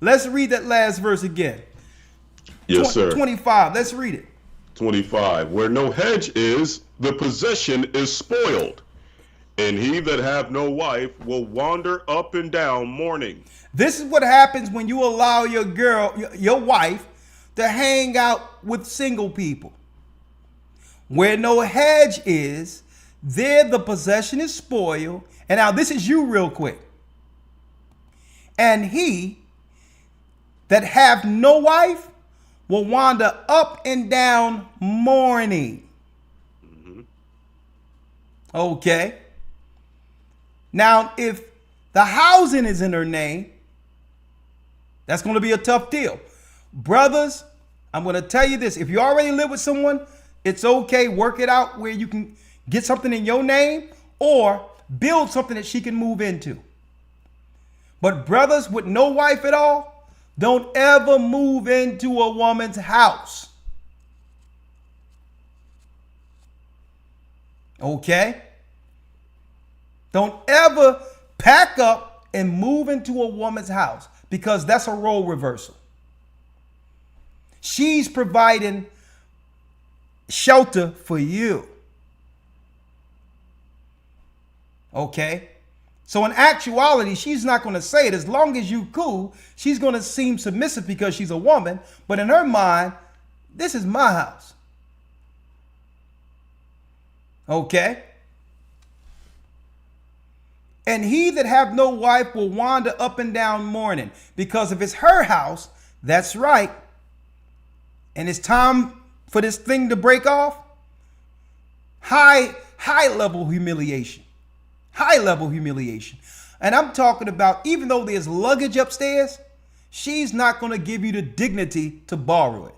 Let's read that last verse again. Yes, sir. 25. Let's read it. 25. Where no hedge is, the possession is spoiled, and he that hath no wife will wander up and down mourning. This is what happens when you allow your wife, to hang out with single people. Where no hedge is, there the possession is spoiled. And now this is you real quick. And he that hath no wife will wander up and down mourning. Okay. Now, if the housing is in her name, that's going to be a tough deal. Brothers, I'm going to tell you this. If you already live with someone, it's okay. Work it out where you can get something in your name or build something that she can move into. But brothers with no wife at all, don't ever move into a woman's house. Okay? Don't ever pack up and move into a woman's house, because that's a role reversal. She's providing shelter for you. Okay? So in actuality, she's not going to say it. As long as you cool, she's going to seem submissive because she's a woman. But in her mind, this is my house. Okay? And he that have no wife will wander up and down mourning. Because if it's her house, that's right. And it's time for this thing to break off. High level humiliation. High level humiliation. And I'm talking about, even though there's luggage upstairs, she's not going to give you the dignity to borrow it.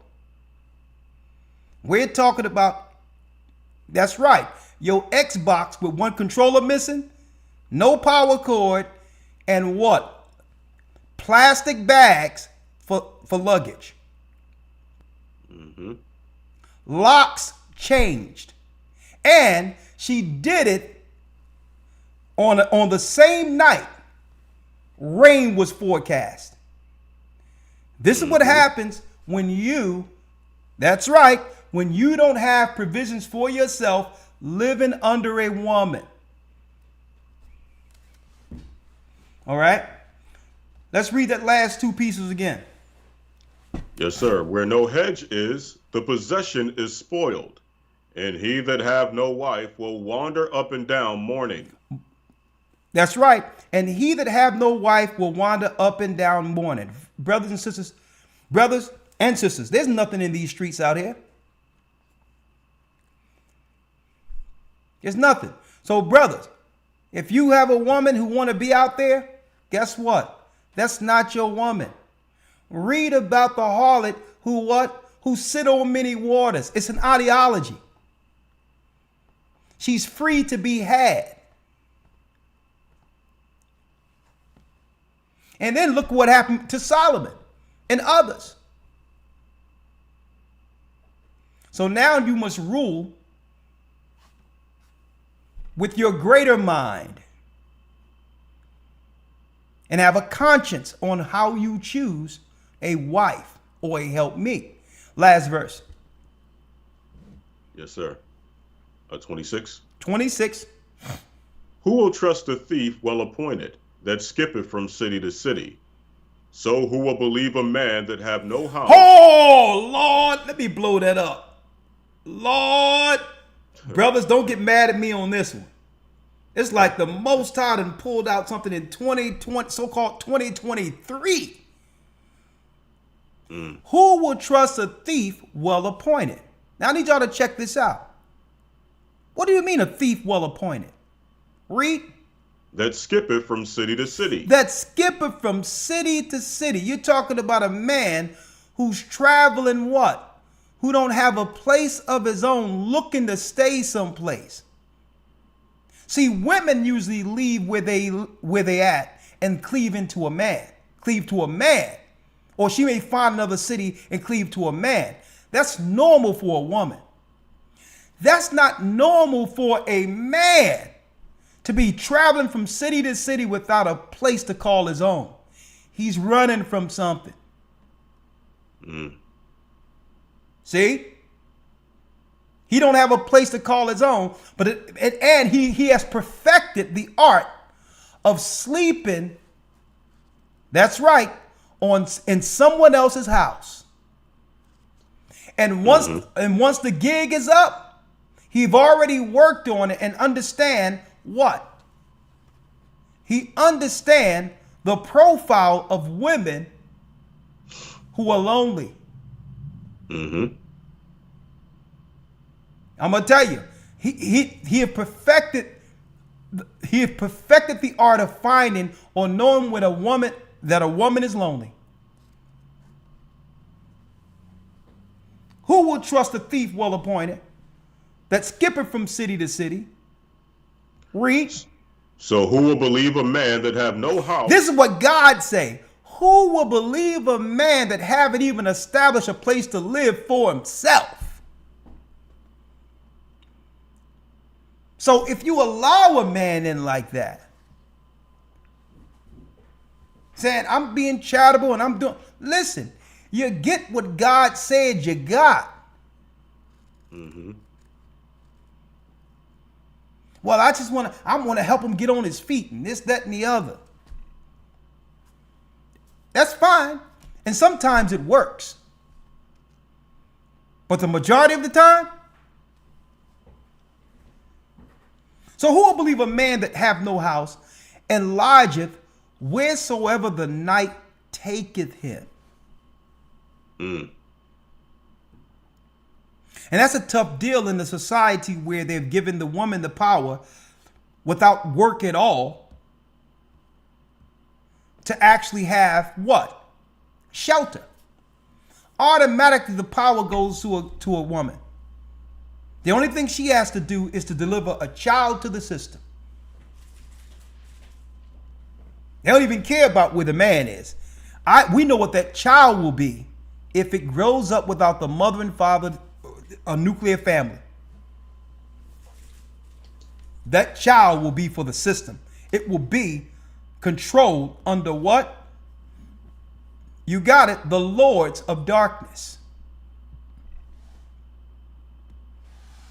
We're talking about, that's right, your Xbox with one controller missing, no power cord, and what? Plastic bags for luggage. Locks changed. And she did it on the same night rain was forecast. This is what happens when that's right, when you don't have provisions for yourself living under a woman. All right? Let's read that last two pieces again. Yes, sir. Where no hedge is, the possession is spoiled, and he that have no wife will wander up and down mourning. That's right. And he that have no wife will wander up and down mourning. Brothers and sisters, there's nothing in these streets out here. There's nothing. So brothers, if you have a woman who want to be out there, guess what? That's not your woman. Read about the harlot who who sit on many waters. It's an ideology. She's free to be had. And then look what happened to Solomon and others. So now you must rule with your greater mind and have a conscience on how you choose a wife or a helpmeet. Last verse. Yes, sir. 26. 26. Who will trust a thief well appointed, that skippeth from city to city? So who will believe a man that have no house? Oh, Lord, let me blow that up. Lord, brothers, don't get mad at me on this one. It's like the Most High done pulled out something in 2020, so-called 2023. Who will trust a thief well appointed? Now I need y'all to check this out. What do you mean a thief well appointed? Read. That skippeth from city to city. That skippeth from city to city. You're talking about a man who's traveling what? Who don't have a place of his own, looking to stay someplace. See, women usually leave where they at and cleave to a man. Or she may find another city and cleave to a man. That's normal for a woman. That's not normal for a man to be traveling from city to city without a place to call his own. He's running from something. See? He don't have a place to call his own, but he has perfected the art of sleeping. That's right, in someone else's house. And once the gig is up, he've already worked on it and understand what? He understand the profile of women who are lonely. I'm gonna tell you, he have perfected the art of finding or knowing when a woman is lonely. Who will trust a thief well appointed, that skippeth from city to city? Read. So who will believe a man that have no house? This is what God say. Who will believe a man that haven't even established a place to live for himself? So if you allow a man in like that, saying, I'm being charitable and I'm doing, listen, you get what God said you got. Well, I want to help him get on his feet and this, that, and the other. That's fine. And sometimes it works. But the majority of the time, so who will believe a man that have no house and lodgeth wheresoever the night taketh him? And that's a tough deal in the society where they've given the woman the power without work at all to actually have what? Shelter. Automatically the power goes to a woman. The only thing she has to do is to deliver a child to the system. They don't even care about where the man is. We know what that child will be if it grows up without the mother and father, a nuclear family. That child will be for the system. It will be controlled under what? You got it, the lords of darkness.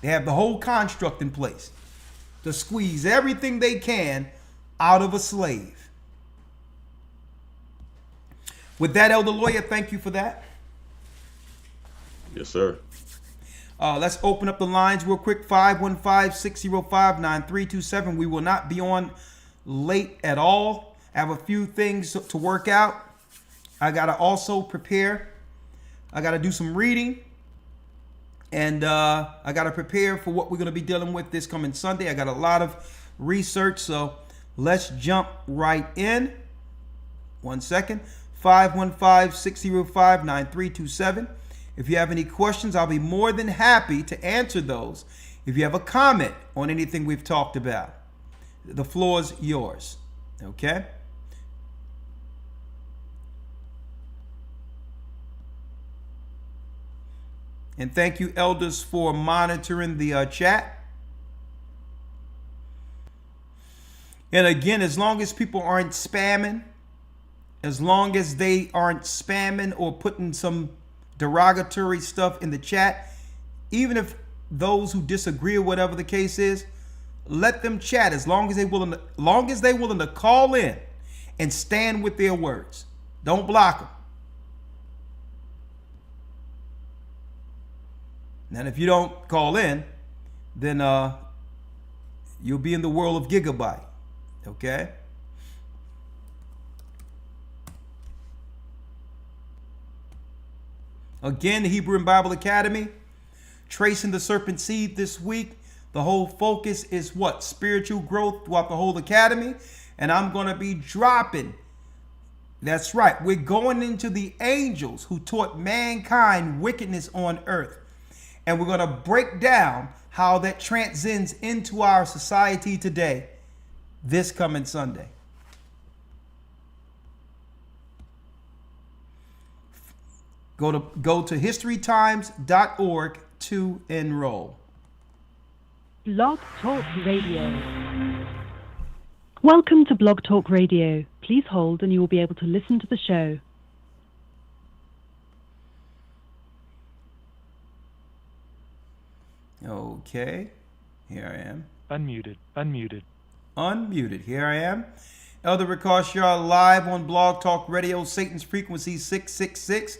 They have the whole construct in place to squeeze everything they can out of a slave. With that, Elder Lawya, thank you for that. Yes, sir. Let's open up the lines real quick. 515-605-9327. We will not be on late at all. I have a few things to work out. I got to also prepare. I got to do some reading. And I got to prepare for what we're going to be dealing with this coming Sunday. I got a lot of research. So let's jump right in. 1 second. 515-605-9327. If you have any questions, I'll be more than happy to answer those. If you have a comment on anything we've talked about, the floor is yours. Okay? And thank you, elders, for monitoring the chat. And again, as long as people aren't spamming, as long as they aren't spamming or putting some derogatory stuff in the chat, even if those who disagree or whatever the case is, let them chat as long as they're willing to call in and stand with their words. Don't block them. And if you don't call in, then you'll be in the world of gigabyte. Okay? Again, the Hebrew and Bible Academy, tracing the serpent seed this week. The whole focus is what? Spiritual growth throughout the whole academy. And I'm going to be dropping. That's right. We're going into the angels who taught mankind wickedness on earth. And we're going to break down how that transcends into our society today, this coming Sunday. Go to historytimes.org to enroll. Blog Talk Radio. Welcome to Blog Talk Radio. Please hold and you will be able to listen to the show. Okay, here I am. Unmuted. Here I am. Elder Rawchaa live on Blog Talk Radio, Satan's frequency 666.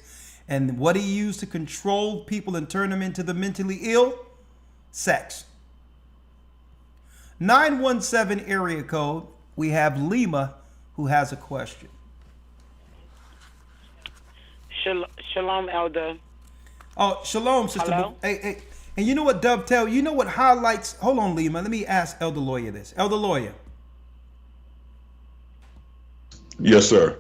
And what he used to control people and turn them into the mentally ill? Sex. 917 area code. We have Lima who has a question. Shalom, Elder. Oh, shalom, sister. Hello? Hey. And you know what, Dovetail? You know what highlights? Hold on, Lima. Let me ask Elder Lawya this. Elder Lawya. Yes, sir.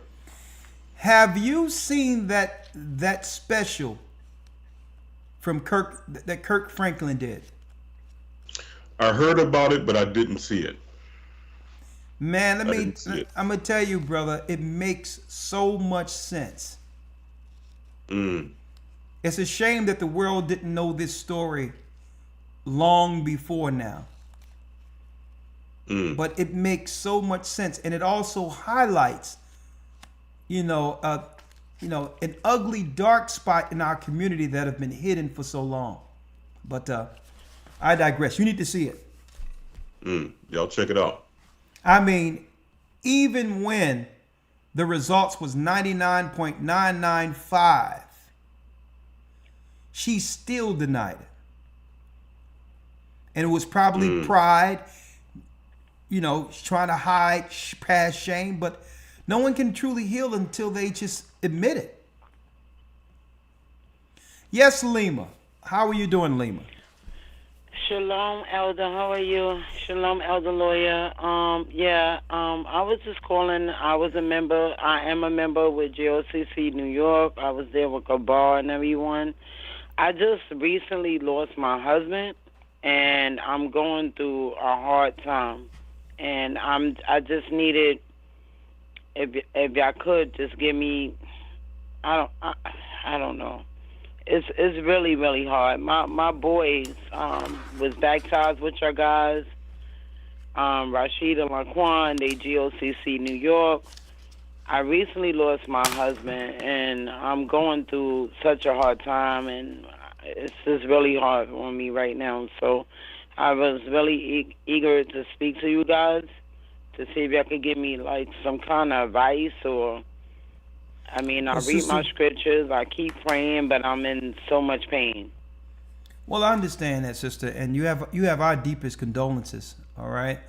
Have you seen that special from Kirk Franklin did? I heard about it, but I didn't see it. Man, I'm gonna tell you, brother, it makes so much sense. It's a shame that the world didn't know this story long before now. But it makes so much sense, and it also highlights, an ugly, dark spot in our community that have been hidden for so long. But I digress. You need to see it. Y'all check it out. I mean, even when the results was 99.995, she still denied it. And it was probably pride, trying to hide past shame, but no one can truly heal until they just admit it. Yes, Lima. How are you doing, Lima? Shalom, Elder. How are you? Shalom, Elder Lawya. I was just calling. I am a member with GOCC New York. I was there with Kabar and everyone. I just recently lost my husband, and I'm going through a hard time. And I just needed, if y'all could just give me, I don't know. It's really, really hard. My boys was baptized with your guys, Rashid and Laquan, they GOCC New York. I recently lost my husband, and I'm going through such a hard time, and it's just really hard on me right now. So I was really eager to speak to you guys to see if y'all could give me like some kind of advice or. I read my scriptures, I keep praying, but I'm in so much pain. Well, I understand that, sister, and you have our deepest condolences. All right.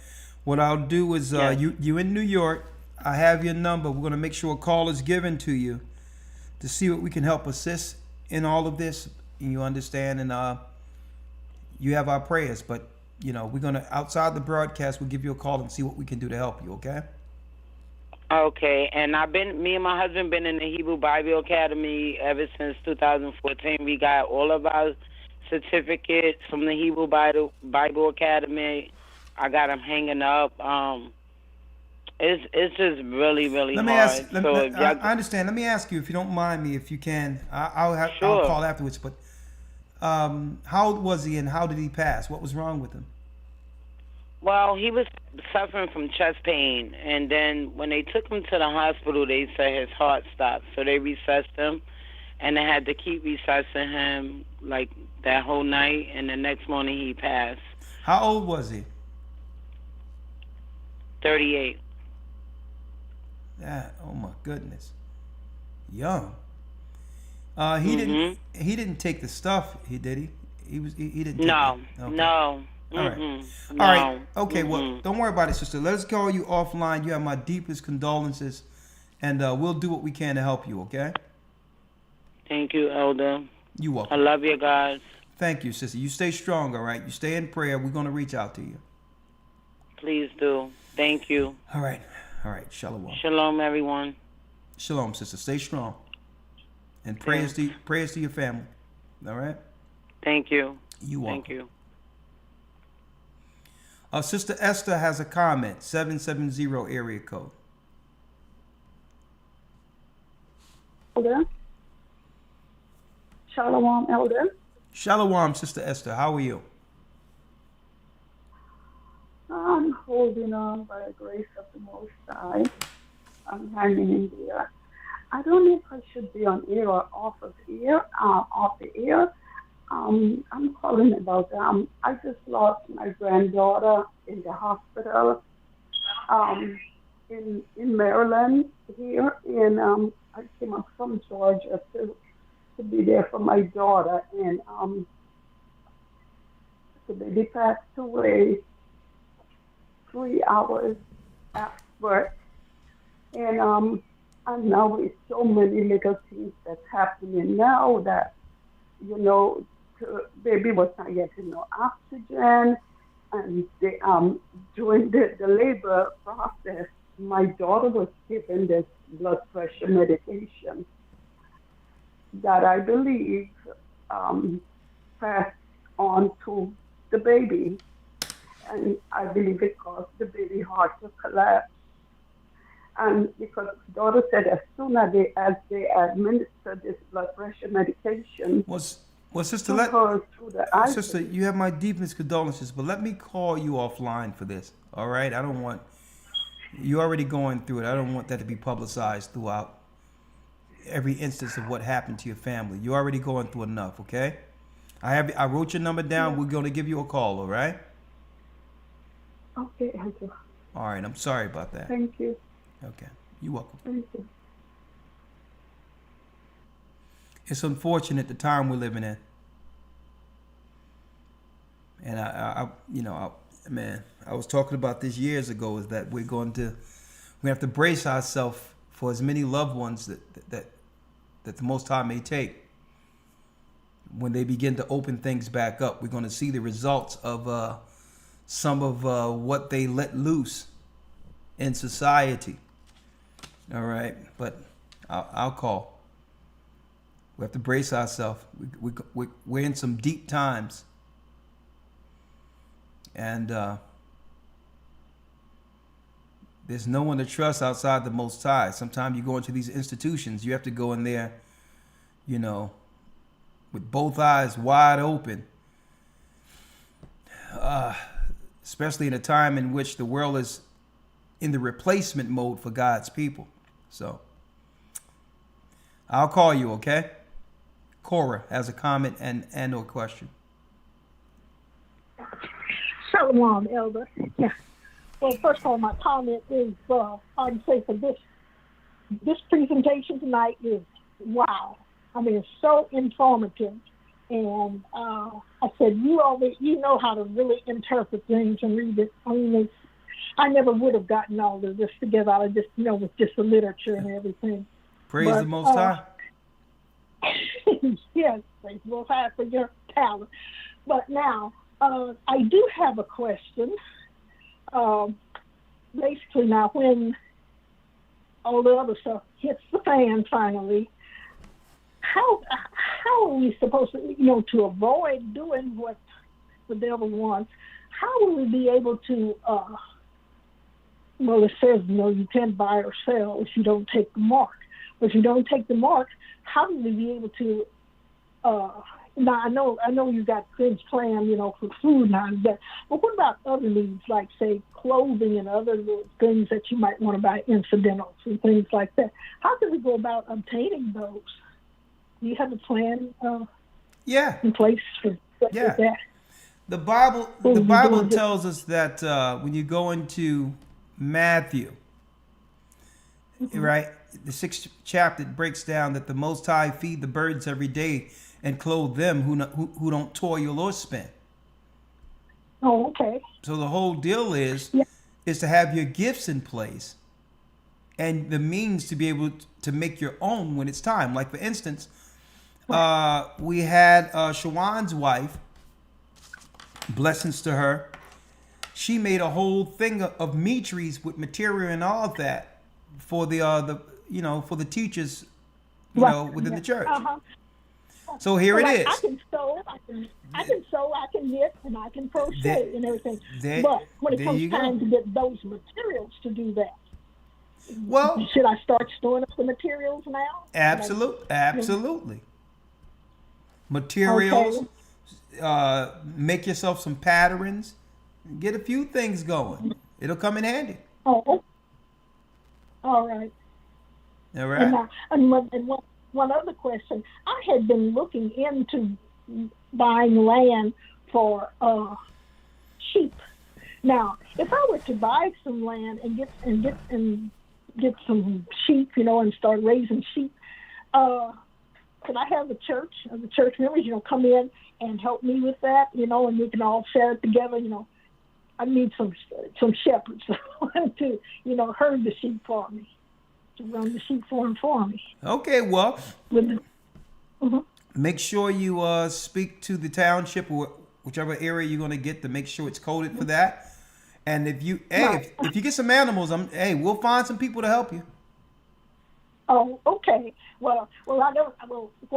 What I'll do is, you in New York. I have your number. We're going to make sure a call is given to you to see what we can help assist in all of this. And you understand, and you have our prayers. But we're going to outside the broadcast. We'll give you a call and see what we can do to help you. Okay. Okay, and me and my husband been in the Hebrew Bible Academy ever since 2014. We got all of our certificates from the Hebrew Bible Academy. I got them hanging up. It's just really, really Let me hard. ask. I understand. Let me ask you, if you don't mind me, if you can. I'll call afterwards. But how old was he, and how did he pass? What was wrong with him? Well, he was suffering from chest pain, and then when they took him to the hospital, they said his heart stopped. So they recessed him, and they had to keep recessing him like that whole night, and the next morning he passed. How old was he? 38. Yeah. Oh my goodness. Young. He didn't take the stuff. He didn't. Take No. it. Okay. No. All right. No. All right. Okay. Well, don't worry about it, sister. Let us call you offline. You have my deepest condolences, and we'll do what we can to help you. Okay. Thank you, Elder. You're welcome. I love you guys. Thank you, sister. You stay strong. All right. You stay in prayer. We're gonna reach out to you. Please do. Thank you. All right. All right. Shalom. Shalom, everyone. Shalom, sister. Stay strong. And prayers to your family. All right. Thank you. You welcome. Thank you. Sister Esther has a comment. 770 area code. Elder. Shalom, Elder. Shalom, Sister Esther. How are you? I'm holding on by the grace of the Most High. I'm hanging in there. I don't know if I should be on air or off the air. I'm calling about I just lost my granddaughter in the hospital in Maryland here, and I came up from Georgia to be there for my daughter, and the baby passed away 3 hours after, and now with so many little things that's happening now that, you know, the baby was not getting no oxygen, and they, during the labor process, my daughter was given this blood pressure medication that I believe passed on to the baby, and I believe it caused the baby heart to collapse. And because the daughter said as soon as they administered this blood pressure medication, Sister, you have my deepest condolences, but let me call you offline for this. All right, I don't want you already going through it. I don't want that to be publicized throughout every instance of what happened to your family. You're already going through enough. Okay, I wrote your number down. Yeah. We're going to give you a call. All right. Okay, thank you. All right, I'm sorry about that. Thank you. Okay, you're welcome. Thank you. It's unfortunate the time we're living in, and I was talking about this years ago. Is that we have to brace ourselves for as many loved ones that the Most High may take. When they begin to open things back up, we're going to see the results of some of what they let loose in society. All right, but I'll call. We have to brace ourselves. We're in some deep times. And there's no one to trust outside the Most High. Sometimes you go into these institutions, you have to go in there, you know, with both eyes wide open. Especially in a time in which the world is in the replacement mode for God's people. So I'll call you, okay? Cora has a comment and or question. Shalom, Elder. Yeah. Well, first of all, my comment is, I'd say for this presentation tonight is wow. I mean, it's so informative. And I said, you know how to really interpret things and read it. I mean, I never would have gotten all of this together. I just, with just the literature and everything. Praise the Most High. Yes, praise the Most High for your talent. But now, I do have a question. Basically, now when all the other stuff hits the fan finally, how are we supposed to, to avoid doing what the devil wants? How will we be able to, it says, you can't buy or sell if you don't take the mark. But if you don't take the mark, how will we be able to, now I know you got things planned, for food and all that, but what about other needs, like, say, clothing and other little things that you might want to buy, incidentals and things like that? How can we go about obtaining those? Do you have a plan in place for that? The Bible tells us that when you go into Matthew, right, the 6th chapter, it breaks down that the Most High feed the birds every day and clothe them who don't toil or spin. Oh, okay. So the whole deal is to have your gifts in place and the means to be able to make your own when it's time. Like, for instance, we had Shawan's wife, blessings to her. She made a whole thing of meat trees with material and all of that for the for the teachers, within the church. So here it is. I can sew, I can knit, and I can crochet and everything. But when it comes time to get those materials to do that, should I start storing up the materials now? Absolutely. Materials. Okay. Make yourself some patterns. Get a few things going. It'll come in handy. Oh. All right. All right. And one other question. I had been looking into buying land for sheep. Now, if I were to buy some land and get some sheep, and start raising sheep, could I have the church members, come in and help me with that, and we can all share it together, I need some shepherds to, herd the sheep for me, to run the sheep farm for me. Okay, well, make sure you speak to the township or whichever area you're going to get to make sure it's coded for that. And if you if you get some animals, we'll find some people to help you. Oh, okay. Well, where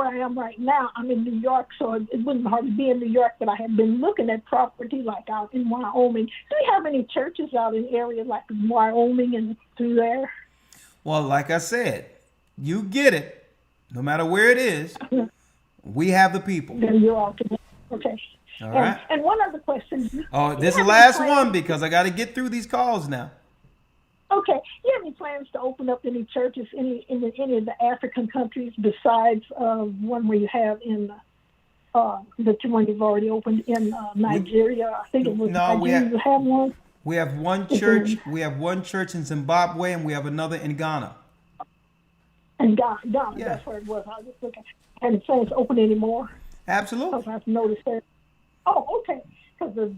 I am right now, I'm in New York, so it wouldn't hardly be in New York, but I have been looking at property like out in Wyoming. Do you have any churches out in areas like Wyoming and through there? Well, like I said, you get it. No matter where it is, we have the people. Then you're all together. Okay. All right. And one other question. Oh, this is the last one because I got to get through these calls now. Okay. You have any plans to open up any churches in any of the African countries besides one where you have in the one you've already opened in Nigeria? I think it was Nigeria. You have one. We have one church. We have one church in Zimbabwe, and we have another in Ghana. And Ghana, that's where it was. I was just looking. And the plans open anymore? Absolutely. Because I've noticed that. Oh, okay. Because the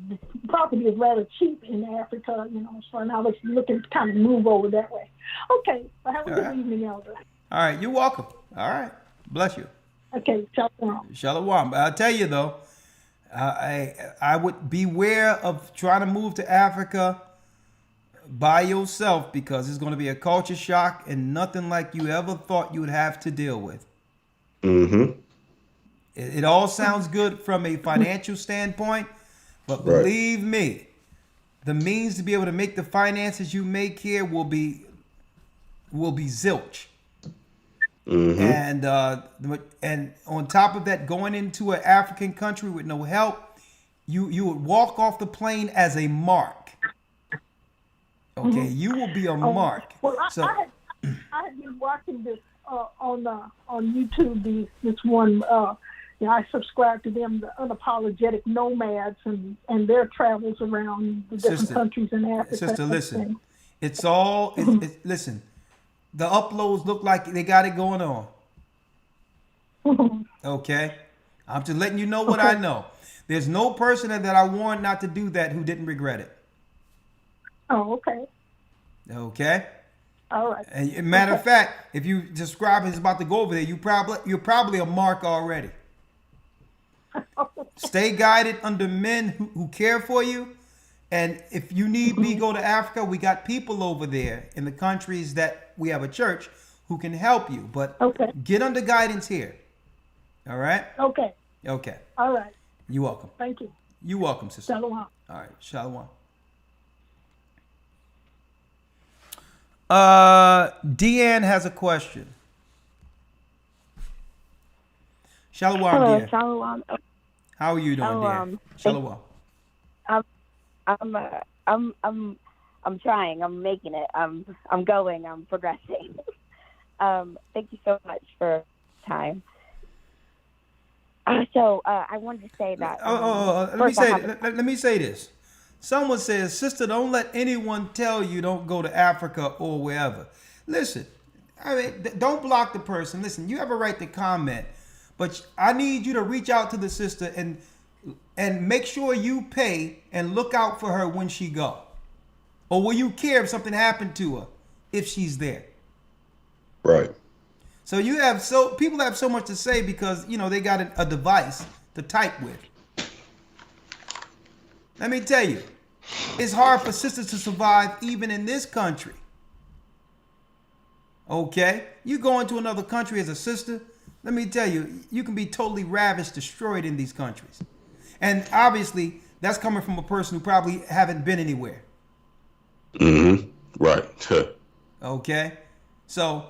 property is rather cheap in Africa, so now it's looking to kind of move over that way. Okay. Well, have a good evening, Elder. All right. You're welcome. All right. Bless you. Okay. Shalom. Shalom. I'll tell you, though, I would beware of trying to move to Africa by yourself because it's going to be a culture shock and nothing like you ever thought you would have to deal with. Mm-hmm. It all sounds good from a financial standpoint, but believe me, the means to be able to make the finances you make here will be zilch. Mm-hmm. And on top of that, going into an African country with no help, you would walk off the plane as a mark. Okay, you will be a mark. Well, I had been watching this on YouTube. This one. I subscribe to them, the Unapologetic Nomads, and their travels around the different countries in Africa. Sister, listen, it's all. Listen, the uploads look like they got it going on. Okay, I'm just letting you know what I know. There's no person that I warned not to do that who didn't regret it. Oh, okay. Okay. All right. And matter of fact, if you describe it's about to go over there, you're probably a mark already. Stay guided under men who care for you, And if you need me go to Africa, we got people over there in the countries that we have a church who can help you. But get under guidance here. All right? Okay. Okay. All right. You're welcome. Thank you. You're welcome, sister. Shalom. All right. Shalom. Deanne has a question. Shalom, Hello, Deanne. Shalom. How are you doing, Deanne? Shalom. I'm trying. I'm making it. I'm going. I'm progressing. Thank you so much for time. So I wanted to say that. Let me say this. Someone says, "Sister, don't let anyone tell you don't go to Africa or wherever." Listen, I mean, don't block the person. Listen, you have a right to comment, but I need you to reach out to the sister and make sure you pay and look out for her when she go. Or will you care if something happened to her if she's there? Right. So people have so much to say because they got a device to type with. Let me tell you, it's hard for sisters to survive even in this country. Okay? You go into another country as a sister, let me tell you, you can be totally ravished, destroyed in these countries. And obviously, that's coming from a person who probably haven't been anywhere. Mm-hmm. Right. Okay? So,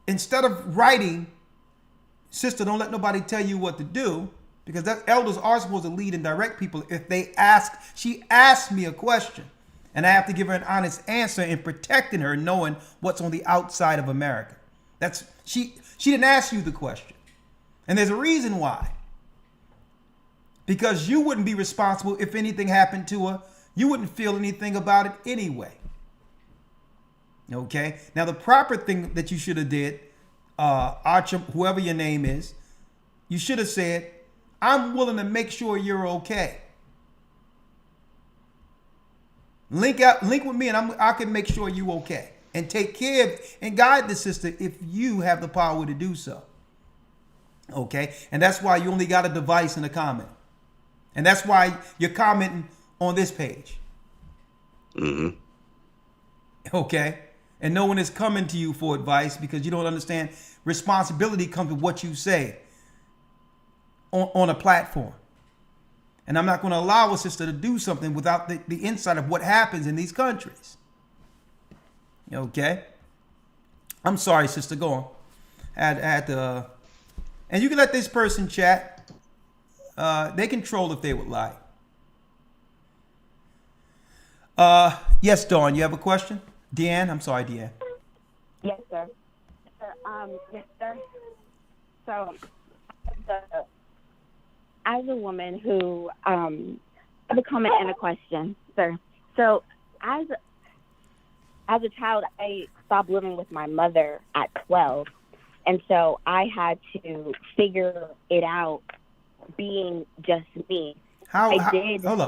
instead of writing, sister, don't let nobody tell you what to do, because elders are supposed to lead and direct people. If they she asked me a question, and I have to give her an honest answer in protecting her, knowing what's on the outside of America. She didn't ask you the question. And there's a reason why. Because you wouldn't be responsible if anything happened to her. You wouldn't feel anything about it anyway. Okay? Now, the proper thing that you should have did, Archer, whoever your name is, you should have said, "I'm willing to make sure you're okay. Link with me, and I can make sure you're okay. And take care of and guide the sister if you have the power to do so." Okay? And that's why you only got a device and a comment. And that's why you're commenting on this page. Mm-hmm. Okay? And no one is coming to you for advice because you don't understand responsibility comes with what you say on a platform. And I'm not going to allow a sister to do something without the insight of what happens in these countries. Okay? I'm sorry, sister. Go on. And you can let this person chat. They control if they would like. Yes, Dawn, you have a question? Deanne? I'm sorry, Deanne. Yes, sir. Yes, sir. So, as a woman who, I have a comment and a question, sir. So, as a child, I stopped living with my mother at 12. And so I had to figure it out being just me. Hold up.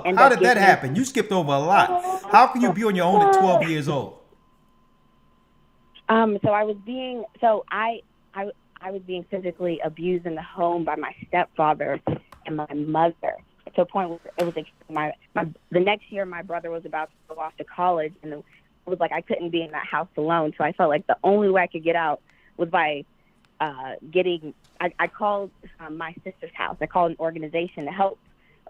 How did that happen? You skipped over a lot. How can you be on your own at 12 years old? So I was being physically abused in the home by my stepfather and my mother, to a point where it was the next year my brother was about to go off to college, and it was like I couldn't be in that house alone. So I felt like the only way I could get out was by I called my sister's house. I called an organization to help,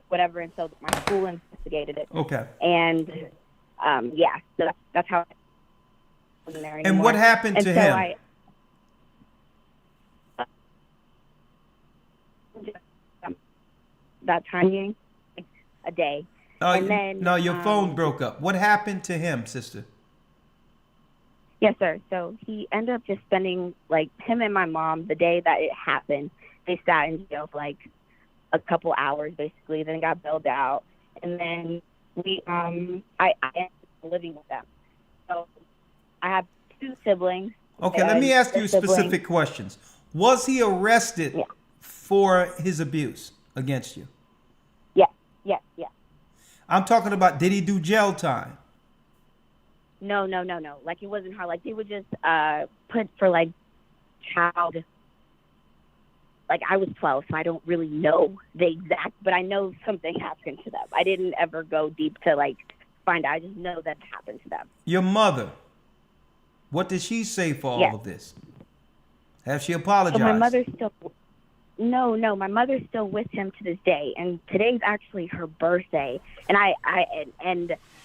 whatever, and so my school investigated it. Okay. And so that's how. And what happened to him? That timing, a day. And then your phone broke up. What happened to him, sister? Yes, sir. So he ended up just spending, him and my mom, the day that it happened, they sat in jail for a couple hours, basically. Then got bailed out, and then I ended up living with them. So I have 2 siblings. Okay, let me ask you specific questions. Was he arrested for his abuse against you? Yes. I'm talking about, did he do jail time? No. It wasn't hard. They would just put for child. I was 12, so I don't really know the exact, but I know something happened to them. I didn't ever go deep to find out. I just know that it happened to them. Your mother, what did she say for all Yes. of this? Have she apologized? So my mother's still no, my mother's still with him to this day, and today's actually her birthday. And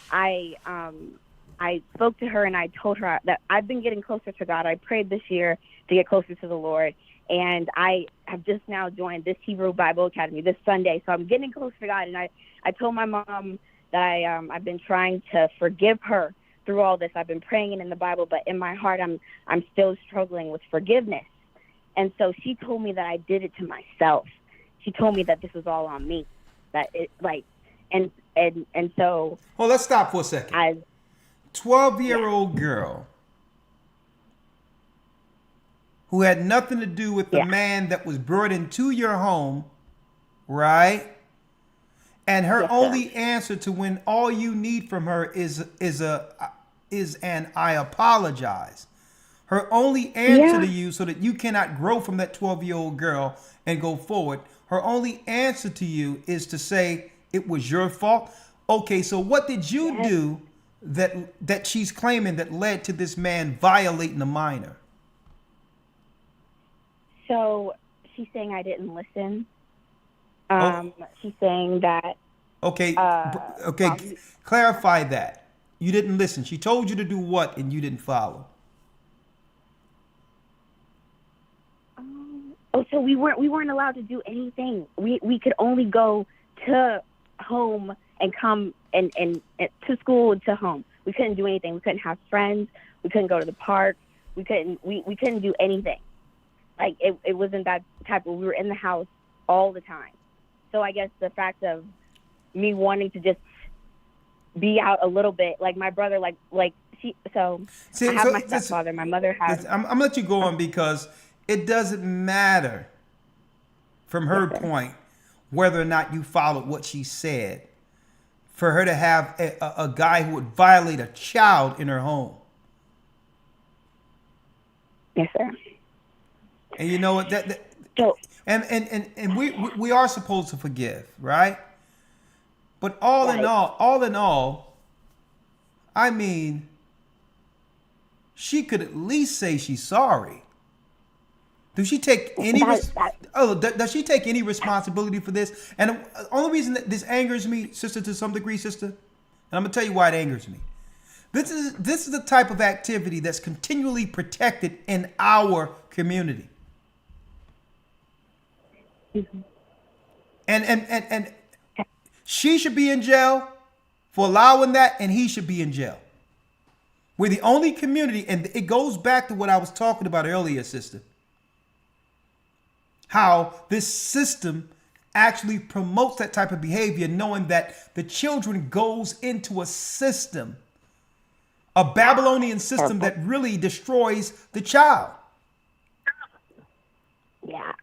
I spoke to her and I told her that I've been getting closer to God. I prayed this year to get closer to the Lord, and I have just now joined this Hebrew Bible Academy this Sunday, so I'm getting closer to God. And I told my mom that I've been trying to forgive her through all this. I've been praying it in the Bible, but in my heart I'm still struggling with forgiveness. And so she told me that I did it to myself. She told me that this was all on me. That it and so. Well, let's stop for a second. 12-year-old girl who had nothing to do with the man that was brought into your home, right? And her only answer to when all you need from her is an I apologize. Her only answer to you, so that you cannot grow from that 12-year-old girl and go forward, her only answer to you is to say it was your fault. Okay, so what did you do that she's claiming that led to this man violating a minor? So she's saying I didn't listen. She's saying that. Okay, clarify that. You didn't listen. She told you to do what, and you didn't follow? So we weren't allowed to do anything. We could only go to home and come and to school and to home. We couldn't do anything. We couldn't have friends. We couldn't go to the park. We couldn't do anything. Like it wasn't that type of. We were in the house all the time. So I guess the fact of me wanting to just be out a little bit, like my brother, I have my stepfather. My mother has. I'm gonna let you go on because it doesn't matter from her point whether or not you followed what she said. For her to have a guy who would violate a child in her home. Yes, sir. And you know what? And we are supposed to forgive, right? But all in all, I mean, she could at least say she's sorry. Does she take any? Does she take any responsibility for this? And the only reason that this angers me, sister, to some degree, sister, and I'm gonna tell you why it angers me. This is the type of activity that's continually protected in our community. Mm-hmm. And she should be in jail for allowing that, and he should be in jail. We're the only community, and it goes back to what I was talking about earlier, sister. How this system actually promotes that type of behavior, knowing that the children goes into a system, a Babylonian system that really destroys the child. Yeah,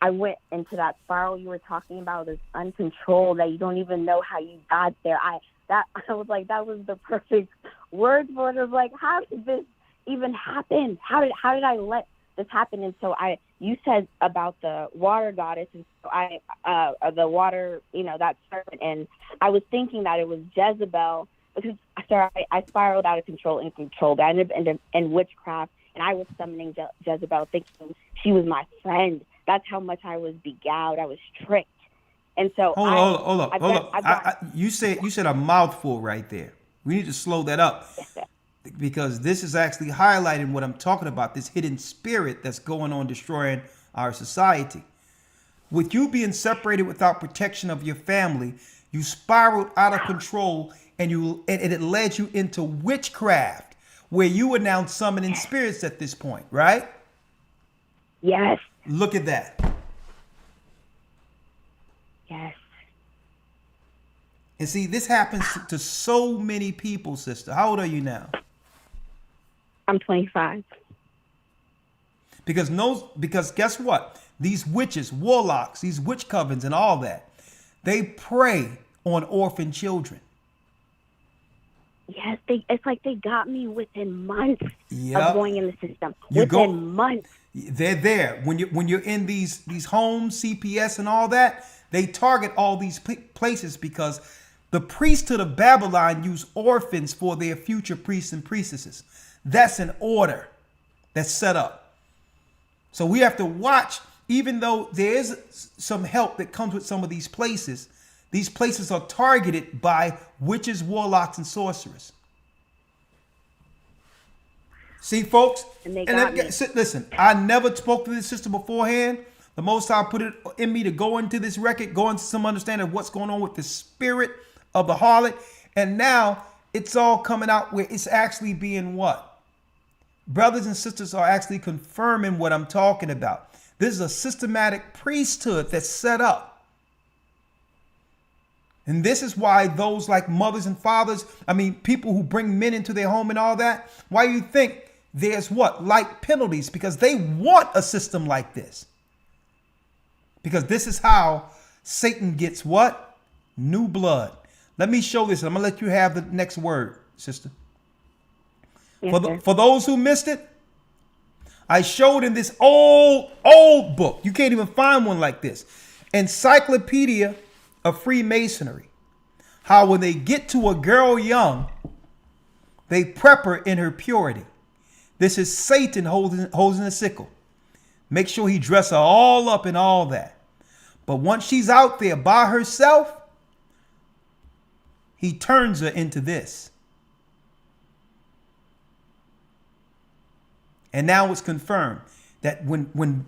I went into that spiral you were talking about, this uncontrolled, that you don't even know how you got there. I was like, that was the perfect word for it. I was like, how did this even happen? How did I let this happen? And so you said about the water goddess, and so the water, that serpent, and I was thinking that it was Jezebel, because I spiraled out of control. I ended up in witchcraft, and I was summoning Jezebel, thinking she was my friend. That's how much I was beguiled. I was tricked. And so hold up. You said a mouthful right there. We need to slow that up. Yes, sir. Because this is actually highlighting what I'm talking about, this hidden spirit that's going on destroying our society. With you being separated without protection of your family, you spiraled out of control, and it led you into witchcraft, where you are now summoning spirits at this point, right? Yes. Look at that. Yes. And see, this happens to so many people, sister. How old are you now? I'm 25. Because guess what? These witches, warlocks, these witch covens and all that, they prey on orphan children. Yes, it's like they got me within months of going in the system. Months. They're there. When you're in these homes, CPS and all that, they target all these places because The priesthood of Babylon used orphans for their future priests and priestesses. That's an order that's set up. So we have to watch, even though there is some help that comes with some of these places are targeted by witches, warlocks, and sorcerers. See, folks, listen, I never spoke to this sister beforehand. The Most High put it in me to go into this record, go into some understanding of what's going on with the spirit of the harlot. And now it's all coming out where it's actually being what? Brothers and sisters are actually confirming what I'm talking about. This is a systematic priesthood that's set up. And this is why those like mothers and fathers, people who bring men into their home and all that, why you think there's what? Light penalties, because they want a system like this. Because this is how Satan gets what? New blood. Let me show this. I'm going to let you have the next word, sister. Yes, for those who missed it, I showed in this old book. You can't even find one like this. Encyclopedia of Freemasonry. How when they get to a girl young, they prep her in her purity. This is Satan holding a sickle. Make sure he dress her all up and all that. But once she's out there by herself, he turns her into this. And now it's confirmed that when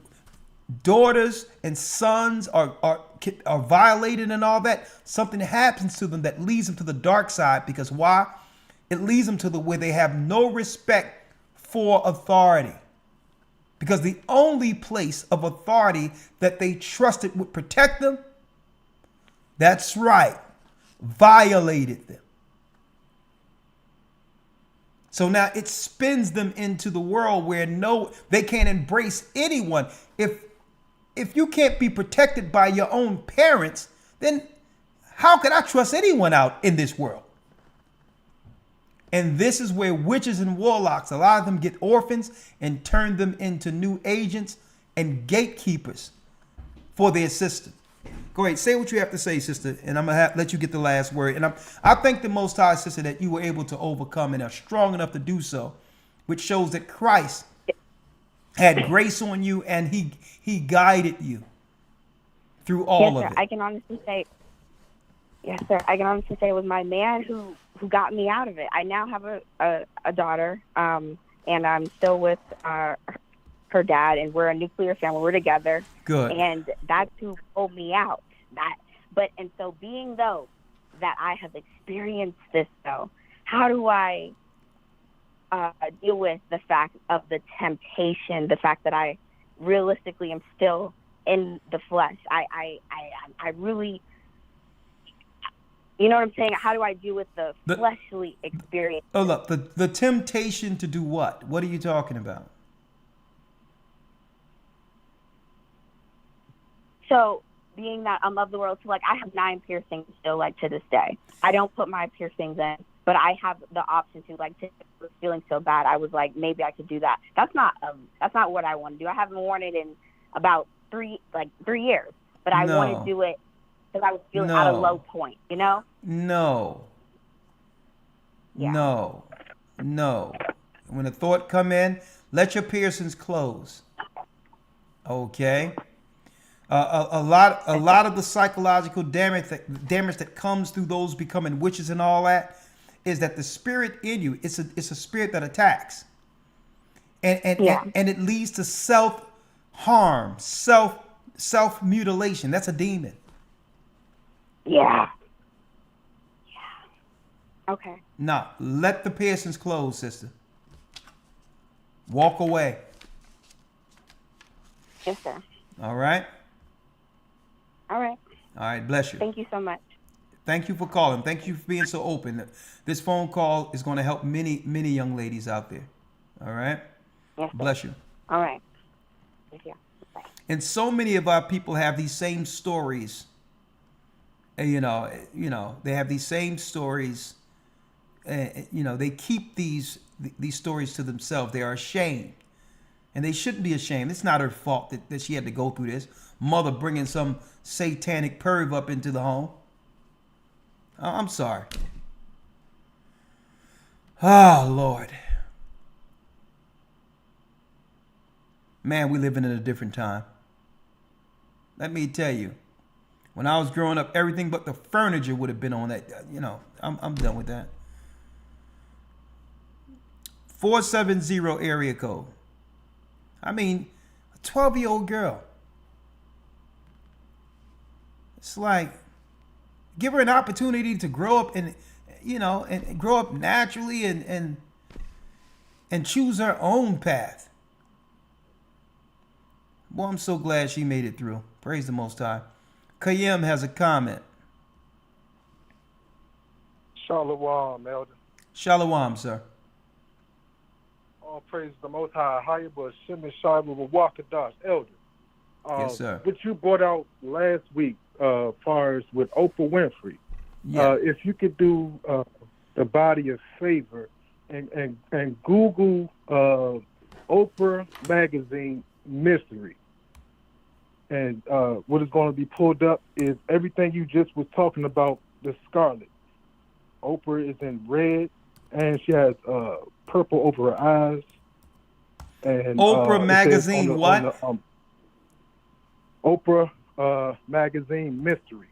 daughters and sons are violated and all that, something happens to them that leads them to the dark side. Because why? It leads them to where they have no respect for authority. Because the only place of authority that they trusted would protect them, that's right, violated them. So now it spins them into the world where they can't embrace anyone. If you can't be protected by your own parents, then how can I trust anyone out in this world? And this is where witches and warlocks, a lot of them get orphans and turn them into new agents and gatekeepers for their system. Go ahead, say what you have to say, sister, and I'm going to let you get the last word. And I thank the Most High, sister, that you were able to overcome and are strong enough to do so, which shows that Christ had grace on you and he guided you through all of it. I can honestly say, yes, sir. I can honestly say it was my man who got me out of it. I now have a daughter, and I'm still with her dad, and we're a nuclear family. We're together. Good. And that's who pulled me out. And so being though that I have experienced this though, how do I deal with the fact of the temptation, the fact that I realistically am still in the flesh? I really, you know what I'm saying? How do I deal with the fleshly experience? Oh, look, the temptation to do what? What are you talking about? So being that I'm of the world, so like I have 9 piercings still, like to this day. I don't put my piercings in, but I have the option to, like, was feeling so bad. I was like, maybe I could do that. That's not what I want to do. I haven't worn it in about 3 years, but I want to do it because I was feeling at a low point, you know? No. Yeah. No. When a thought come in, let your piercings close. Okay. A lot of the psychological damage that comes through those becoming witches and all that is that the spirit in you, it's a spirit that attacks, and it leads to self-harm, self-mutilation. That's a demon. Yeah. Okay. Now, let the piercings close, sister. Walk away. Yes, sir. All right? All right. All right, bless you. Thank you so much. Thank you for calling. Thank you for being so open. This phone call is going to help many, many young ladies out there. All right? Yes, sir. Bless you. All right. Thank you. Bye. And so many of our people have these same stories. And, you know, they have these same stories. They keep these stories to themselves. They are ashamed. And they shouldn't be ashamed. It's not her fault that she had to go through this. Mother bringing some satanic perv up into the home. I'm sorry. Ah, Lord. Man, we living in a different time. Let me tell you, when I was growing up, everything but the furniture would have been on that. You know, I'm done with that. 470 area code. I mean, a 12-year-old girl. It's like, give her an opportunity to grow up and, you know, and grow up naturally and choose her own path. Boy, I'm so glad she made it through. Praise the Most High. Kayem has a comment. Shalom, Elder. Shalom, sir. All praise the Most High. Hayabah Shimon Shaibu Wakadash, Elder. Yes, sir. What you brought out last week, far as with Oprah Winfrey. Yeah. If you could do the body a favor and Google Oprah magazine mystery. And what is going to be pulled up is everything you just was talking about, the scarlet. Oprah is in red, and she has purple over her eyes. And Oprah magazine, what? Oprah magazine mystery.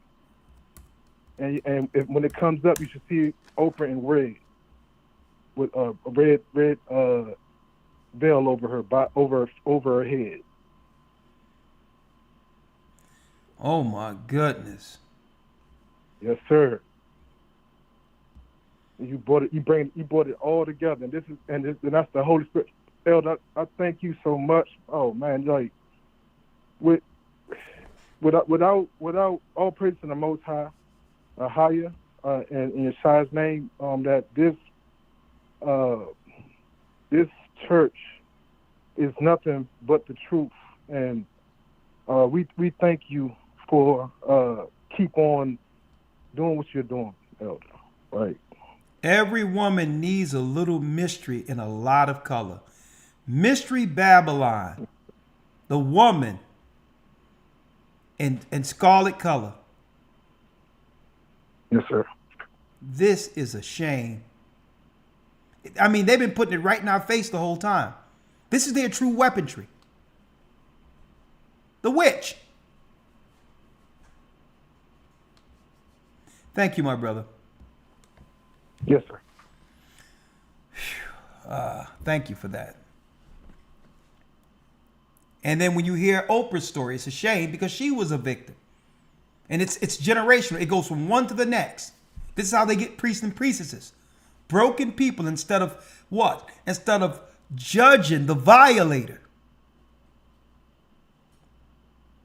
And when it comes up, you should see Oprah in red, with a red veil over her head. Oh my goodness. Yes, sir. You brought it all together, and that's the Holy Spirit. Elder, I thank you so much. Oh man, like without all praise to the Most High, higher, in Yeshua's name, that this church is nothing but the truth, and we thank you for keep on doing what you're doing, Elder. Right. Every woman needs a little mystery and a lot of color. Mystery Babylon, the woman in scarlet color. Yes, sir. This is a shame. I mean, they've been putting it right in our face the whole time. This is their true weaponry. The witch. Thank you, my brother. Yes, sir. Thank you for that. And then when you hear Oprah's story, it's a shame because she was a victim. And it's generational. It goes from one to the next. This is how they get priests and priestesses. Broken people instead of what? Instead of judging the violator.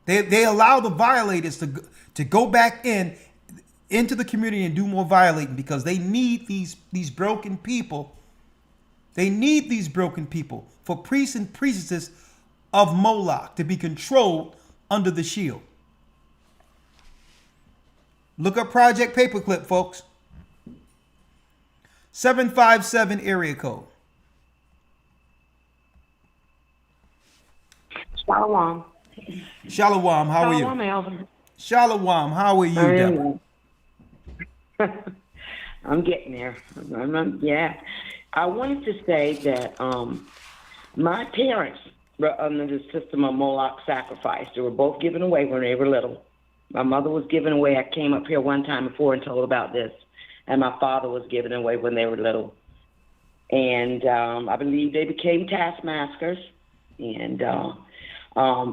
They allow the violators to go back into the community and do more violating because they need these broken people. They need these broken people for priests and priestesses of Moloch to be controlled under the shield. Look up Project Paperclip, folks. 757 area code. Shalom. Shalom, how are you? Shalom, Elder. Shalom, how are you, Deborah? I'm getting there. Yeah. I wanted to say that my parents were under the system of Moloch sacrifice. They were both given away when they were little. My mother was given away. I came up here one time before and told about this. And my father was given away when they were little. And I believe they became taskmasters. And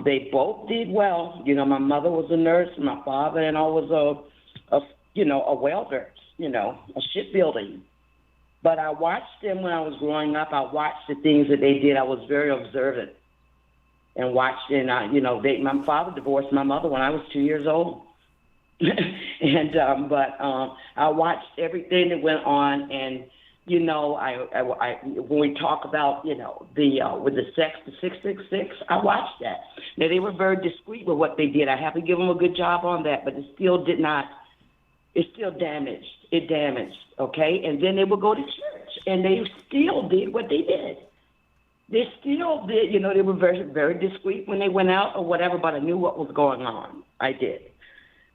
they both did well. You know, my mother was a nurse, and my father-in-law was a welder, a shipbuilding. But I watched them when I was growing up. I watched the things that they did. I was very observant and watched. And my father divorced my mother when I was 2 years old. And I watched everything that went on. And I when we talk about with the sex, the 666, I watched that. Now they were very discreet with what they did. I have to give them a good job on that, but it still did not. It still damaged. It damaged, okay? And then they would go to church, and they still did what they did. They still did, they were very, very discreet when they went out or whatever, but I knew what was going on. I did.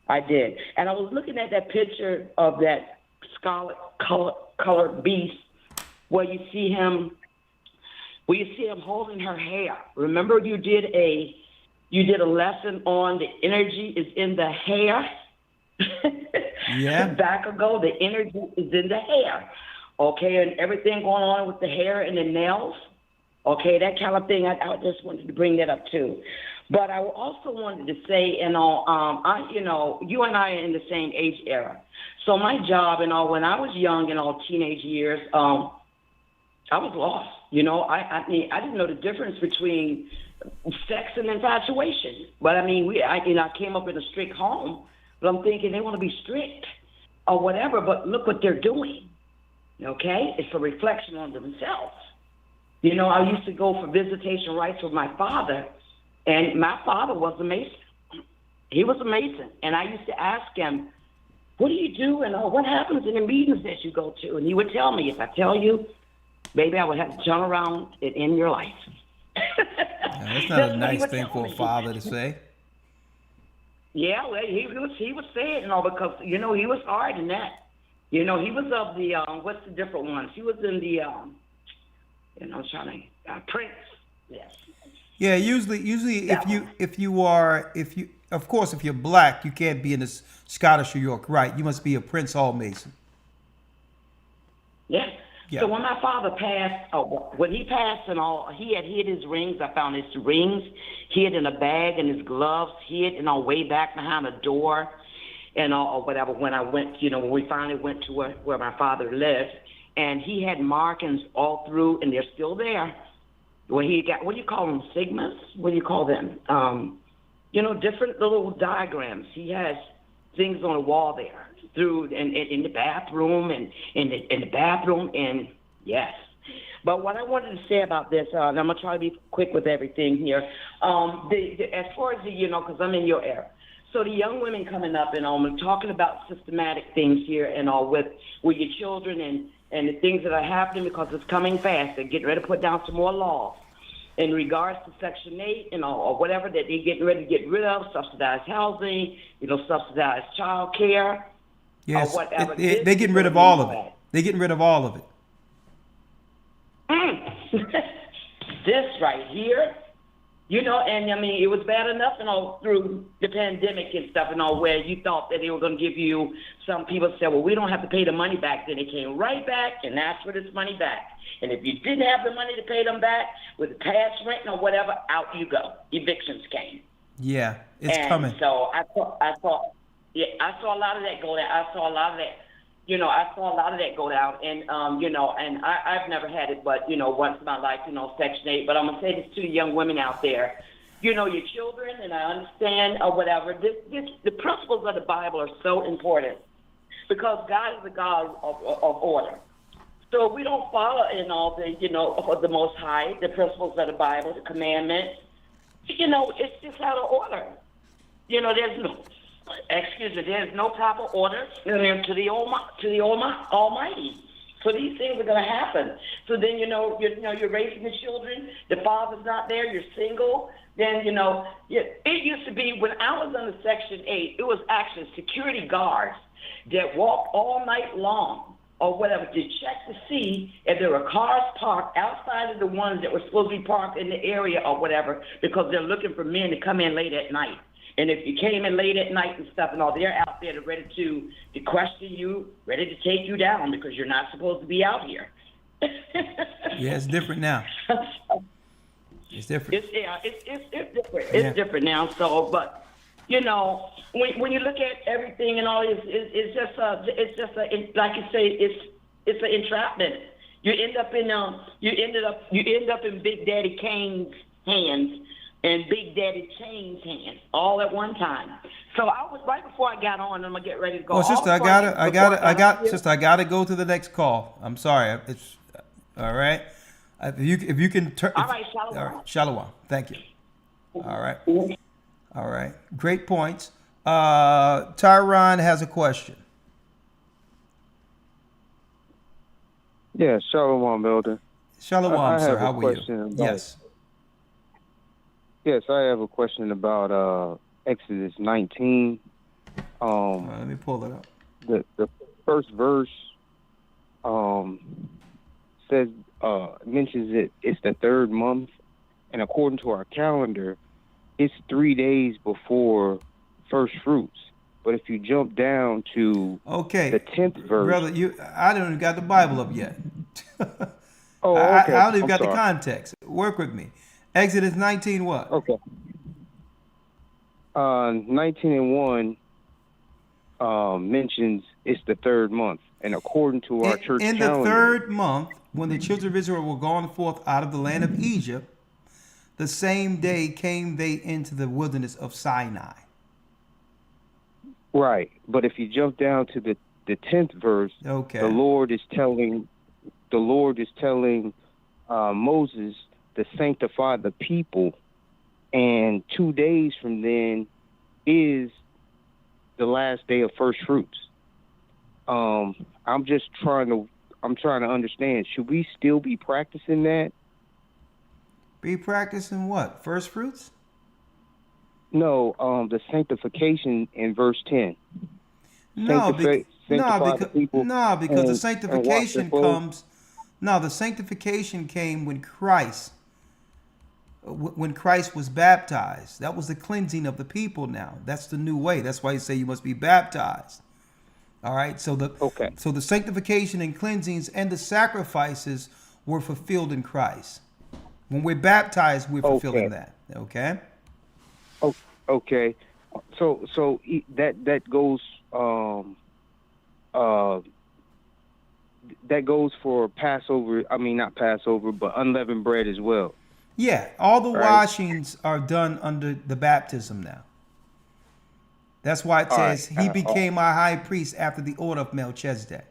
I did. And I was looking at that picture of that scarlet colored beast where you see him holding her hair. Remember you did a lesson on the energy is in the hair? Yeah. Back ago, the energy is in the hair. Okay, and everything going on with the hair and the nails. Okay, that kind of thing. I just wanted to bring that up too. But I also wanted to say, you know, you and I are in the same age era. So my job, when I was young, teenage years, I was lost. You know, I didn't know the difference between sex and infatuation. But I came up in a strict home, but I'm thinking they want to be strict or whatever. But look what they're doing. Okay, it's a reflection on themselves. You know, I used to go for visitation rights with my father, and my father was a Mason. He was a Mason, and I used to ask him, what do you do and what happens in the meetings that you go to? And he would tell me, if I tell you, baby, I would have to turn around and end your life. That's not a nice thing for a father to say. Yeah, well, he was saying, because, he was hard in that. He was of the, what's the different ones? He was in the, Prince, yes. Yeah, usually if you're black, you can't be in the Scottish New York, right? You must be a Prince Hall Mason. Yeah. So when my father passed, when he passed and all, he had hid his rings. I found his rings hid in a bag and his gloves hid, way back behind a door and or whatever. When I went, when we finally went to where my father lived, and he had markings all through, and they're still there. Where he got, what do you call them, sigmas? What do you call them? Different little diagrams. He has things on the wall there, through in the bathroom and in the bathroom, and yes. But what I wanted to say about this, and I'm gonna try to be quick with everything here. As far as because I'm in your era. So the young women coming up and I'm talking about systematic things here and all with your children and the things that are happening because it's coming fast. They're getting ready to put down some more laws in regards to Section 8 or whatever that they're getting ready to get rid of, subsidized housing, subsidized child care. Yes, or whatever. they're getting rid of all of it. They're getting rid of all of it. This right here, and it was bad enough, through the pandemic and stuff where you thought that they were going to give you, some people said, well, we don't have to pay the money back. Then they came right back and asked for this money back. And if you didn't have the money to pay them back with the past rent or whatever, out you go. Evictions came. Yeah, it's coming. So I saw a lot of that go down. I saw a lot of that go down. And, and I've never had it, but, once in my life, Section 8. But I'm going to say this to the young women out there. Your children, and I understand or whatever, the principles of the Bible are so important because God is a God of order. So if we don't follow in all the, of the Most High, the principles of the Bible, the commandments, it's just out of order. There's no proper order to the Almighty. So these things are going to happen. So then, you're raising the children, the father's not there, you're single. Then, it used to be when I was under Section 8, it was actually security guards that walked all night long or whatever to check to see if there were cars parked outside of the ones that were supposed to be parked in the area or whatever, because they're looking for men to come in late at night. And if you came in late at night and stuff and all, they're out there ready to question you, ready to take you down because you're not supposed to be out here. Yeah, it's different now. It's different. It's different. It's different now. So, but when you look at everything and all, it's just like you say, it's an entrapment. You end up in Big Daddy Kane's hands and Big Daddy Chain's hands all at one time. So I was right before I got on. I'm gonna get ready to go. Oh, sister, I gotta go to the next call. I'm sorry. It's all right. If you can turn. All right, Shalom. All right, Shalom. Thank you. All right. All right. Great points. Tyron has a question. Yeah, Shalom, Elder. Shalom, sir. How are you? Yes. Yes, I have a question about Exodus 19. Let me pull it up. The first verse says mentions it's the third month, and according to our calendar, it's 3 days before first fruits. But if you jump down to the 10th verse, brother, I don't even got the Bible up yet. Oh, okay. I don't even I'm got sorry. the context. Work with me. Exodus 19 what? Okay. 19:1 mentions it's the third month, and according to our church in calendar, the third month, when the children of Israel were gone forth out of the land of Egypt, the same day came they into the wilderness of Sinai. right? But if you jump down to the 10th verse, the Lord is telling Moses to sanctify the people, and 2 days from then is the last day of first fruits. I'm trying to understand. Should we still be practicing that? Be practicing what? First fruits? No, the sanctification in verse 10. No, because the and sanctification wash their clothes. comes. No, the sanctification came when Christ was baptized. That was the cleansing of the people. Now that's the new way. That's why you say you must be baptized. All right. So the sanctification and cleansings and the sacrifices were fulfilled in Christ. When we're baptized, we're fulfilling that. Okay. Okay. So that goes that goes for Passover. I mean, not Passover, but unleavened bread as well. Yeah, all the Right. washings are done under the baptism now. That's why it says he became our high priest after the order of Melchizedek.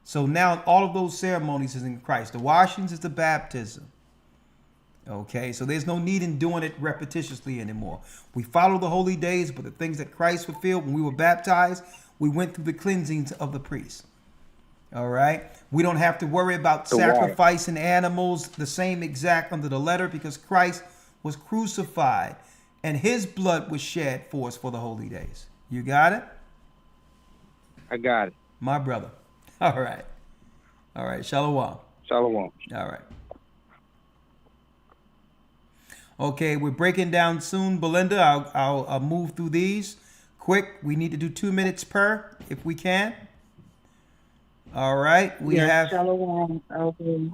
So now all of those ceremonies is in Christ. The washings is the baptism. Okay, so there's no need in doing it repetitiously anymore. We follow the holy days, but the things that Christ fulfilled when we were baptized, we went through the cleansings of the priest. All right, we don't have to worry about sacrificing animals the same exact under the letter, because Christ was crucified and his blood was shed for us for the holy days. You got it? I got it. My brother. All right. All right. Shalom. Shalom. All right. Okay, we're breaking down soon, Belinda. I'll move through these quick. We need to do 2 minutes per, if we can. All right. We have Shalom, Elder.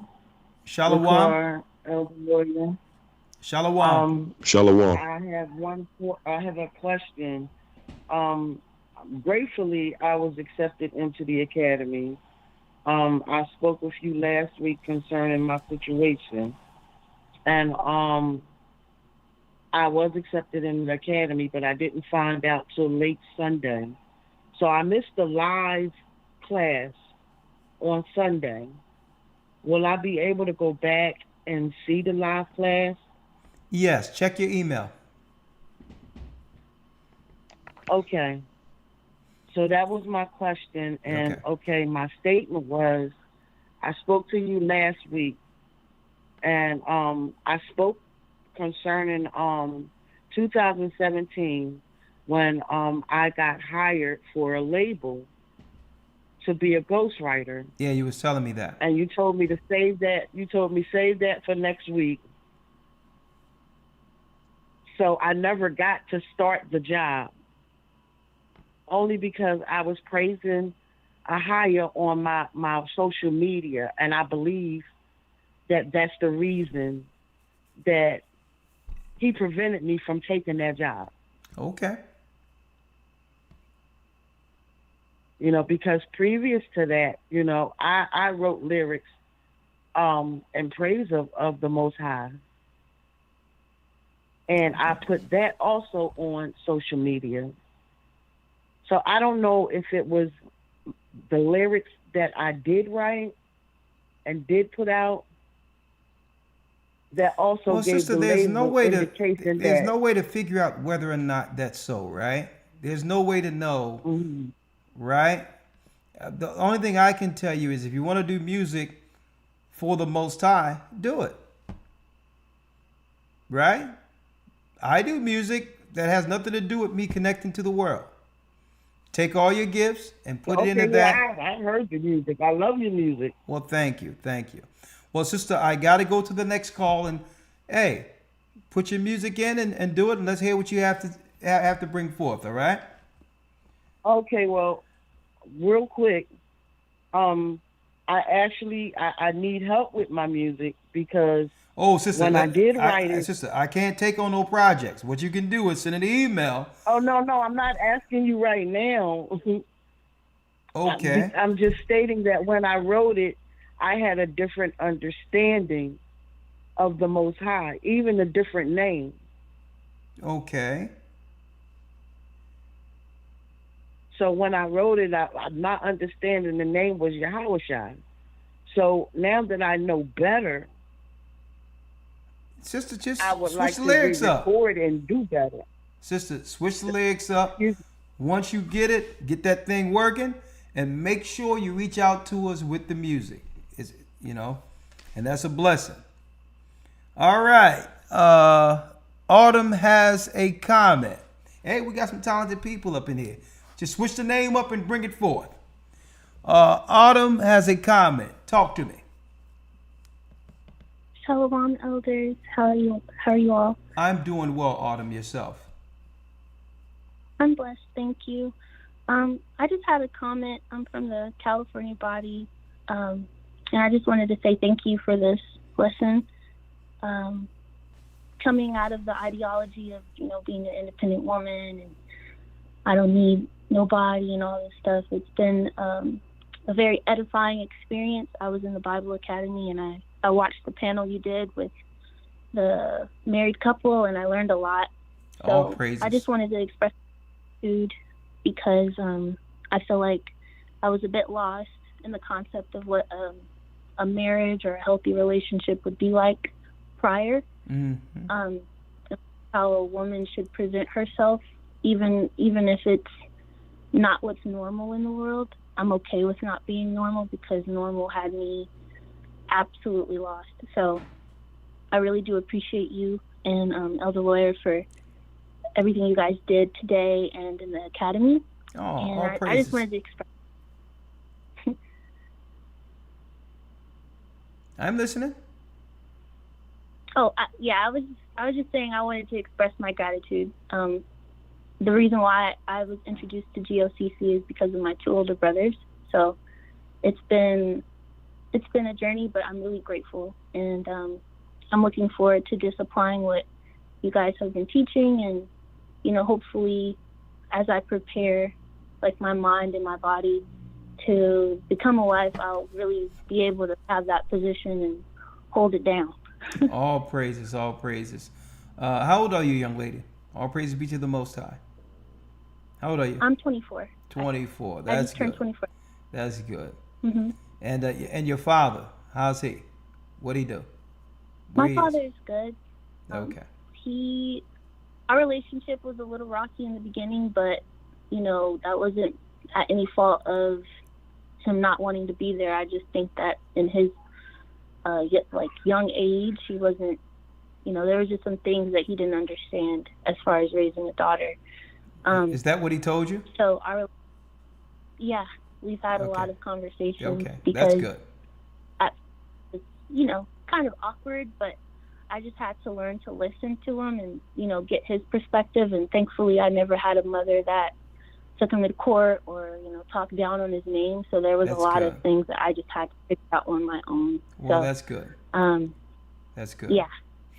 Shalom. Rawchaa, Elder Lawya. Shalom. Shalom. I have a question. Gratefully, I was accepted into the academy. I spoke with you last week concerning my situation, and I was accepted in the academy, but I didn't find out till late Sunday. So I missed the live class on Sunday. Will I be able to go back and see the live class? Yes, check your email. Okay. So that was my question. And okay, my statement was, I spoke to you last week, and I spoke concerning 2017 when I got hired for a label to be a ghostwriter. Yeah, you was telling me that. And you told me to save that. You told me save that for next week. So I never got to start the job, only because I was praising a hire on my social media, and I believe that that's the reason that he prevented me from taking that job. Okay. You know, because previous to that, you know, I wrote lyrics in praise of the Most High. And I put that also on social media. So I don't know if it was the lyrics that I did write and did put out that also Well, gave sister, the there's label no way indication there's that no way to figure out whether or not that's so, right? There's no way to know, right? The only thing I can tell you is if you want to do music for the Most High, do it. Right? I do music that has nothing to do with me connecting to the world. Take all your gifts and put it into well, that. I heard the music. I love your music. Well, thank you. Thank you. Well, sister, I got to go to the next call, and hey, put your music in and do it, and let's hear what you have to bring forth, all right? Okay, well, real quick, I need help with my music because Sister, when I did write it, sister, I can't take on no projects. What you can do is send an email. Oh no, I'm not asking you right now. Okay. I'm just stating that when I wrote it, I had a different understanding of the Most High, even a different name. Okay. So when I wrote it, I'm not understanding the name was Rawchaa. So now that I know better, sister, just I would switch like the to lyrics up. record and do better. Sister, switch the lyrics up. Once you get it, get that thing working, and make sure you reach out to us with the music. And that's a blessing. All right. Autumn has a comment. Hey, we got some talented people up in here. Just switch the name up and bring it forth. Autumn has a comment. Talk to me. Shalom, elders. How are you all? I'm doing well, Autumn. Yourself? I'm blessed, thank you. I just had a comment. I'm from the California body, and I just wanted to say thank you for this lesson. Coming out of the ideology of being an independent woman and I don't need nobody and all this stuff, it's been a very edifying experience. I was in the Bible Academy and I watched the panel you did with the married couple, and I learned a lot. So all praises. I just wanted to express gratitude because I feel like I was a bit lost in the concept of what a marriage or a healthy relationship would be like prior. Mm-hmm. How a woman should present herself, even if it's not what's normal in the world. I'm okay with not being normal because normal had me absolutely lost. So I really do appreciate you and Elder Lawya for everything you guys did today and in the academy. Oh, and all I praises. just wanted to express. I'm listening. Oh, I was just saying I wanted to express my gratitude. The reason why I was introduced to GOCC is because of my two older brothers. So it's been a journey, but I'm really grateful, and I'm looking forward to just applying what you guys have been teaching, and hopefully, as I prepare, like my mind and my body, to become a wife, I'll really be able to have that position and hold it down. All praises, all praises. How old are you, young lady? All praises be to the Most High. How old are you? I'm 24. 24. I just turned 24. That's good. Mm-hmm. And your father, how's he? What'd he do? My father is good. Okay. Our relationship was a little rocky in the beginning, but that wasn't at any fault of him not wanting to be there. I just think that in his young age, he wasn't, there was just some things that he didn't understand as far as raising a daughter. Is that what he told you? So we've had a lot of conversations. Okay, because that's good. It's, kind of awkward, but I just had to learn to listen to him and, get his perspective. And thankfully, I never had a mother that took him to court or, talked down on his name. So there was a lot of things that I just had to figure out on my own. Well, so, that's good. That's good. Yeah.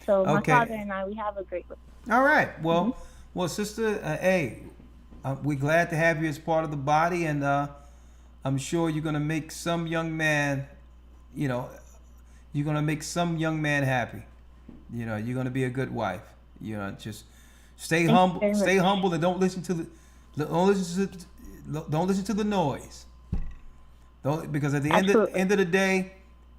So my Okay. father and I, we have a great relationship. All right. Well, sister, hey, we're glad to have you as part of the body, and I'm sure you're gonna make some young man, you're gonna make some young man happy. You're gonna be a good wife. Just stay humble, and don't listen to the noise. Because at the end of the day,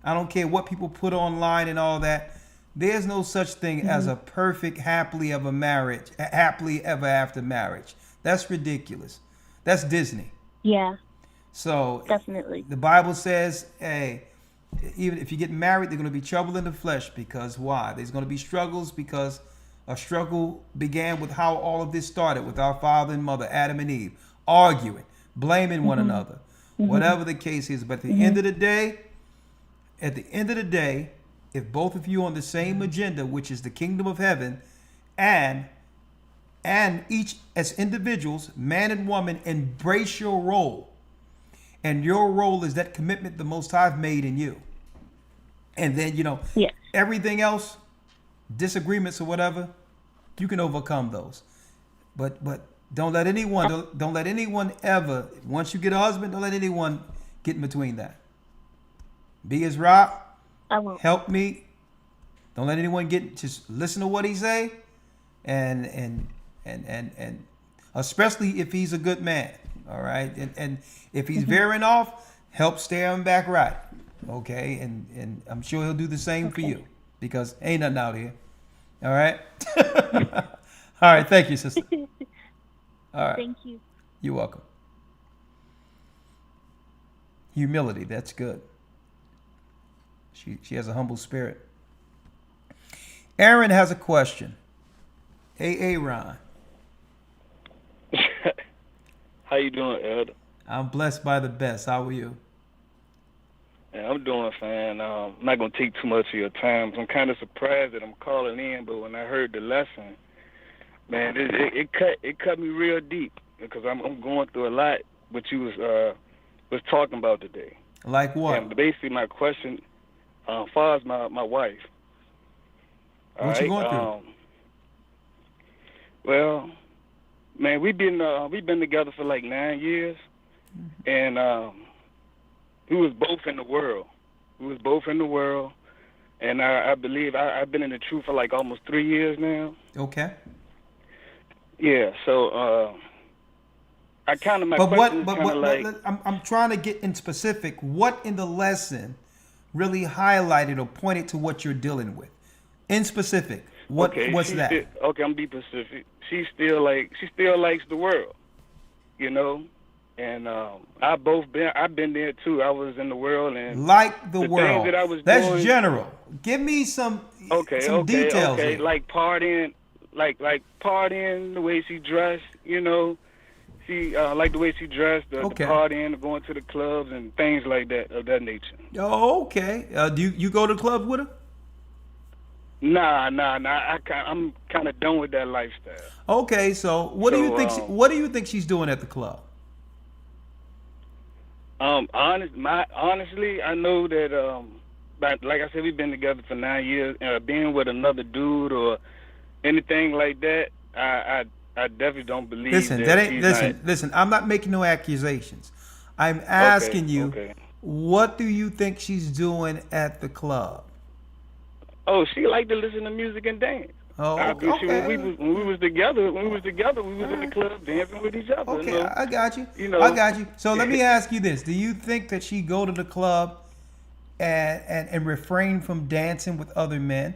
I don't care what people put online and all that. There's no such thing as a perfect happily ever after marriage. That's ridiculous. That's Disney. Yeah. So definitely, the Bible says, hey, even if you get married, there's going to be trouble in the flesh. Because why? There's going to be struggles because a struggle began with how all of this started with our father and mother, Adam and Eve. arguing, blaming one another, whatever the case is. But at the end of the day, if both of you on the same agenda, which is the kingdom of heaven, and each as individuals, man and woman, embrace your role. And your role is that commitment the Most High made in you. And then, everything else, disagreements or whatever, you can overcome those. But don't let anyone ever, once you get a husband, don't let anyone get in between that. Be his rock. I won't. Help me. Don't let anyone just listen to what he say. And especially if he's a good man. All right. And if he's veering off, help steer him back right. Okay. And I'm sure he'll do the same for you, because ain't nothing out here. All right. All right. Thank you, sister. All right. Thank you. You're welcome. Humility. That's good. She has a humble spirit. Aaron has a question. Hey, Ron. How you doing, Elder? I'm blessed by the best. How are you? Yeah, I'm doing fine. I'm not going to take too much of your time. I'm kind of surprised that I'm calling in, but when I heard the lesson, man, it cut me real deep, because I'm going through a lot what you was talking about today. Like what? And basically my question, as far as my wife. What you going through? Well, man, we've been together for like 9 years, and we was both in the world. And I believe I've been in the truth for like almost 3 years now. Okay. Yeah. So I kind of I'm trying to get in specific. What in the lesson really highlighted or pointed to what you're dealing with? In specific, what's that? Okay, I'm gonna be specific. She still likes the world, and I've been there too. I was in the world and like the world. That's doing, general. Give me some details. Okay, like partying, like partying, the way she dressed. She like the way she dressed, the partying, going to the clubs and things like that of that nature. Oh, okay. Do you go to the club with her? Nah. I'm kind of done with that lifestyle. Okay, so what do you think she's doing at the club? Honestly, I know that. But like I said, we've been together for 9 years. Being with another dude or anything like that, I definitely don't believe. Listen. I'm not making no accusations. I'm asking you, what do you think she's doing at the club? Oh, she liked to listen to music and dance. Oh, okay. When we was together, we was in the club dancing with each other. Okay, I got you. I got you. So let me ask you this: do you think that she go to the club and refrain from dancing with other men?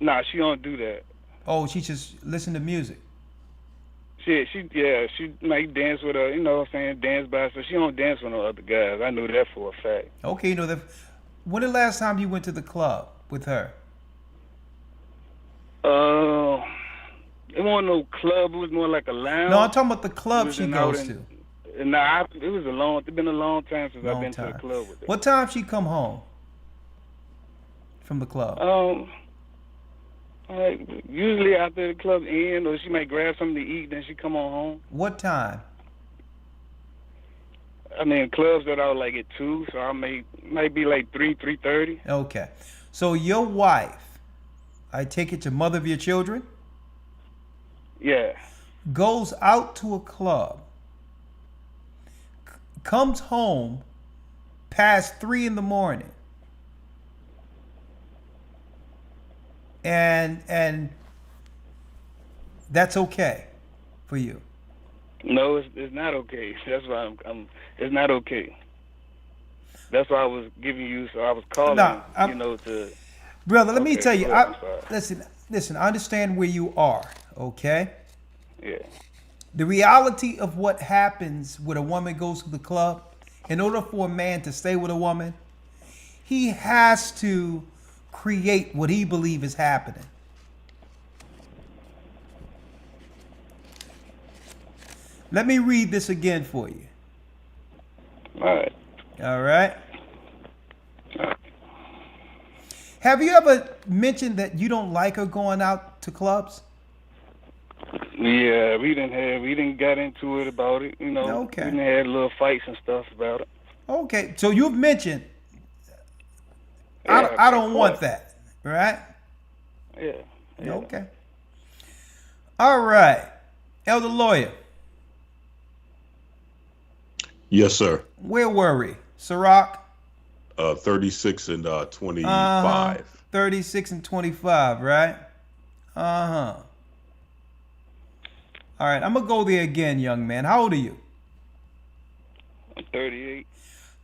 Nah, she don't do that. Oh, she just listen to music. She might dance with her, dance by herself. She don't dance with no other guys. I know that for a fact. Okay, when the last time you went to the club with her? It wasn't no club. It was more like a lounge. No, I'm talking about the club she goes to. Nah, it's been a long time since I've been to the club with her. What time she come home from the club? Usually after the club end, or she might grab something to eat, then she come on home. What time? I mean, clubs that are like at 2, so I might be like 3:30. Okay, so your wife, I take it, your mother of your children? Yeah. Goes out to a club, comes home past 3 in the morning, and that's okay for you? No, it's not okay. That's why it's not okay. That's why I was giving you. So I was calling, to. Brother, let me tell you. Listen. I understand where you are. Okay. Yeah. The reality of what happens when a woman goes to the club, in order for a man to stay with a woman, he has to create what he believes is Let me read this again for you. All right. All right. Have you ever mentioned that you don't like her going out to clubs? Yeah, we didn't get into it about it, you know. Okay. We done had little fights and stuff about it. Okay, so you've mentioned, Yeah, I don't of want course. that, right? Yeah. Okay. All right. Elder Lawyer, Yes, sir. where were we? Ciroc? 36 and 25. 36 and 25, right? Uh-huh. All right, I'm going to go there again, young man. How old are you? I'm 38.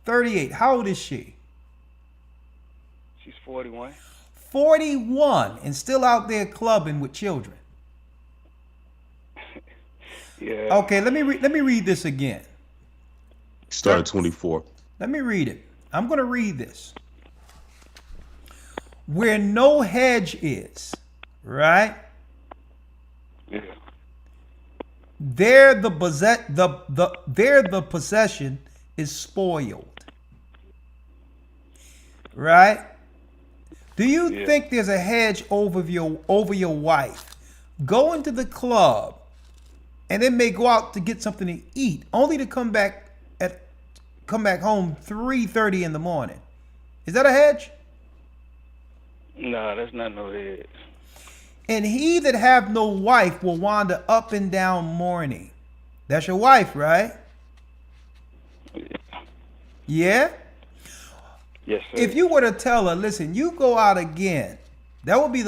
38. How old is she? She's 41. 41 and still out there clubbing with children. Yeah. Okay, let me read this again. Start at 24. Let me read it. I'm going to read this. Where no hedge is, right? Yeah. There the possession is spoiled. Right? Do you think there's a hedge over your wife? Go into the club and then may go out to get something to eat, only to come back home 3:30 in the morning. Is that a hedge? Nah, that's not no hedge. And he that have no wife will wander up and down mourning. That's your wife, right? Yeah? Yes, sir. If you were to tell her, listen, you go out again, that would be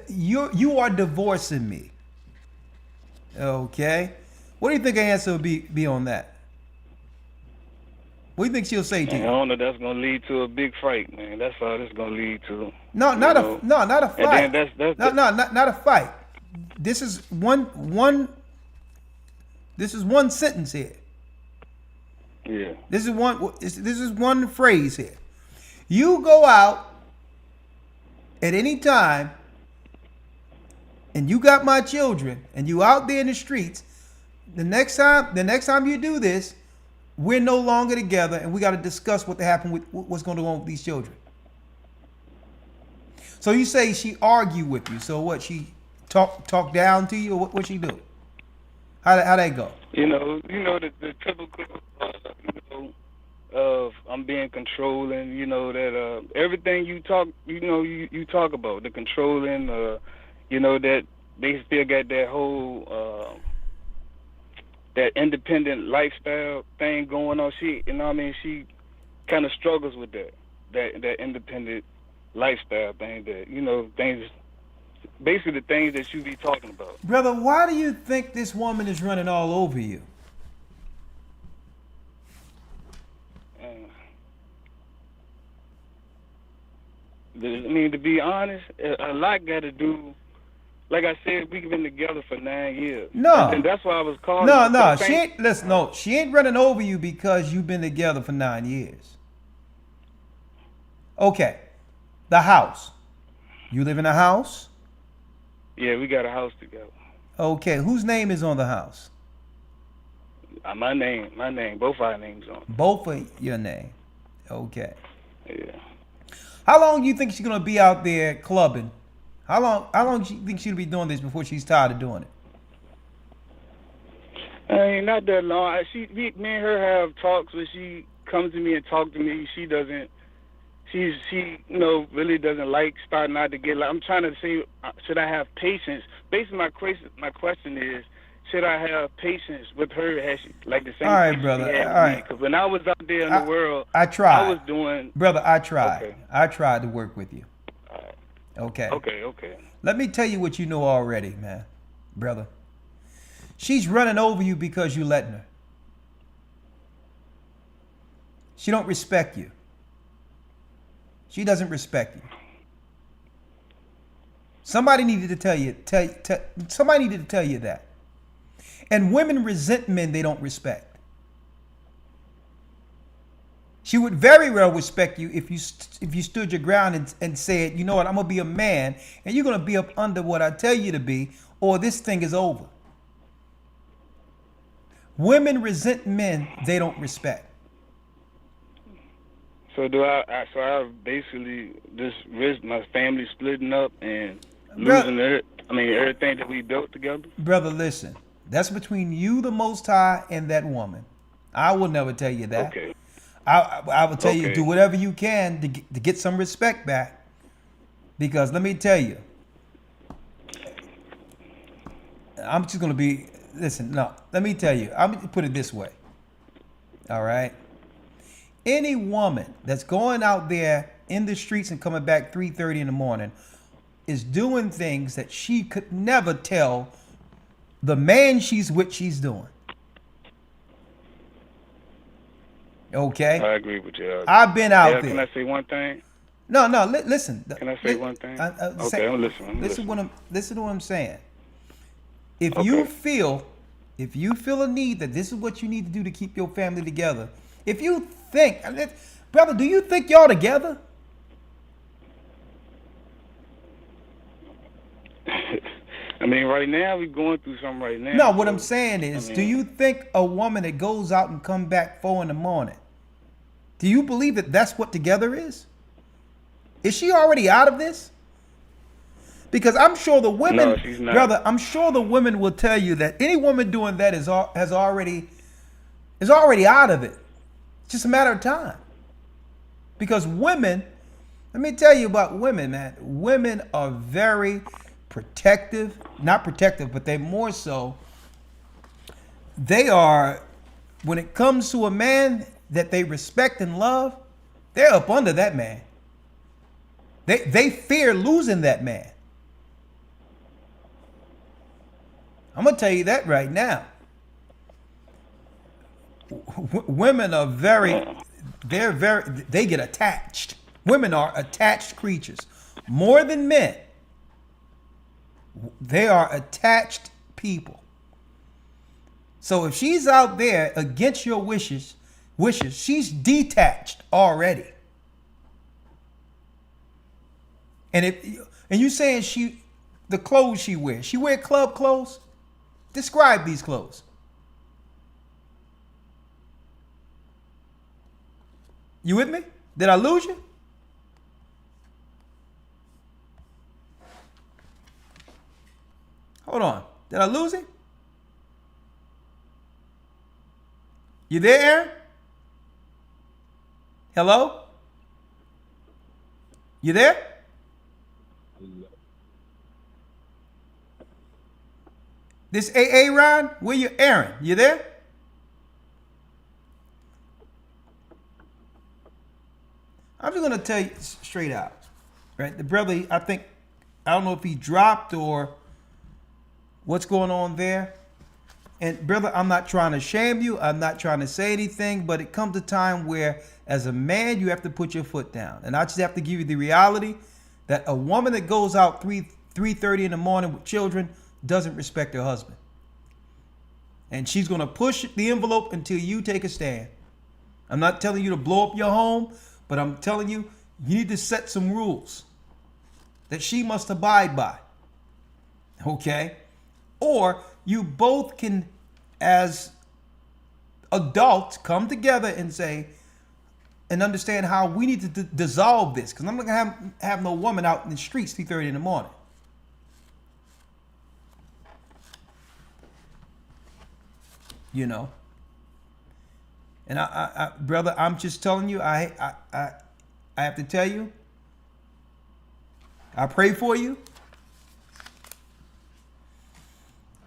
you are divorcing me. Okay? What do you think her answer would be on that? What do you think she'll say to Man, I you? don't know. That's gonna lead to a big fight, man. That's all this gonna lead to. No, not a fight. And then that's not a fight. This is one sentence here. Yeah. This is one phrase here. You go out at any time and you got my children and you out there in the streets, the next time you do this, we're no longer together and we got to discuss what happened with what's going on with these children. So you say she argued with you. So what, she talk down to you, or what she do? How that go? You know the typical, of I'm being controlling. You know that everything you talk, you talk about the controlling. That they still got that whole that independent lifestyle thing going on. She kind of struggles with that independent lifestyle thing. That things. Basically, the things that you be talking about. Brother, why do you think this woman is running all over you? To be honest, a lot got to do. Like I said, we've been together for 9 years. No. And that's why I was calling. No, she ain't. Listen, no, she ain't running over you because you've been together for 9 years. Okay, the house. You live in a house? Yeah, we got a house together. Okay, whose name is on the house? My name, both our names on it. Both of your name. Okay. Yeah. How long do you think she's gonna be out there clubbing? How long do you think she'll be doing this before she's tired of doing it? Not that long. Me and her have talks where she comes to me and talks to me. She doesn't. She really doesn't like starting out to get. Like, I'm trying to say, should I have patience? Basically, my question is, should I have patience with her? Has she like the same? All right, patience brother. she had All with me? right. Because when I was out there in the world, I tried. I was doing. Brother, I tried. Okay. I tried to work with you. Okay. Okay. Let me tell you what you know already, man, brother. She's running over you because you letting her. She don't respect you. She doesn't respect you. Somebody needed to tell you. Somebody needed to tell you that. And women resent men they don't respect. She would very well respect you if you stood your ground and said, you know what, I'm going to be a man and you're going to be up under what I tell you to be, or this thing is over. Women resent men they don't respect. So so I basically just risk my family splitting up and Bruh- losing everything that we built together? Brother, listen. That's between you, the Most High, and that woman. I will never tell you that. Okay. I will tell you, Okay. do whatever you can to get some respect back. Because let me tell you, I'm just going to be, listen, no, let me tell you, I'm going to put it this way. All right? Any woman that's going out there in the streets and coming back 3:30 in the morning is doing things that she could never tell the man she's with she's doing. Okay? I agree with you. I've been out there. Can I say one thing? No, listen. Can I say one thing? Okay, I'm listening. Listen to what I'm saying. If you feel a need that this is what you need to do to keep your family together, if you think, brother, do you think y'all together? I mean, right now we're going through something right now. No, what I'm saying is, do you think a woman that goes out and come back 4 a.m, do you believe that that's what together is? Is she already out of this? Because I'm sure the women, No, she's not. brother, I'm sure the women will tell you that any woman doing that is already out of it. It's just a matter of time. Because women, let me tell you about women, man. Women are very protective, not protective, but they more so. They are, when it comes to a man that they respect and love, they're up under that man. They fear losing that man. I'm gonna tell you that right now. Women are they get attached. Women are attached creatures. More than men. They are attached people. So if she's out there against your wishes, she's detached already. And you saying the clothes she wears, she wear club clothes? Describe these clothes. You with me? Did I lose you? Hold on. Did I lose him? You there, Aaron? Hello? You there? This AA Ron, where you, Aaron? You there? I'm just gonna tell you straight out, right? The brother, I don't know if he dropped or what's going on there. And brother, I'm not trying to shame you. I'm not trying to say anything, but it comes a time where, as a man, you have to put your foot down. And I just have to give you the reality that a woman that goes out 3:30 in the morning with children doesn't respect her husband. And she's going to push the envelope until you take a stand. I'm not telling you to blow up your home, but I'm telling you, you need to set some rules that she must abide by. Okay? Or you both can, as adults, come together and say, and understand how we need to dissolve this. Because I'm not going to have no woman out in the streets 3:30 in the morning. You know, and I, brother, I'm just telling you, I have to tell you, I pray for you.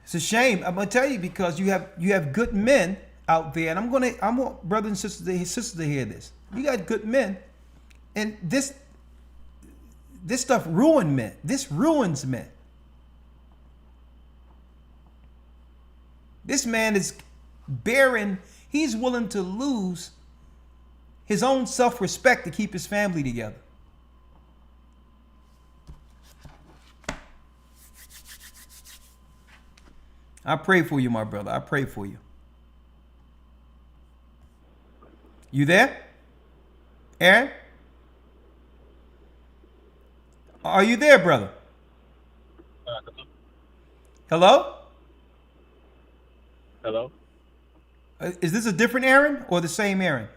It's a shame. I'm gonna tell you because you have good men out there, and I want brothers and sisters to hear this. You got good men, and this stuff ruins men. This ruins men. This man is he's willing to lose his own self-respect to keep his family together. I pray for you, my brother. I pray for you. You there? Aaron? Are you there, brother? Hello? Hello? Is this a different Aaron or the same Aaron?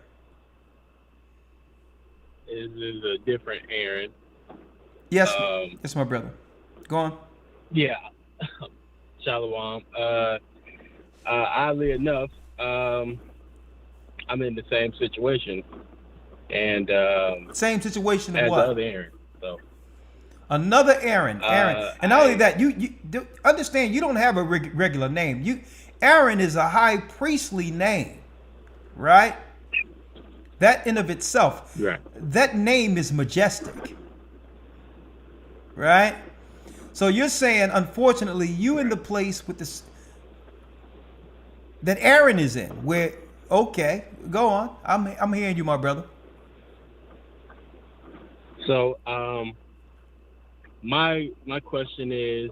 This is a different Aaron. Yes, yes, my brother. Go on. Yeah. Shalom. Oddly enough, I'm in the same situation, and same situation as what? the other Aaron. So another Aaron, and not only that, you understand you don't have a regular name. Aaron is a high priestly name, right? That in of itself, right. That name is majestic, right? So you're saying, unfortunately, you in the place with this that Aaron is in, where okay, go on. I'm hearing you, my brother. So my question is,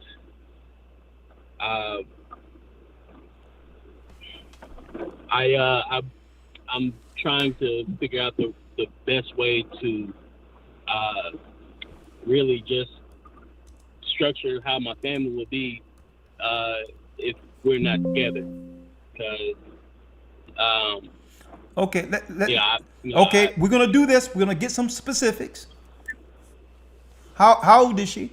I'm trying to figure out the best way to really just structure how my family will be if we're not together. Because okay, yeah, okay, we're gonna do this. We're gonna get some specifics. How old is she?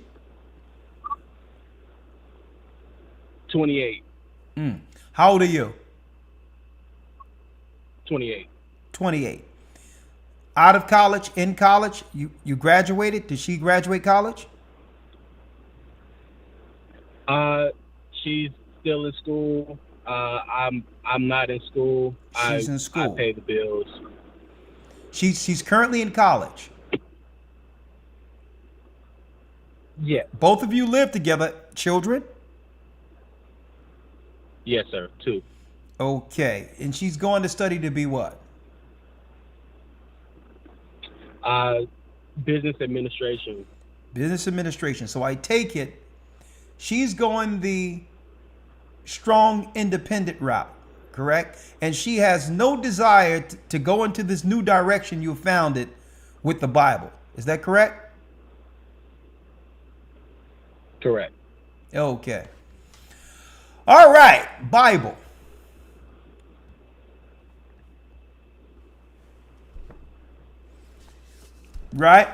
28. How old are you? 28. 28. Out of college, in college, you graduated? Did she graduate college? She's still in school. I'm not in school. She's in school. I pay the bills. She's currently in college. Yeah. Both of you live together. Children? Yes, sir. 2. Okay. And she's going to study to be what? Business administration. Business administration. So I take it she's going the strong independent route, correct? And she has no desire to go into this new direction you found it with the Bible. Is that correct? Correct. Okay. All right. Bible. Right?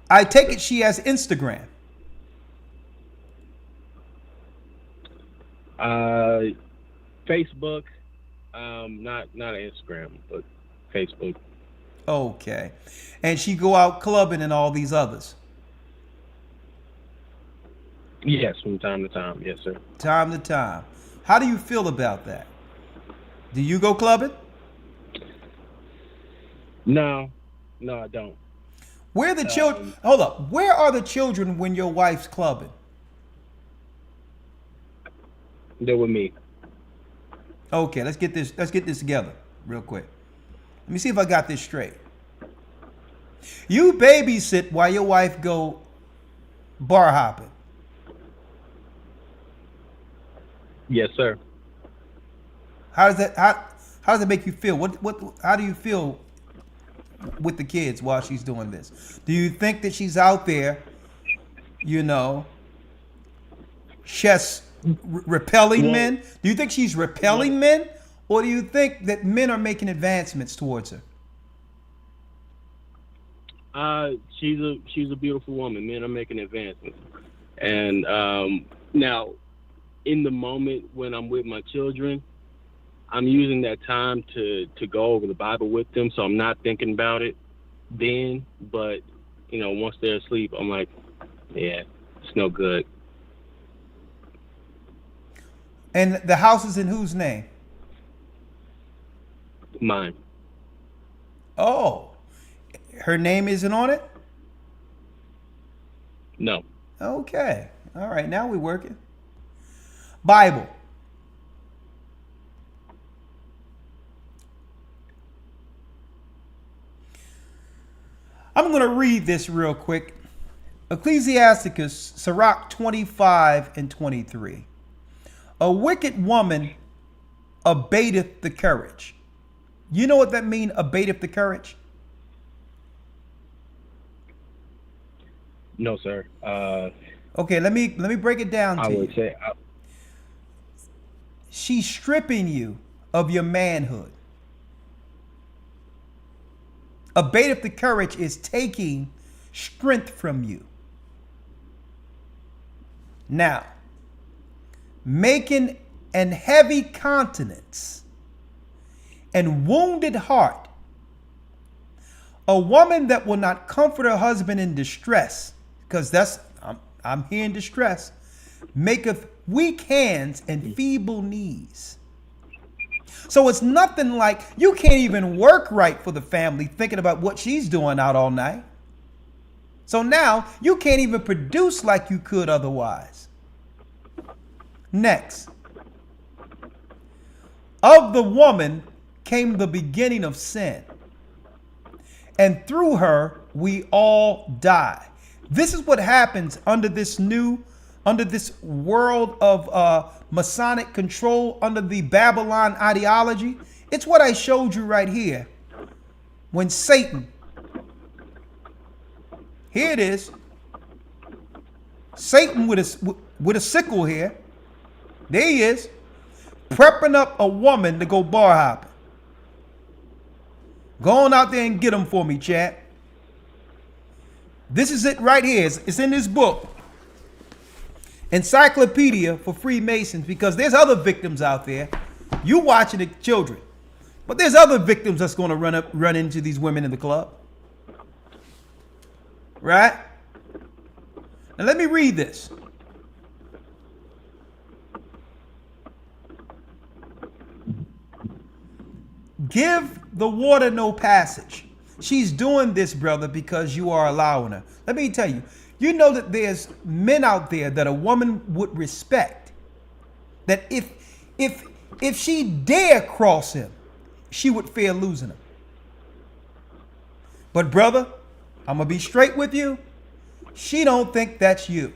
I take it she has Instagram. Facebook, not Instagram, but Facebook. Okay. And she go out clubbing and all these others. Yes, from time to time. Yes, sir. Time to time. How do you feel about that? Do you go clubbing? No, I don't. Where are the children? Hold up. Where are the children when your wife's clubbing? They're with me. Okay, let's get this together real quick. Let me see if I got this straight. You babysit while your wife go bar hopping. Yes, sir. How does that make you feel? How do you feel with the kids while she's doing this? Do you think that she's out there, just repelling men? Do you think she's repelling men, or do you think that men are making advancements towards her? She's a beautiful woman. Men are making advancements, and now, in the moment when I'm with my children, I'm using that time to go over the Bible with them, so I'm not thinking about it then. But once they're asleep, I'm like, yeah, it's no good. And the house is in whose name? Mine. Oh, her name isn't on it? No. Okay. All right. Now we're working. Bible. I'm going to read this real quick. Ecclesiasticus, Sirach 25 and 23. A wicked woman abateth the courage. You know what that means, abateth the courage? No, sir. Okay, let me break it down to you. I would say she's stripping you of your manhood. Abative the courage is taking strength from you. Now, making an heavy countenance and wounded heart, a woman that will not comfort her husband in distress, because I'm here in distress, maketh weak hands and feeble knees. So it's nothing like you can't even work right for the family thinking about what she's doing out all night. So now you can't even produce like you could otherwise. Next, of the woman came the beginning of sin, and through her we all die. This is what happens under this world of Masonic control, under the Babylon ideology. It's what I showed you right here. When Satan, here it is, Satan with a sickle here, there he is, prepping up a woman to go bar hopping. Go on out there and get them for me, chat. This is it right here. It's in this book, Encyclopedia for Freemasons, because there's other victims out there. You watching the children, but there's other victims that's going to run into these women in the club. Right? Now let me read this. Give the water no passage. She's doing this, brother, because you are allowing her. Let me tell you, you know that there's men out there that a woman would respect, that if she dare cross him, she would fear losing him. But brother, I'm going to be straight with you. She don't think that's you.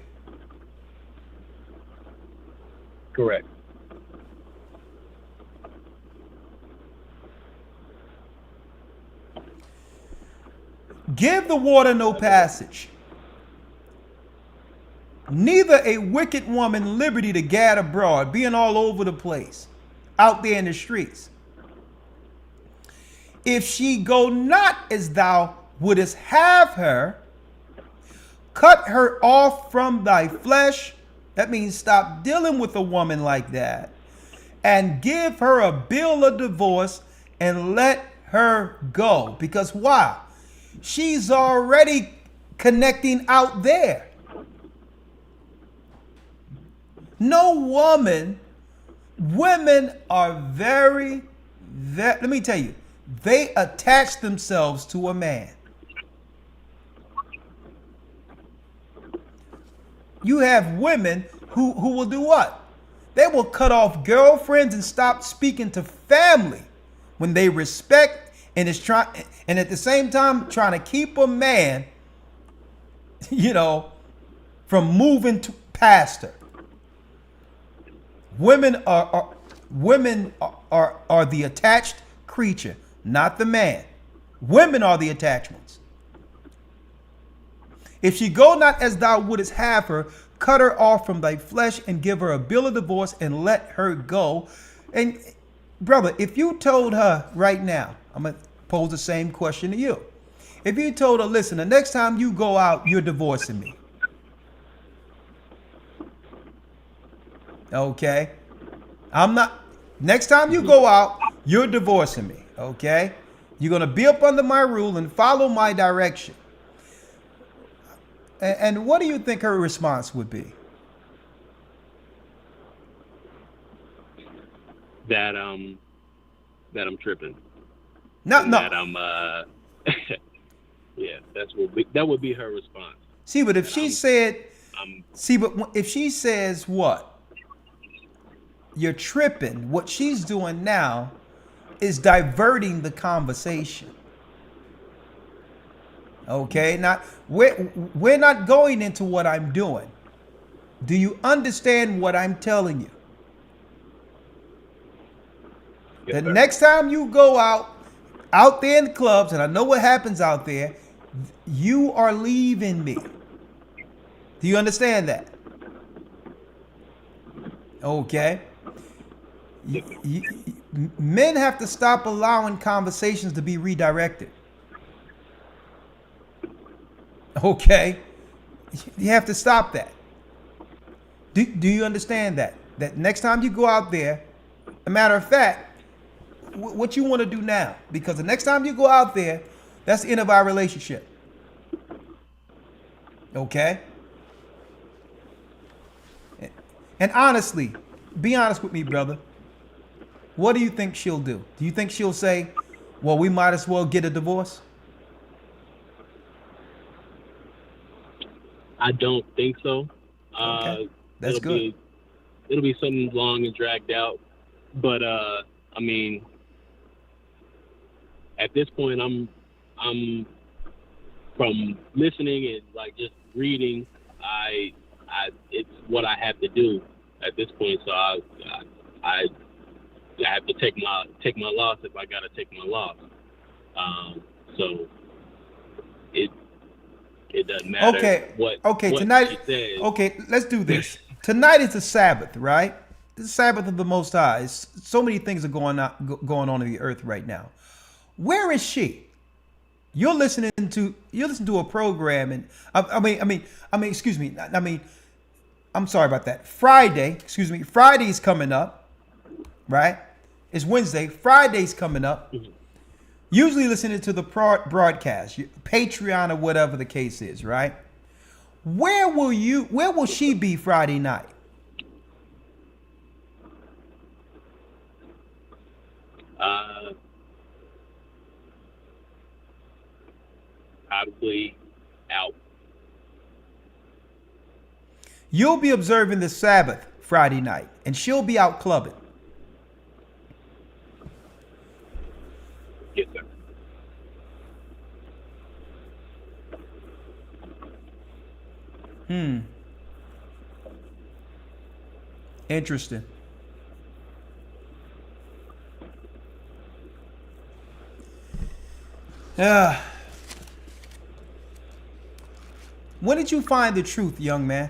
Correct. Give the water no passage, neither a wicked woman liberty to gad abroad, being all over the place, out there in the streets. If she go not as thou wouldest have her, cut her off from thy flesh. That means stop dealing with a woman like that, and give her a bill of divorce and let her go. Because why? She's already connecting out there. Women are very, let me tell you, they attach themselves to a man. You have women who will do what? They will cut off girlfriends and stop speaking to family when they respect and at the same time trying to keep a man, from moving past her. Women are the attached creature, not the man. Women are the attachments. If she go not as thou wouldest have her, cut her off from thy flesh and give her a bill of divorce and let her go. And brother, if you told her right now, I'm going to pose the same question to you. If you told her, listen, the next time you go out, you're divorcing me. Okay? Next time you go out, you're divorcing me. Okay? You're going to be up under my rule and follow my direction. And what do you think her response would be? That I'm tripping. No. That I'm yeah, that would be her response. See, but if she if she says what? You're tripping. What she's doing now is diverting the conversation. Okay, we're not going into what I'm doing. Do you understand what I'm telling you? Yes, the next time you go out there in the clubs, and I know what happens out there, you are leaving me. Do you understand that? Okay. Men have to stop allowing conversations to be redirected. Okay? You have to stop that. Do you understand that? That next time you go out there, a matter of fact, what you want to do now, because the next time you go out there, that's the end of our relationship. Okay? And honestly, be honest with me, brother. What do you think she'll do? Do you think she'll say, well, we might as well get a divorce? I don't think so. Okay. That's it'll good. It'll be something long and dragged out. But I mean, at this point, I'm from listening and like just reading. It's what I have to do at this point. So I have to take my loss if I gotta take my loss. So it doesn't matter what tonight. she says. Okay, let's do this. Tonight is the Sabbath, right? The Sabbath of the Most High. So many things are going on in the earth right now. Where is she? You're listening to a program, and I'm sorry about that. Friday's coming up, right? It's Wednesday. Friday's coming up. Usually listening to the broadcast, Patreon or whatever the case is, right? Where will she be Friday night? Probably out. You'll be observing the Sabbath Friday night, and she'll be out clubbing. Yes, sir. Interesting. When did you find the truth, young man?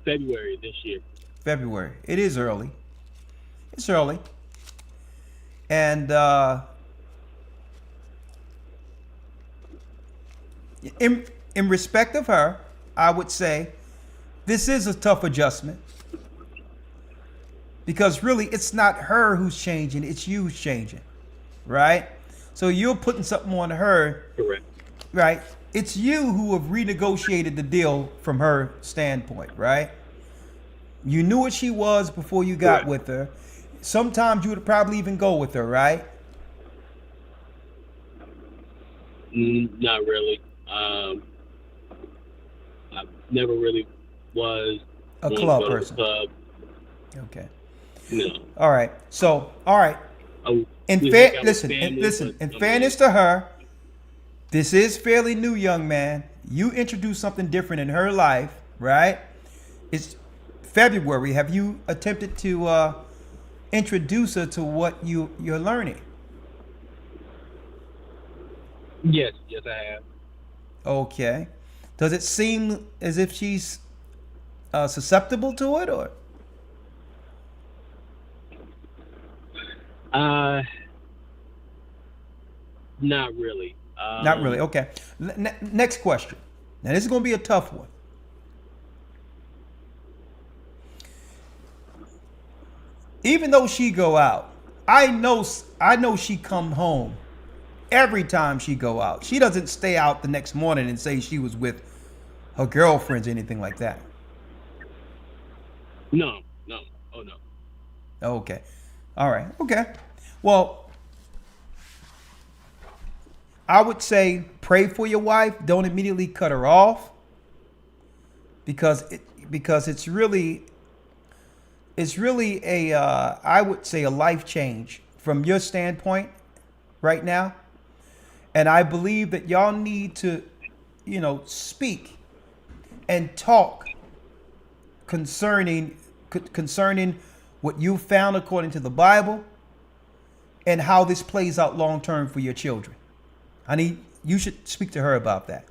February this year. February. It is early. It's early. And in respect of her, I would say this is a tough adjustment. Because really, it's not her who's changing, it's you who's changing. Right? So you're putting something on her. Correct. Right? It's you who have renegotiated the deal from her standpoint, right? You knew what she was before you got with her. Sometimes you would probably even go with her, right? Not really. I never really was a club person. Club. Okay. No. All right. So, all right. In fairness to her, this is fairly new, young man. You introduced something different in her life, right? It's February. Have you attempted to introduce her to what you're learning? Yes, I have. Okay. Does it seem as if she's susceptible to it, or? Not really. Not really. Okay. Next question. Now this is going to be a tough one. Even though she go out, I know she come home every time she go out. She doesn't stay out the next morning and say she was with her girlfriends or anything like that. No. Oh, no. Okay. All right. Okay. Well, I would say pray for your wife. Don't immediately cut her off, because it's really a I would say a life change from your standpoint right now, and I believe that y'all need to, speak and talk concerning what you found according to the Bible and how this plays out long term for your children. You should speak to her about that.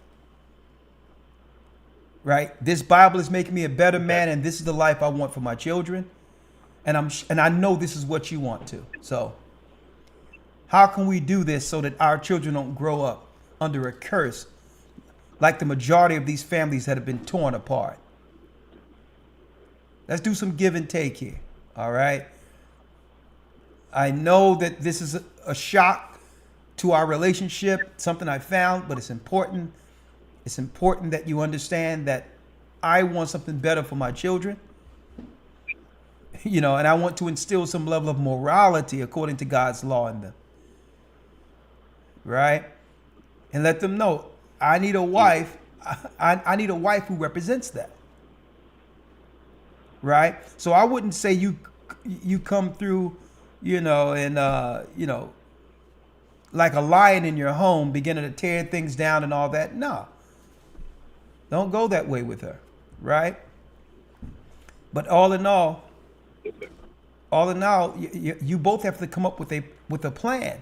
right? This Bible is making me a better man, and this is the life I want for my children. And I know this is what you want to. So how can we do this so that our children don't grow up under a curse like the majority of these families that have been torn apart? Let's do some give and take here. All right. I know that this is a shock to our relationship, something I found, but it's important. It's important that you understand that I want something better for my children. And I want to instill some level of morality according to God's law in them. Right? And let them know I need a wife. I need a wife who represents that. Right? So I wouldn't say you come through, like a lion in your home, beginning to tear things down and all that. No. Don't go that way with her. Right? But all in all, you both have to come up with a plan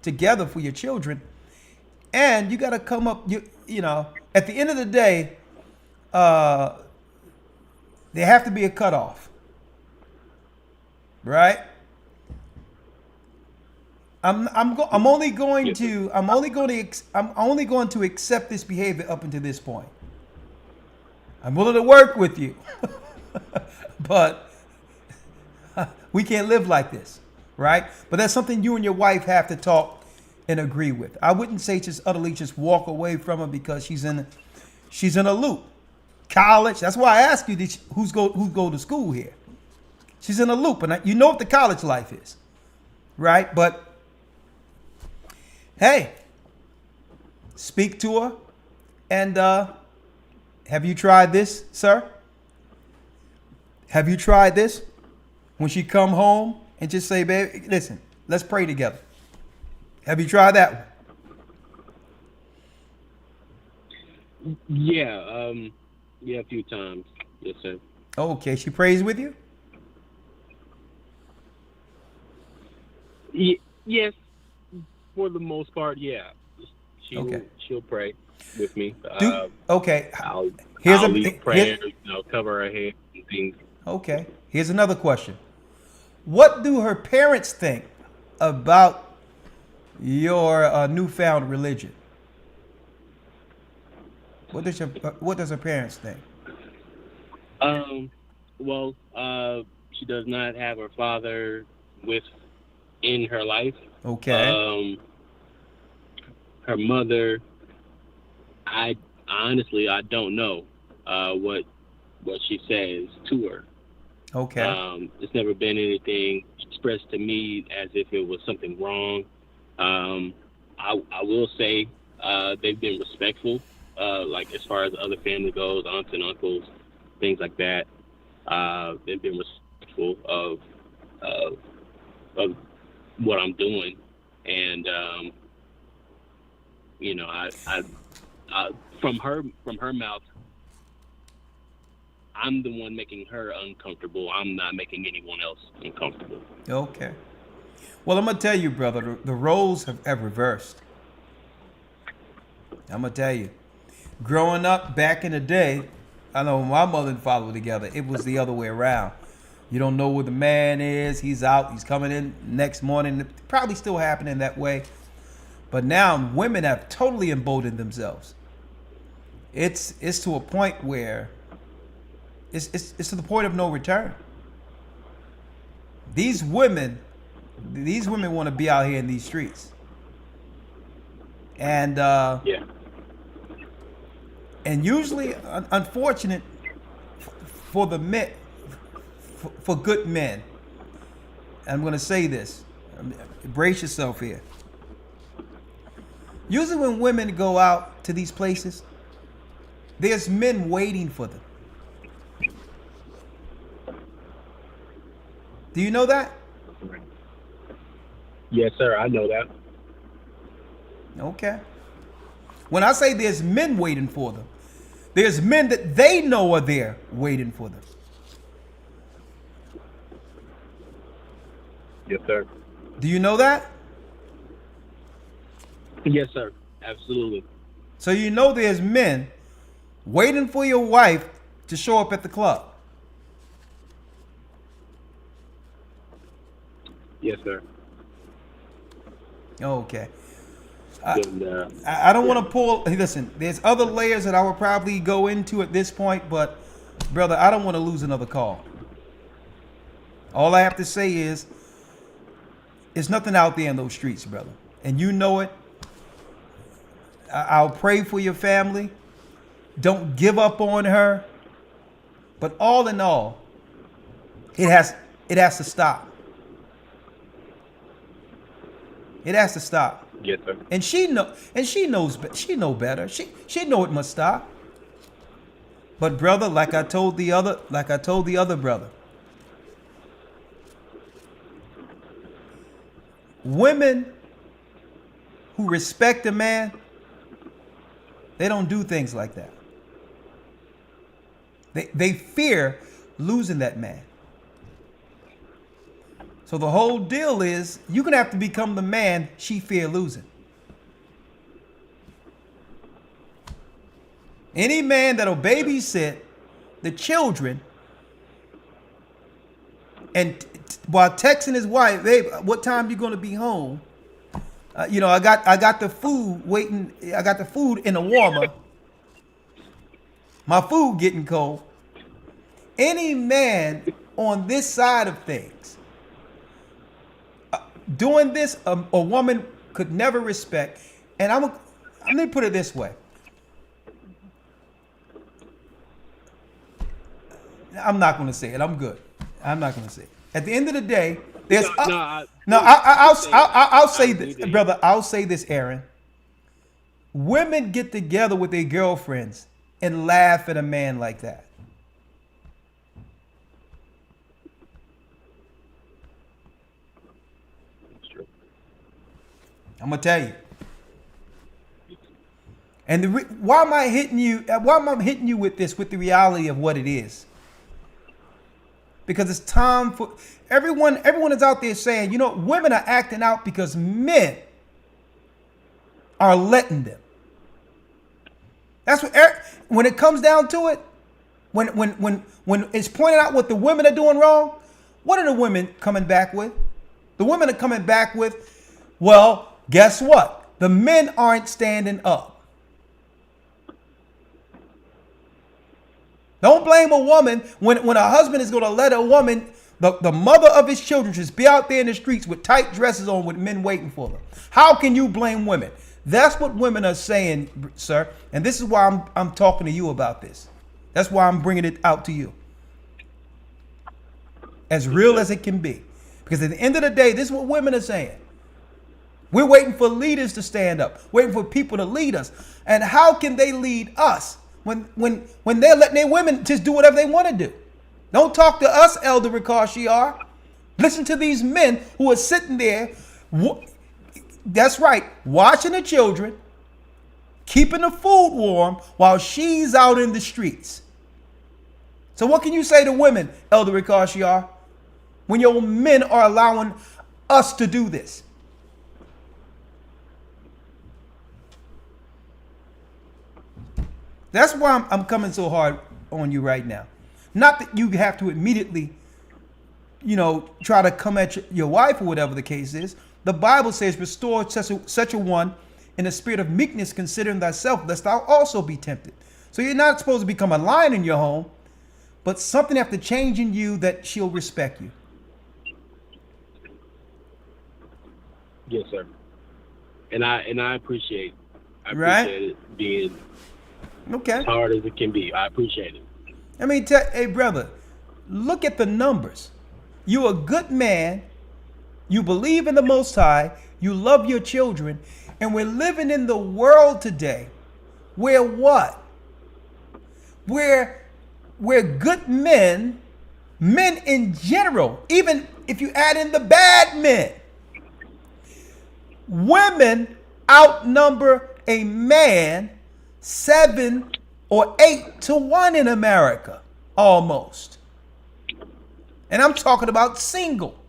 together for your children, and you got to come up. At the end of the day, there have to be a cutoff, right? I'm only going to accept this behavior up until this point. I'm willing to work with you, but we can't live like this, right? But that's something you and your wife have to talk and agree with. I wouldn't say just utterly just walk away from her because she's in a loop. College, that's why I ask you who's go to school here. She's in a loop, and you know what the college life is, right? But hey, speak to her, and have you tried this, sir? Have you tried this? When she come home and just say, babe, listen, let's pray together. Have you tried that one? Yeah, a few times. Yes, sir. Okay, she prays with you? Yes, for the most part, yeah. She'll pray with me. Okay. I'll lead prayers, cover her head and things. Okay. Here's another question. What do her parents think about your newfound religion? What does her parents think? Well, she does not have her father in her life. Okay. Her mother, I don't know what she says to her. Okay. It's never been anything expressed to me as if it was something wrong. I will say they've been respectful, like as far as the other family goes, aunts and uncles, things like that. They've been respectful of what I'm doing, and I from her mouth, I'm the one making her uncomfortable. I'm not making anyone else uncomfortable. Okay. Well, I'm going to tell you, brother, the roles have reversed. I'm going to tell you. Growing up back in the day, I know when my mother and father were together, it was the other way around. You don't know where the man is. He's out. He's coming in next morning. It's probably still happening that way. But now women have totally emboldened themselves. It's to a point where it's to the point of no return. These women want to be out here in these streets. And and usually unfortunate for the men, for good men. I'm going to say this. Brace yourself here. Usually when women go out to these places, there's men waiting for them. Do you know that? Yes, sir. I know that. Okay. When I say there's men waiting for them, there's men that they know are there waiting for them. Yes, sir. Do you know that? Yes, sir. Absolutely. So you know there's men waiting for your wife to show up at the club. Yes, sir. Okay. And, I don't want to pull. Listen, there's other layers that I would probably go into at this point, but brother, I don't want to lose another call. All I have to say is, there's nothing out there in those streets, brother, and you know it. I'll pray for your family. Don't give up on her. But all in all, it has to stop. It has to stop. Yes, sir. And she knows better. She know it must stop. But brother, like I told the other brother, women who respect a man, they don't do things like that. They fear losing that man. So the whole deal is you're going to have to become the man she fear losing. Any man that'll babysit the children and while texting his wife, babe, what time you going to be home? I got the food waiting. I got the food in the warmer. My food getting cold. Any man on this side of things doing this, a woman could never respect. And I'm gonna put it this way. I'm not going to say it. I'm good. I'm not going to say it. At the end of the day, there's I'll say this, brother. I'll say this, Aaron. Women get together with their girlfriends and laugh at a man like that. I'm gonna tell you. And why am I hitting you? Why am I hitting you with this? With the reality of what it is. Because it's time for everyone. Everyone is out there saying, you know, women are acting out because men are letting them. That's what. When it comes down to it, when it's pointed out what the women are doing wrong, what are the women coming back with? The women are coming back with, well, guess what? The men aren't standing up. Don't blame a woman when a husband is going to let a woman, the mother of his children, just be out there in the streets with tight dresses on with men waiting for them. How can you blame women? That's what women are saying, sir. And this is why I'm talking to you about this. That's why I'm bringing it out to you. As real as it can be. Because at the end of the day, this is what women are saying. We're waiting for leaders to stand up, waiting for people to lead us. And how can they lead us when they're letting their women just do whatever they want to do? Don't talk to us, Elder Rawchaa. Listen to these men who are sitting there. That's right, watching the children, keeping the food warm while she's out in the streets. So what can you say to women, Elder Rawchaa, when your men are allowing us to do this? That's why I'm coming so hard on you right now. Not that you have to immediately, try to come at your wife or whatever the case is. The Bible says, restore such a one in a spirit of meekness, considering thyself, lest thou also be tempted. So you're not supposed to become a lion in your home, but something have to change in you that she'll respect you. Yes, sir. And I appreciate it being as hard as it can be. I appreciate it. I mean, hey, brother, look at the numbers. You're a good man. You believe in the Most High. You love your children. And we're living in the world today where what? Where good men in general, even if you add in the bad men, women outnumber a man 7 or 8 to 1 in America, almost. And I'm talking about single.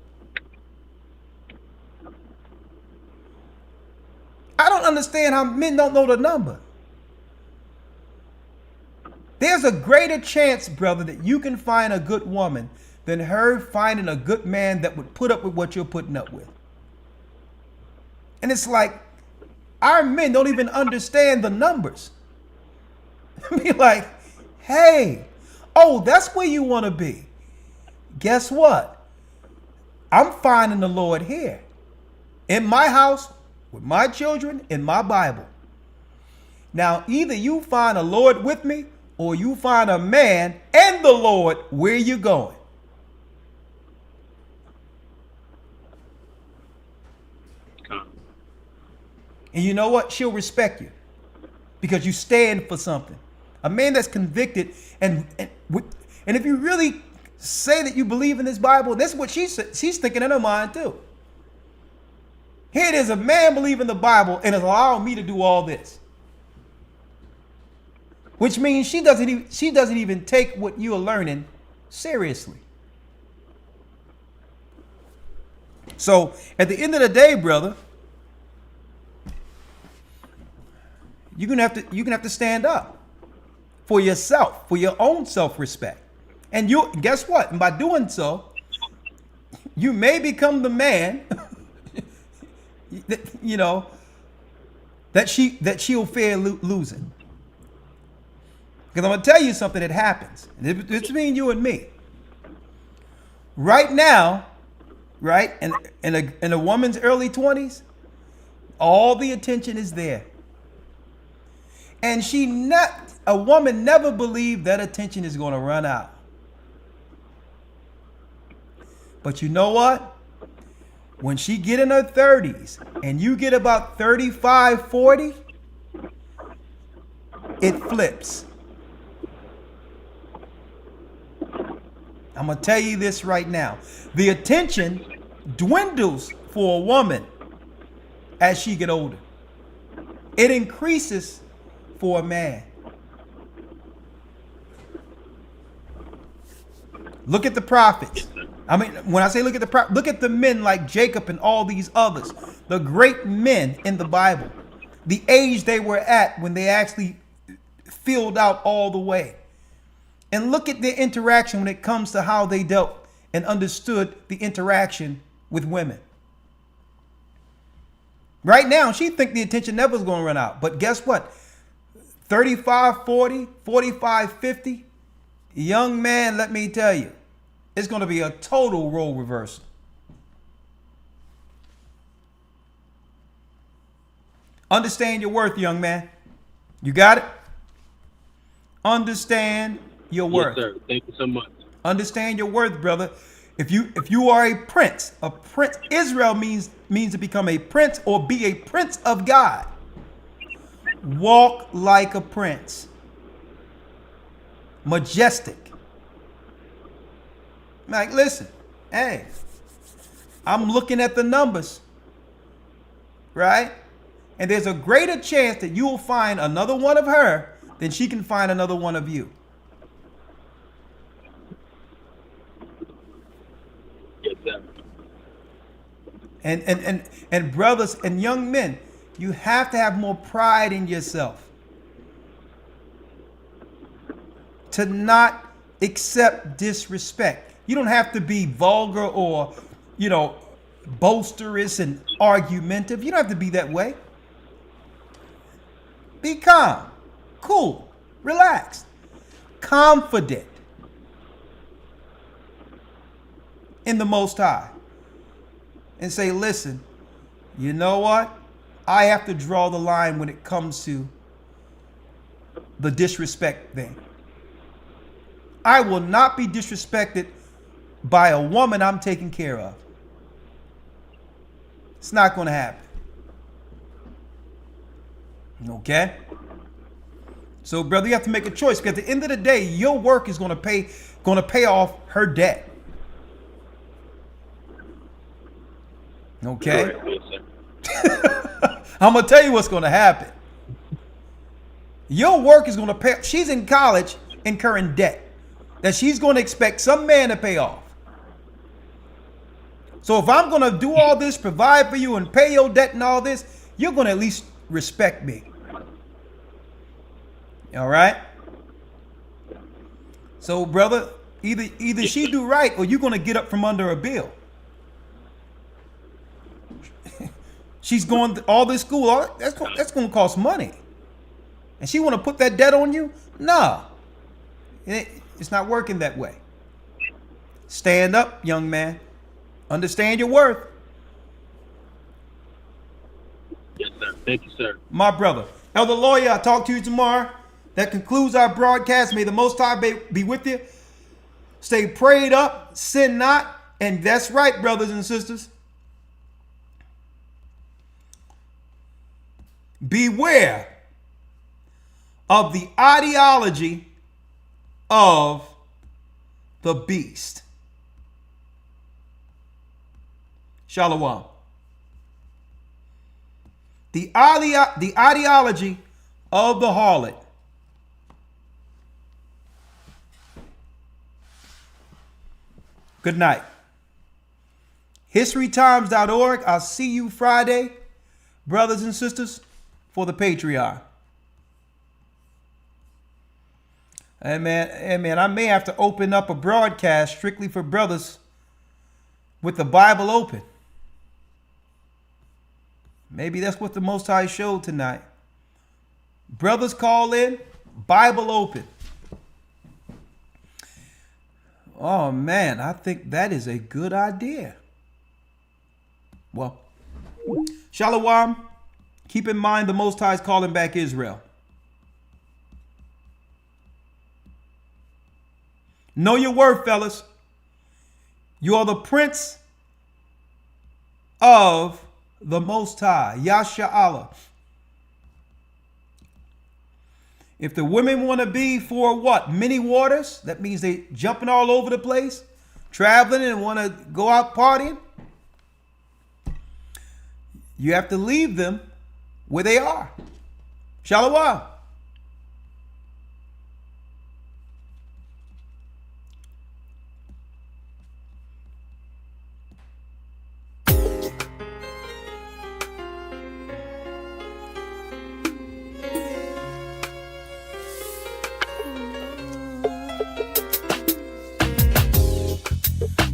I don't understand how men don't know the number. There's a greater chance, brother, that you can find a good woman than her finding a good man that would put up with what you're putting up with. And it's like, our men don't even understand the numbers. Be like, hey, oh, that's where you want to be. Guess what? I'm finding the Lord here. In my house, with my children, in my Bible. Now, either you find a Lord with me, or you find a man and the Lord where you going. And you know what? She'll respect you because you stand for something. A man that's convicted, and if you really say that you believe in this Bible, that's what she's thinking in her mind too. Here it is, a man believing the Bible and is allowing me to do all this. Which means she doesn't even take what you're learning seriously. So at the end of the day, brother, you're gonna have to stand up for yourself, for your own self-respect. And you guess what? And by doing so, you may become the man that she'll fear losing. Because I'm going to tell you something that happens. It's between you and me. Right now, right, in a woman's early 20s, all the attention is there. And a woman never believed that attention is going to run out. But you know what? When she get in her 30s and you get about 35, 40, it flips. I'm going to tell you this right now. The attention dwindles for a woman as she get older. It increases for a man. Look at the prophets. I mean, when I say look at the prophets, look at the men like Jacob and all these others. The great men in the Bible. The age they were at when they actually filled out all the way. And look at their interaction when it comes to how they dealt and understood the interaction with women. Right now, she think the attention never is going to run out. But guess what? 35, 40, 45, 50, young man, let me tell you, it's going to be a total role reversal. Understand your worth, young man. You got it? Understand your worth. Yes, sir. Thank you so much. Understand your worth, brother. If you are a prince, Israel means to become a prince or be a prince of God. Walk like a prince. Majestic. Like, listen, hey, I'm looking at the numbers, right? And there's a greater chance that you will find another one of her than she can find another one of you. Yes, sir. And brothers and young men, you have to have more pride in yourself. To not accept disrespect. You don't have to be vulgar or, boisterous and argumentative. You don't have to be that way. Be calm, cool, relaxed, confident in the Most High. And say, listen, you know what? I have to draw the line when it comes to the disrespect thing. I will not be disrespected by a woman I'm taking care of. It's not going to happen. Okay? So, brother, you have to make a choice because at the end of the day, your work is going to pay off her debt. Okay? I'm going to tell you what's going to happen. Your work is going to pay. She's in college incurring debt that she's going to expect some man to pay off. So if I'm going to do all this, provide for you and pay your debt and all this, you're going to at least respect me. All right? So, brother, either she do right or you're gonna get up from under a bill. She's going to all this school. That's gonna cost money, and she want to put that debt on you? Nah, it's not working that way. Stand up, young man. Understand your worth. Yes, sir. Thank you, sir. My brother, Elder Lawya, I'll talk to you tomorrow. That concludes our broadcast. May the Most High be with you. Stay prayed up, sin not, and that's right, brothers and sisters. Beware of the ideology of the beast. Shalom. The ideology of the harlot. Good night. HistoryTimes.org. I'll see you Friday, brothers and sisters, for the Patreon. Hey man, I may have to open up a broadcast strictly for brothers with the Bible open. Maybe that's what the Most High showed tonight. Brothers call in, Bible open. Oh man, I think that is a good idea. Well, Shalom. Keep in mind the Most High is calling back Israel. Know your worth, fellas. You are the prince of the Most High, Yasha Allah. If the women want to be for what? Many waters? That means they jumping all over the place, traveling and want to go out partying. You have to leave them where they are. Shalom.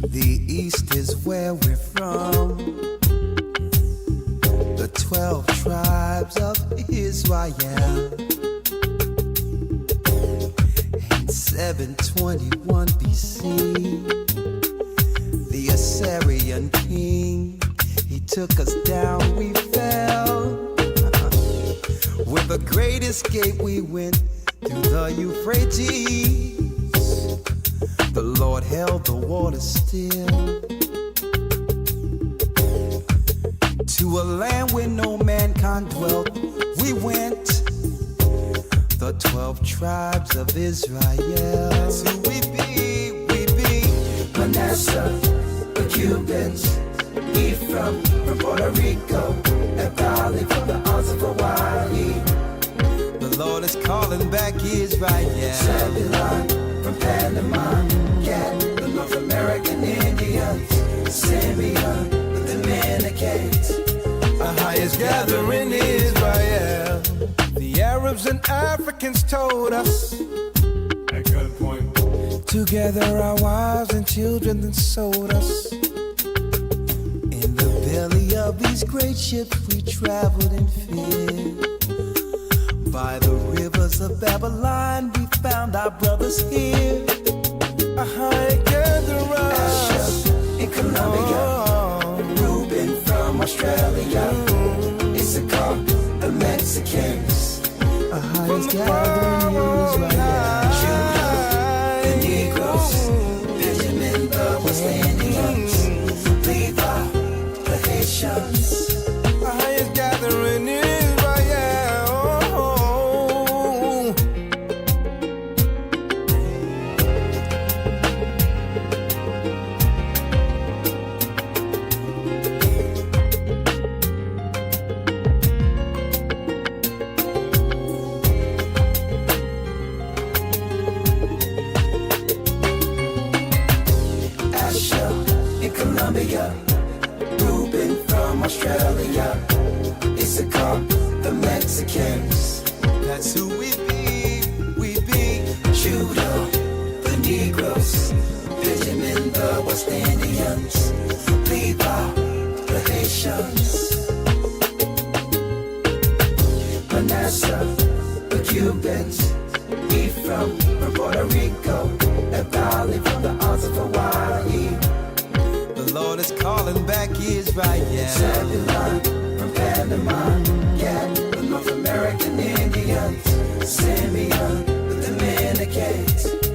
The East is where we're from. The 12 tribes of Israel. In 721 BC, the Assyrian king, he took us down, we fell. With a great escape we went through the Euphrates. The Lord held the water still. To a land where no mankind dwelt, we went. The 12 tribes of Israel. So we be Manasseh, the Cubans, Ephraim from Puerto Rico, Naphtali from the Isles of Hawaii. The Lord is calling back Israel. Zebulun from Panama, Gad, the North American Indians, Simeon, the Dominicans. Our highest gathering Israel. The Arabs and Africans told us. At gunpoint. Together our wives and children then sold us. In the belly of these great ships we traveled in fear. By the rivers of Babylon we found our brothers here. A high gatherer in Colombia, Reuben from Australia, Issachar, the Mexicans, a highest gathering Israel, Judah, the Negroes, Benjamin, the West Indians, Levi, the Haitians, a highest gathering Israel. Reuben from Australia, Issachar, the Mexicans. That's who we be, Judah, the Negroes, Benjamin the West Indians, Levi the Haitians, Manasseh the Cubans, Ephraim from Puerto Rico, Naphtali from the isles of Hawaii. The Lord is calling back Israel. Zebulun from Panama, Gad, the North American Indians, Simeon